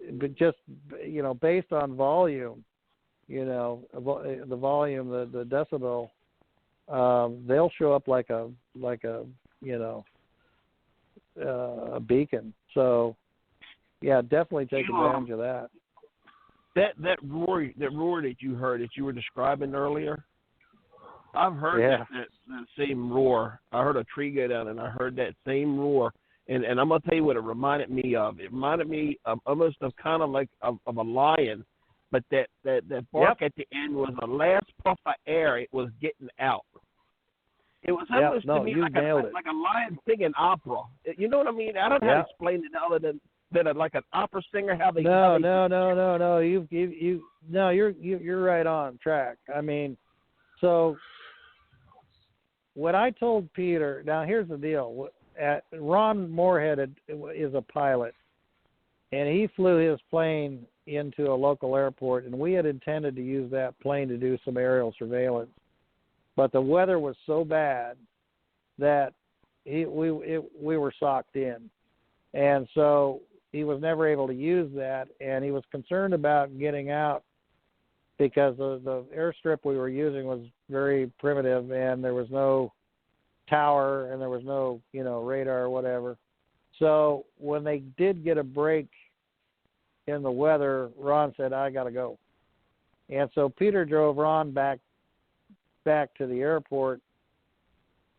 It's just based on volume. The volume, the decibel, they'll show up like a beacon. So, yeah, definitely take advantage of that. That roar that you heard, that you were describing earlier, I've heard that same roar. I heard a tree go down, and I heard that same roar. And I'm gonna tell you what it reminded me of. It reminded me of almost of kind of like of a lion, but that bark at the end was the last puff of air it was getting out. It was almost to me like a lion singing opera. You know what I mean? I don't know how to explain it other than like an opera singer. No. You're right on track. I mean, so what I told Peter. Now here's the deal. Ron Moorhead is a pilot, and he flew his plane into a local airport, and we had intended to use that plane to do some aerial surveillance, but the weather was so bad that we were socked in, and so he was never able to use that, and he was concerned about getting out because the airstrip we were using was very primitive, and there was no tower, and there was no radar or whatever. So when they did get a break in the weather, Ron said, "I got to go," and so Peter drove Ron back to the airport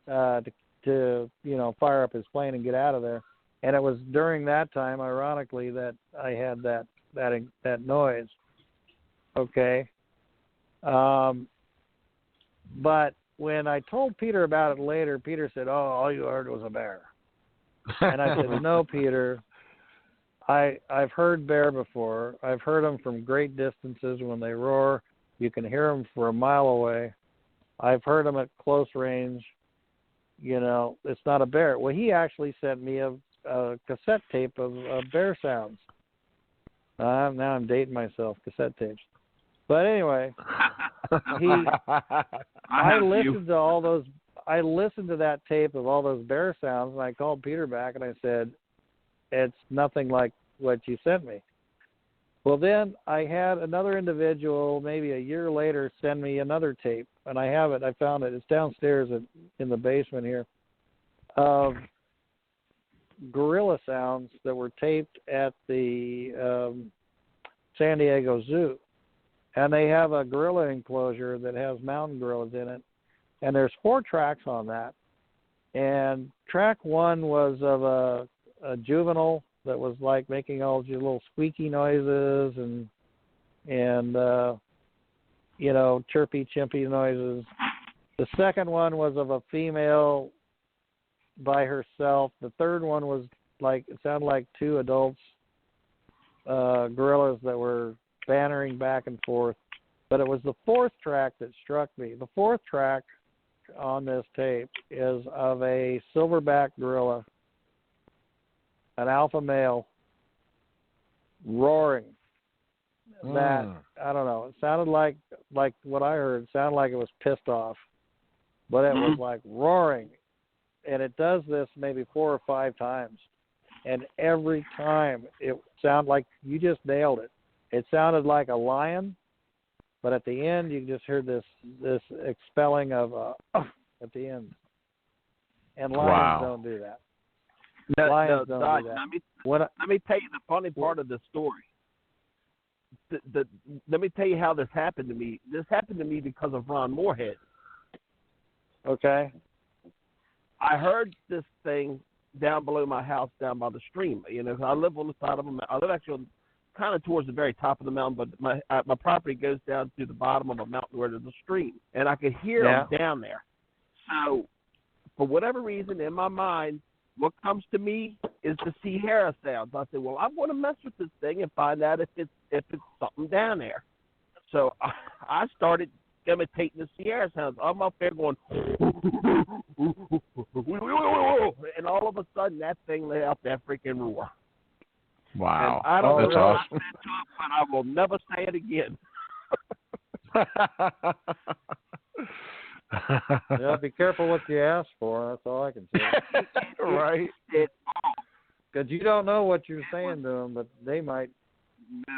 to fire up his plane and get out of there. And it was during that time, ironically, that I had that noise. Okay, but when I told Peter about it later, Peter said, "Oh, all you heard was a bear." And I said, "No, Peter, I've heard bear before. I've heard them from great distances when they roar. You can hear them for a mile away. I've heard them at close range. It's not a bear." Well, he actually sent me a cassette tape of bear sounds. Now I'm dating myself, cassette tapes. But anyway, I listened to all those. I listened to that tape of all those bear sounds, and I called Peter back and I said, "It's nothing like what you sent me." Well, then I had another individual maybe a year later send me another tape, and I have it. I found it. It's downstairs in the basement here, of gorilla sounds that were taped at the San Diego Zoo. And they have a gorilla enclosure that has mountain gorillas in it. And there's 4 tracks on that. And track 1 was of a juvenile that was like making all these little squeaky noises and chirpy, chimpy noises. The second one was of a female by herself. The third one was like, it sounded like two adults, gorillas that were bantering back and forth. But it was the fourth track that struck me. The fourth track on this tape is of a silverback gorilla, an alpha male, roaring. That, I don't know, it sounded like what I heard, sounded like it was pissed off. But it was like roaring. And it does this maybe 4 or 5 times. And every time it sounded like, you just nailed it. It sounded like a lion, but at the end you just heard this expelling of at the end. And lions don't do that. Lions don't do that. Let me tell you the funny part of the story. Let me tell you how this happened to me. This happened to me because of Ron Moorhead. Okay. I heard this thing down below my house, down by the stream. You know, I live on the side of a mountain. I live actually kind of towards the very top of the mountain, but my property goes down to the bottom of a mountain where there's a stream, and I could hear them down there. So, for whatever reason, in my mind, what comes to me is the Sierra sounds. I said, well, I'm going to mess with this thing and find out if it's something down there. So I started imitating the Sierra sounds. I'm up there going, and all of a sudden that thing let out that freaking roar. Wow. And I don't that's know awesome. what I said to it, but I will never say it again. Yeah, be careful what you ask for. That's all I can say. Right. Because you don't know what you're saying to them, but they might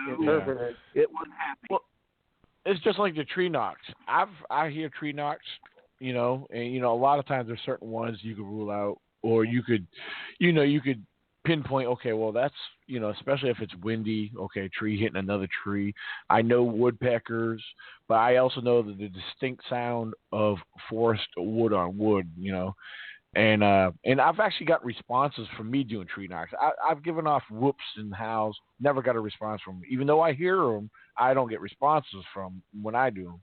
interpret it. It wasn't happy. Well, it's just like the tree knocks. I hear tree knocks, you know, and you know a lot of times there's certain ones you could rule out, or you could pinpoint. Okay, well that's, you know, especially if it's windy. Okay, tree hitting another tree. I know woodpeckers, but I also know the distinct sound of forest wood on wood. You know. And I've actually got responses from me doing tree knocks. I've given off whoops and howls, never got a response from them. Even though I hear them, I don't get responses from when I do them.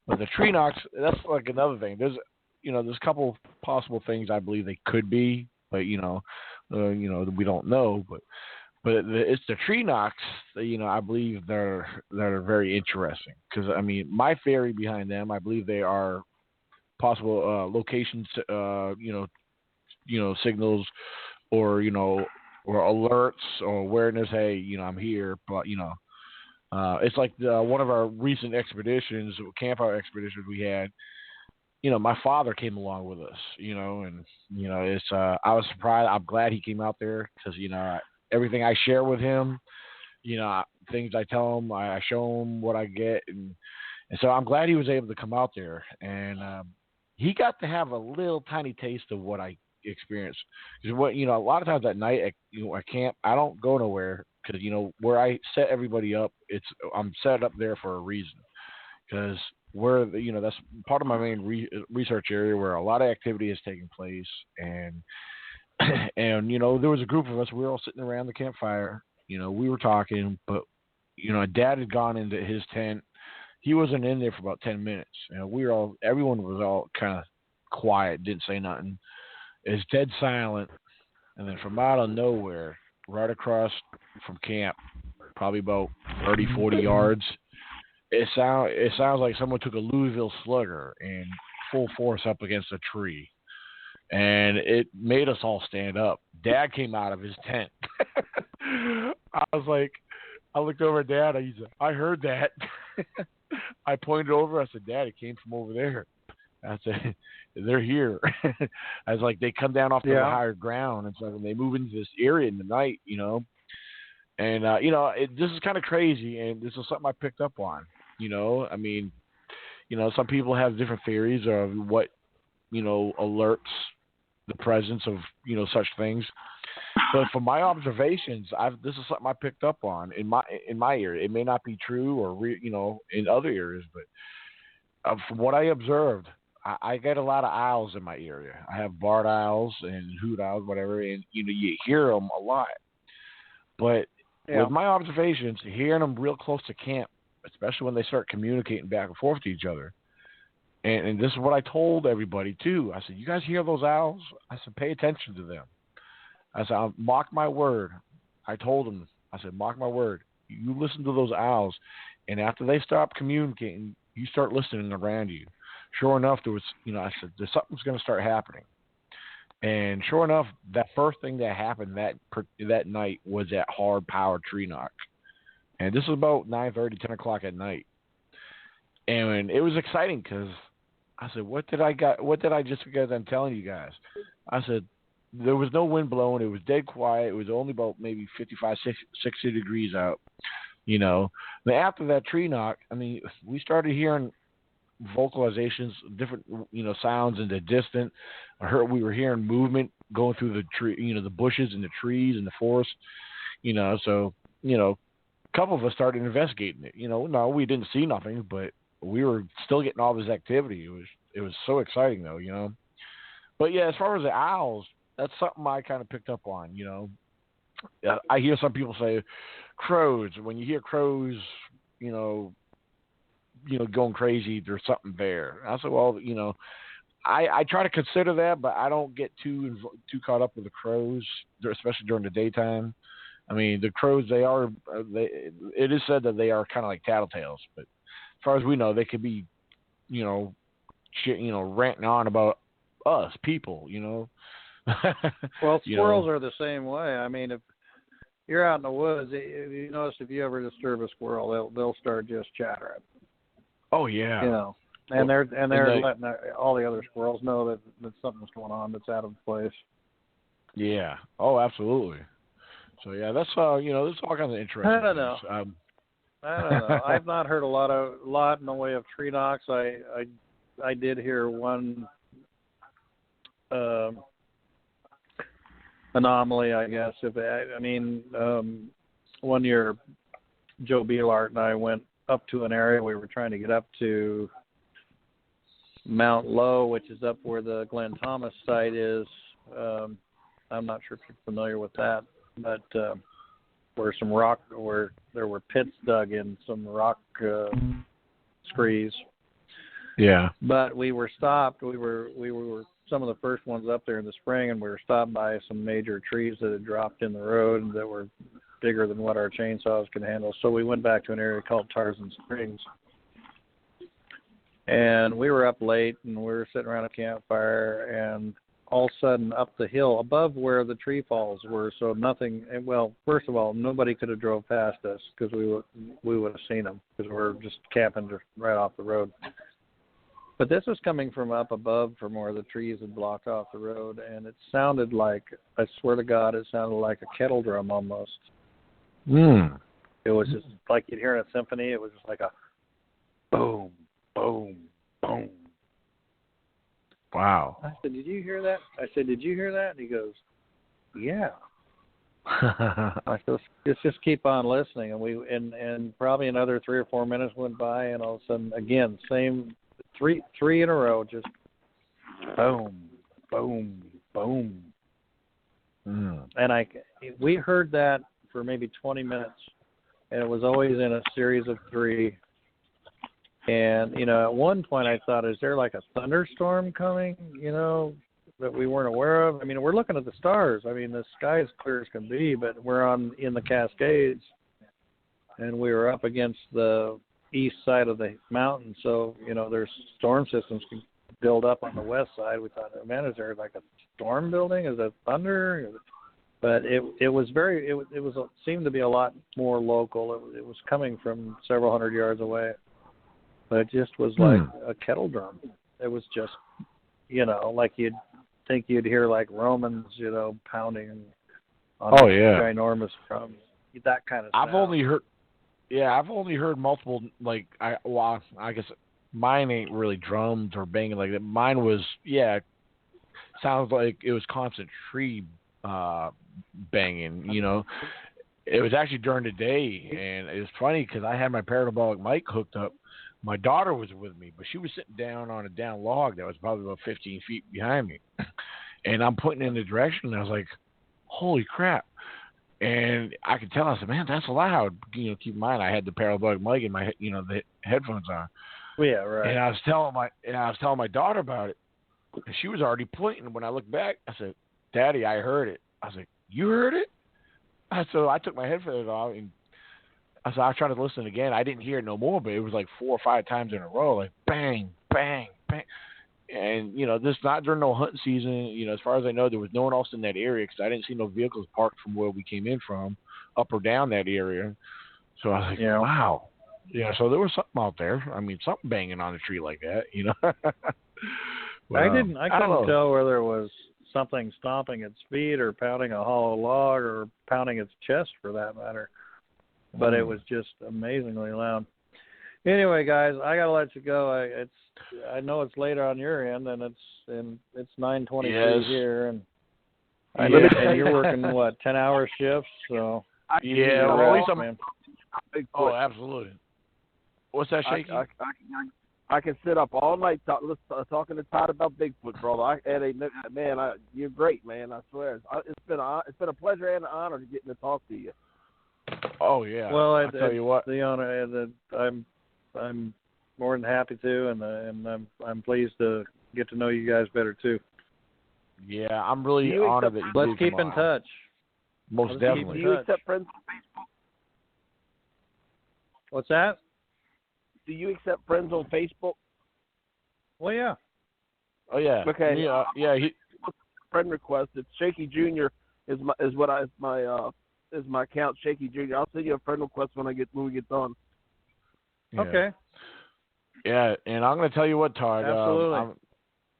But the tree knocks, that's like another thing. There's a couple possible things I believe they could be, but we don't know. But it's the tree knocks, I believe that are very interesting. Because I mean, my theory behind them, I believe they are possible locations, signals, or alerts or awareness. Hey, I'm here. But it's like one of our recent expeditions, campfire expeditions we had. My father came along with us. And it's I was surprised. I'm glad he came out there because everything I share with him, things I tell him, I show him what I get, and so I'm glad he was able to come out there and. He got to have a little tiny taste of what I experienced. Because a lot of times at night at camp, I don't go nowhere because where I set everybody up, I'm set up there for a reason. Because that's part of my main research area where a lot of activity is taking place, and there was a group of us. We were all sitting around the campfire. We were talking, but Dad had gone into his tent. He wasn't in there for about 10 minutes. Everyone was all kind of quiet, didn't say nothing. It's dead silent. And then from out of nowhere, right across from camp, probably about 30, 40 yards, it sounds like someone took a Louisville Slugger and full force up against a tree. And it made us all stand up. Dad came out of his tent. I looked over at Dad. I heard that. I pointed over. I said, Dad, it came from over there. I said, they're here. I was like, they come down off the higher ground. And so when they move into this area in the night, and, this is kind of crazy. And this is something I picked up on, I mean, some people have different theories of what, alerts the presence of, such things. But from my observations, this is something I picked up on in my area. It may not be true or in other areas, but from what I observed, I get a lot of owls in my area. I have barred owls and hoot owls, whatever, and you hear them a lot. But with my observations, hearing them real close to camp, especially when they start communicating back and forth to each other, And this is what I told everybody too. I said, you guys hear those owls? I said, pay attention to them. I said, mark my word. I told them, I said, mark my word. You listen to those owls, and after they stop communicating, you start listening around you. Sure enough, there was, I said, there's something's going to start happening. And sure enough, that first thing that happened that night was that hard power tree knock. And this was about 9:30, 10 o'clock at night. And it was exciting because I said, what did I just get done telling you guys? I said, there was no wind blowing. It was dead quiet. It was only about maybe 55, 60 degrees out, But after that tree knock, we started hearing vocalizations, different, sounds in the distance. We were hearing movement going through the tree, the bushes and the trees and the forest, So, a couple of us started investigating it. No, we didn't see nothing, but we were still getting all this activity. It was so exciting though, But yeah, as far as the owls, that's something I kind of picked up on, I hear some people say crows. When you hear crows, going crazy, there's something there. I said, well, I try to consider that, but I don't get too caught up with the crows, especially during the daytime. The crows, it is said that they are kind of like tattletales, but as far as we know, they could be, ranting on about us people, Well, squirrels are the same way. If you're out in the woods, you notice if you ever disturb a squirrel, they'll start just chattering. Oh yeah. And they're letting all the other squirrels know that something's going on that's out of place. Yeah. Oh, absolutely. So yeah, that's there's all kinds of interesting. I don't know. I don't know. I've not heard a lot in the way of tree knocks. I did hear one anomaly, I guess. One year, Joe Bielart and I went up to an area. We were trying to get up to Mount Low, which is up where the Glenn Thomas site is. I'm not sure if you're familiar with that, but where there were pits dug in some rock screes. Yeah. But we were stopped. We were some of the first ones up there in the spring, and we were stopped by some major trees that had dropped in the road and that were bigger than what our chainsaws could handle. So we went back to an area called Tarzan Springs. And we were up late, and we were sitting around a campfire, and all of a sudden up the hill above where the tree falls were, so nothing, well, first of all, nobody could have drove past us because we would have seen them because we were just camping right off the road. But this was coming from up above from where the trees had blocked off the road, and it sounded like, I swear to God, it sounded like a kettle drum almost. It was just like you'd hear in a symphony. It was just like a boom, boom, boom. Wow. I said, did you hear that? And he goes, yeah. I said, let's just keep on listening. And probably another 3 or 4 minutes went by, and all of a sudden, again, same three in a row, just boom, boom, boom. And we heard that for maybe 20 minutes, and it was always in a series of 3. And, at one point I thought, is there like a thunderstorm coming, that we weren't aware of? We're looking at the stars. The sky is clear as can be, but we're in the Cascades, and we were up against the east side of the mountain. So, there's storm systems can build up on the west side. We thought, man, is there like a storm building? Is it thunder? But it was seemed to be a lot more local. It was coming from several hundred yards away. But it just was like a kettle drum. It was just, like you'd think you'd hear like Romans, pounding on ginormous drums. That kind of sound. I've only heard multiple, like, I guess mine ain't really drums or banging like that. Mine was, sounds like it was constant tree banging, It was actually during the day, and it was funny because I had my parabolic mic hooked up. My daughter was with me, but she was sitting down on a down log that was probably about 15 feet behind me. And I'm pointing in the direction, and I was like, holy crap. And I could tell, I said, man, that's loud. Keep in mind, I had the parabolic mic and my, the headphones on. Yeah, right. And I was telling my daughter about it, and she was already pointing. When I looked back, I said, "Daddy, I heard it." I was like, "You heard it?" So I took my headphones off, and I tried to listen again. I didn't hear it no more, but it was like 4 or 5 times in a row, like bang, bang, bang. And, this not during no hunting season. As far as I know, there was no one else in that area because I didn't see no vehicles parked from where we came in from, up or down that area. So I was like, wow. Yeah, so there was something out there. I mean, something banging on the tree like that, But, I couldn't tell whether it was something stomping its feet or pounding a hollow log or pounding its chest for that matter. But it was just amazingly loud. Anyway, guys, I gotta let you go. I know it's later on your end, and it's 9:23 here, and and you're working 10-hour shifts, so at least man. Oh, absolutely. What's that, Shaky? I can sit up all night talking to Todd about Bigfoot, brother. You're great, man. I swear. It's been a pleasure and an honor getting to talk to you. Oh yeah. Well, I tell you what, the honor that I'm more than happy to, and I'm pleased to get to know you guys better too. Yeah, I'm really honored that you Let's keep in touch. Most definitely. Do you accept friends on Facebook? What's that? Do you accept friends on Facebook? Well, yeah. Oh yeah. Okay. Yeah. Friend request. It's Shaky Jr. is my account. Shaky Jr. I'll send you a friend request when we get done. Yeah. Okay. Yeah, and I'm going to tell you what, Todd. Absolutely.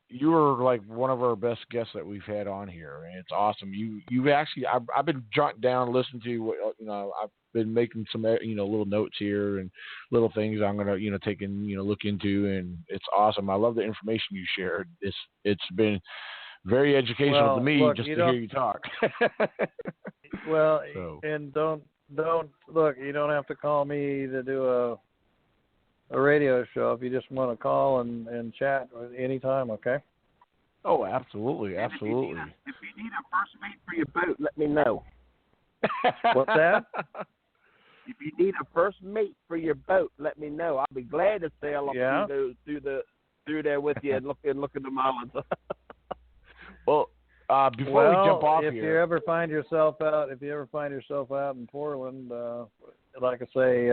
You were like one of our best guests that we've had on here, and it's awesome. You've actually, I've been jotting down, listening to what I've been making some little notes here and little things I'm going to take and look into, and it's awesome. I love the information you shared. It's been very educational to me just to hear you talk. Well, and don't look. You don't have to call me to do a radio show if you just want to call and chat anytime, okay? Oh, absolutely. If you need a first mate for your boat, let me know. What's that? If you need a first mate for your boat, let me know. I'll be glad to sail up through there with you and look at the islands. Well, before we jump off if you ever find yourself out in Portland, like I say,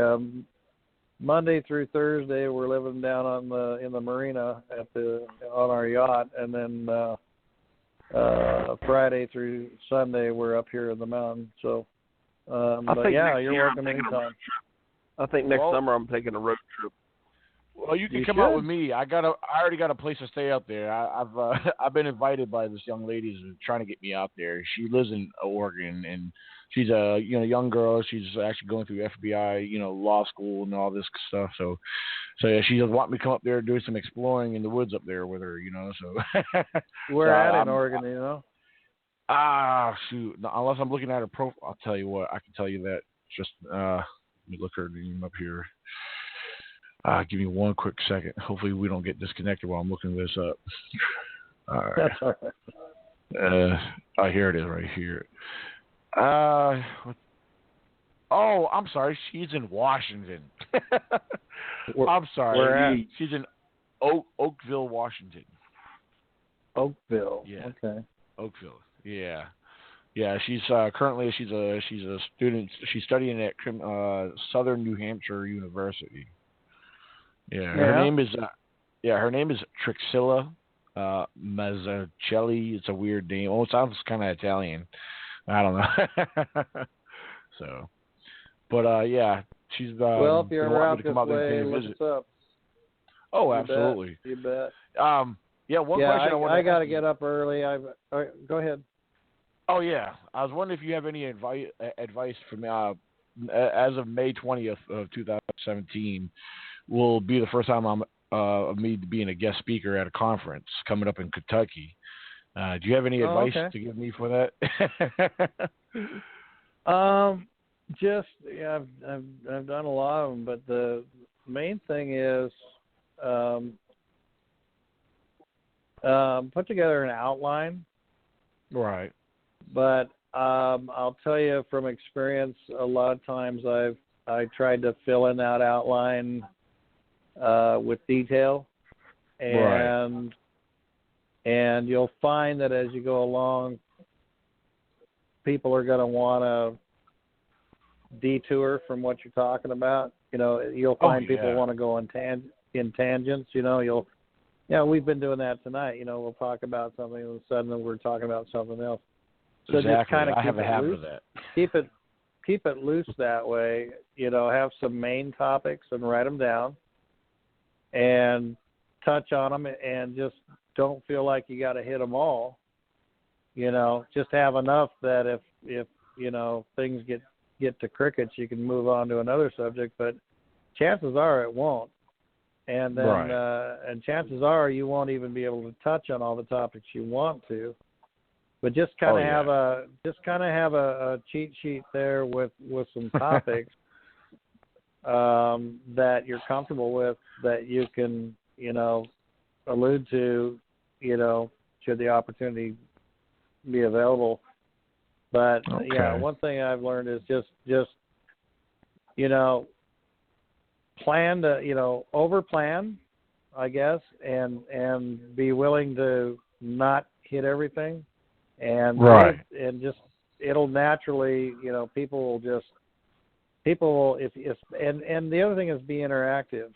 Monday through Thursday we're living down in the marina on our yacht, and then Friday through Sunday we're up here in the mountain. So, but yeah, you're welcome anytime. I think next summer I'm taking a road trip. Well, you can come out with me. I already got a place to stay out there. I've been invited by this young lady who's trying to get me out there. She lives in Oregon, and she's a young girl. She's actually going through FBI law school and all this stuff. So yeah, she does want me to come up there and do some exploring in the woods up there with her. So where at in Oregon? Shoot. Unless I'm looking at her profile, I'll tell you what. I can tell you that. Just let me look her name up here. Give me one quick second. Hopefully we don't get disconnected while I'm looking this up. All right. That's all right. Here it is right here. I'm sorry. She's in Washington. I'm sorry. Where at? She's in Oakville, Washington. Oakville. Yeah. Okay. Oakville. Yeah. Yeah. She's currently she's a student. She's studying at Southern New Hampshire University. Yeah, her name is Trixilla Mazzucchelli. It's a weird name. Oh, it sounds kind of Italian. I don't know. So, but yeah, she's well, if you're ever out this way, look us up. Oh, absolutely. You bet. Yeah. One question I got to get up early. All right, go ahead. Oh yeah, I was wondering if you have any advice for me. As of May 20th of 2017. Will be the first time of me being a guest speaker at a conference coming up in Kentucky. Do you have any advice to give me for that? I've done a lot of them, but the main thing is put together an outline. Right. But I'll tell you from experience, a lot of times I tried to fill in that outline with detail, and you'll find that as you go along, people are going to want to detour from what you're talking about. You'll find people want to go in tangents. We've been doing that tonight. We'll talk about something, and all of a sudden we're talking about something else. So exactly. just kind of I have a habit of that. Keep it loose that way. Have some main topics and write them down, and touch on them, and just don't feel like you got to hit them all. Just have enough that if things get to crickets, you can move on to another subject. But chances are it won't. And then, and chances are you won't even be able to touch on all the topics you want to. But just kind of have a cheat sheet there with some topics that you're comfortable with, that you can allude to, should the opportunity be available. But one thing I've learned is just plan to over plan, I guess, and be willing to not hit everything, and just it'll naturally, people will if and the other thing is be interactive.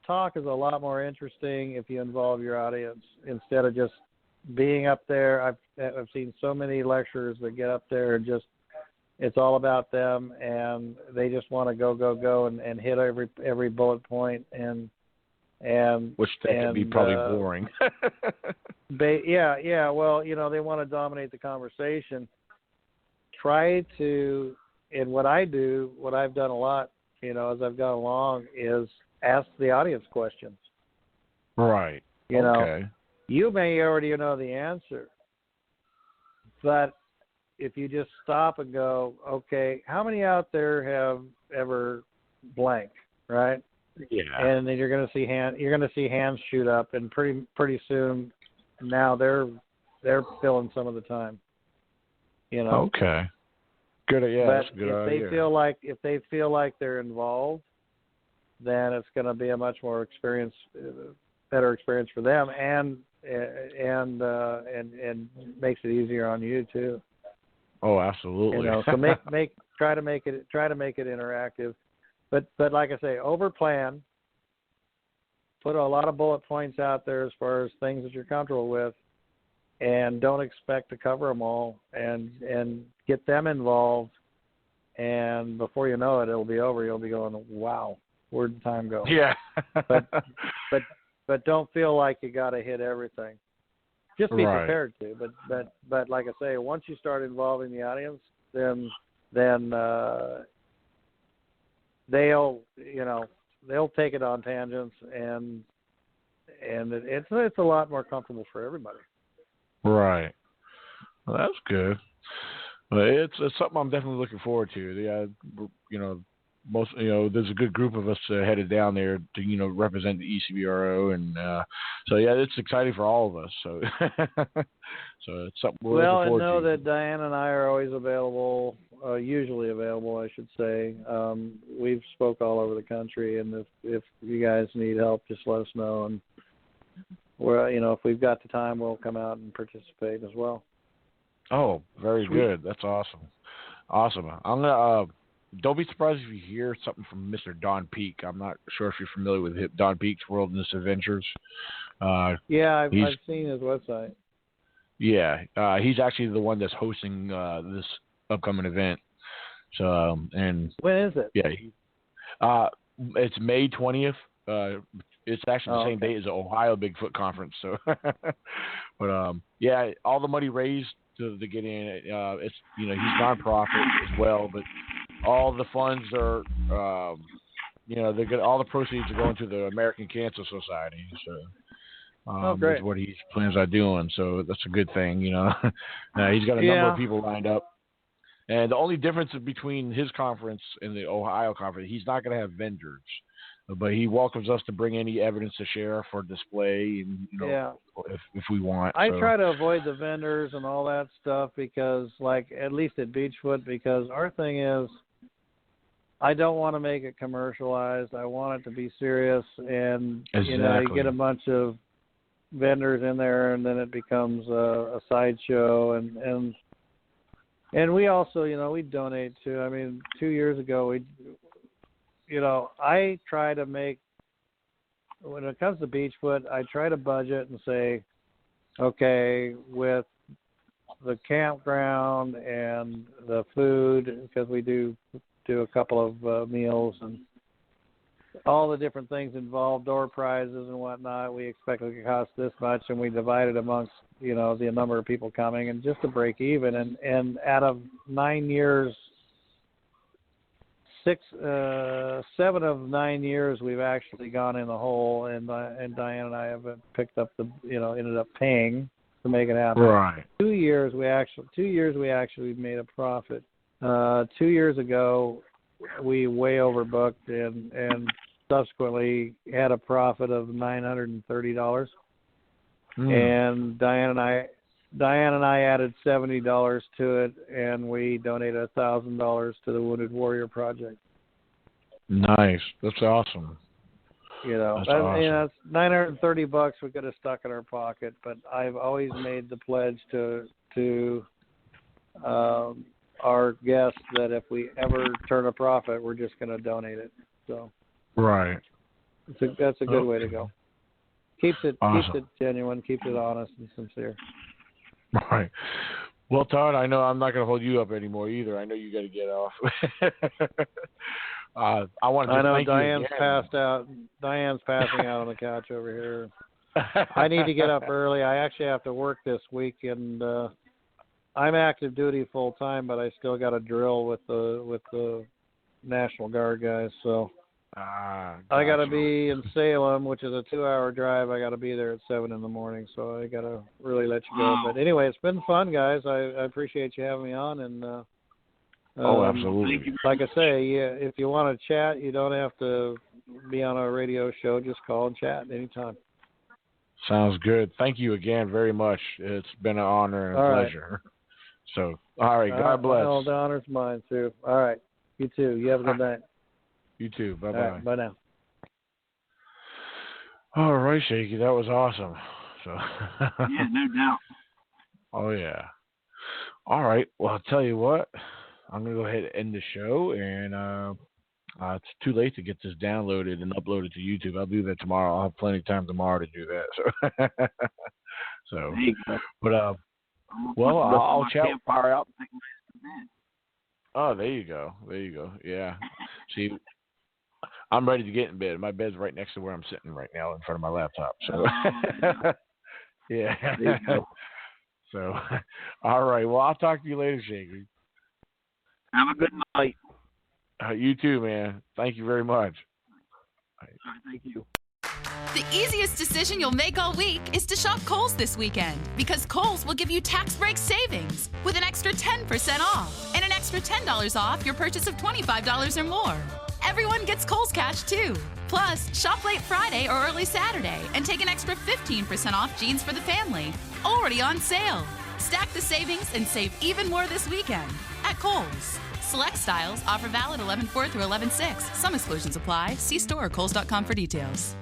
Talk is a lot more interesting if you involve your audience instead of just being up there. I've seen so many lecturers that get up there and just it's all about them, and they just want to go and hit every bullet point, and which can be probably boring. Well, they want to dominate the conversation. Try to, and what I've done a lot, as I've gone along, is ask the audience questions. Right. You may already know the answer, but if you just stop and go, okay, how many out there have ever blank, right? Yeah. And then you're going to see hands shoot up, and pretty soon now they're filling some of the time. Okay. Good. Yeah. But that's a good idea. if they feel like they're involved, then it's going to be a much more better experience for them, and makes it easier on you too. Oh, absolutely. So try to make it interactive, but like I say, over plan. Put a lot of bullet points out there as far as things that you're comfortable with, and don't expect to cover them all, and get them involved, and before you know it, it'll be over. You'll be going, wow, where'd the time go? Yeah. but don't feel like you got to hit everything. Just be prepared to. But like I say, once you start involving the audience, then they'll take it on tangents, and it's a lot more comfortable for everybody. Right. Well, that's good. Well, it's something I'm definitely looking forward to. There's a good group of us headed down there to, represent the ECBRO, and so it's exciting for all of us. So, so it's something we're looking forward to. Well, and know that Diane and I are always available, usually available, I should say. We've spoke all over the country, and if you guys need help, just let us know, and we're, if we've got the time, we'll come out and participate as well. Oh, very good. That's awesome. Awesome. I'm gonna. Don't be surprised if you hear something from Mr. Don Peak. I'm not sure if you're familiar with Don Peak's Wilderness Adventures. I've seen his website. Yeah, he's actually the one that's hosting this upcoming event. So, and when is it? Yeah, it's May 20th. It's actually the same day as the Ohio Bigfoot Conference. So, but all the money raised to get in. It's he's nonprofit as well, but all the funds are, all the proceeds are going to the American Cancer Society. So, great. Is what he plans on doing. So that's a good thing. He's got a number of people lined up. And the only difference between his conference and the Ohio conference, he's not going to have vendors, but he welcomes us to bring any evidence to share for display, and if we want. I try to avoid the vendors and all that stuff because, like, at least at Beachfoot, because our thing is, I don't want to make it commercialized. I want it to be serious, and Exactly. you get a bunch of vendors in there, and then it becomes a sideshow. And we also, we donate to. I mean, 2 years ago, I try to make, when it comes to BIGFOOT, I try to budget and say, okay, with the campground and the food, because we do a couple of meals and all the different things involved, door prizes and whatnot, we expect it to cost this much, and we divide it amongst, the number of people coming, and just to break even. And out of 9 years, 7 of 9 years, we've actually gone in the hole, and Diane and I have picked up ended up paying to make it happen. Right. 2 years we actually made a profit. 2 years ago, we way overbooked and subsequently had a profit of $930. And Diane and I added $70 to it, and we donated $1,000 to the Wounded Warrior Project. Nice. That's awesome. That's awesome. It's $930 we could have stuck in our pocket, but I've always made the pledge to our guests that if we ever turn a profit, we're just going to donate it. So right. That's a good way to go. Keeps it genuine, keeps it honest and sincere. Right. Well, Todd, I know I'm not going to hold you up anymore either. I know you got to get off. I want to thank Diane's you again. passed out. Diane's passing out on the couch over here. I need to get up early. I actually have to work this week, and I'm active duty full time, but I still got to drill with the National Guard guys. So gotcha. I got to be in Salem, which is a 2-hour drive. I got to be there at 7 in the morning, so I got to really let you go. But anyway, it's been fun, guys. I appreciate you having me on, and absolutely. like I say, if you want to chat, you don't have to be on a radio show. Just call and chat anytime. Sounds good. Thank you again very much. It's been an honor and a pleasure. So, all right. God bless. Well, the honor's mine, too. All right. You too. You have a good night. You too. Bye-bye. Right, bye now. All right, Shaky. That was awesome. So. Yeah, no doubt. Oh, yeah. All right. Well, I'll tell you what. I'm going to go ahead and end the show, and it's too late to get this downloaded and uploaded to YouTube. I'll do that tomorrow. I'll have plenty of time tomorrow to do that. So, there you go. But, well, I'll chat. Campfire out and take my ass to bed. Oh, there you go. There you go. Yeah. See, I'm ready to get in bed. My bed's right next to where I'm sitting right now in front of my laptop. So, yeah. There you go. So, all right. Well, I'll talk to you later, Shaky. Have a good night. You too, man. Thank you very much. All right, thank you. The easiest decision you'll make all week is to shop Kohl's this weekend, because Kohl's will give you tax break savings with an extra 10% off and an extra $10 off your purchase of $25 or more. Everyone gets Kohl's Cash too. Plus, shop late Friday or early Saturday and take an extra 15% off jeans for the family, already on sale. Stack the savings and save even more this weekend at Kohl's. Select styles, offer valid 11/4 through 11/6. Some exclusions apply. See store or kohls.com for details.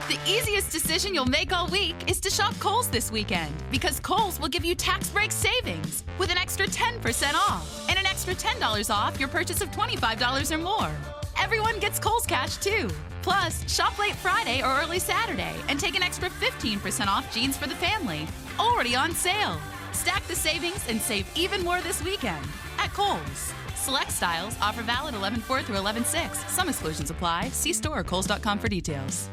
The easiest decision you'll make all week is to shop Kohl's this weekend, because Kohl's will give you tax break savings with an extra 10% off and an extra $10 off your purchase of $25 or more. Everyone gets Kohl's Cash too. Plus, shop late Friday or early Saturday and take an extra 15% off jeans for the family, already on sale. Stack the savings and save even more this weekend at Kohl's. Select styles, offer valid 11/4 through 11/6. Some exclusions apply. See store or kohls.com for details.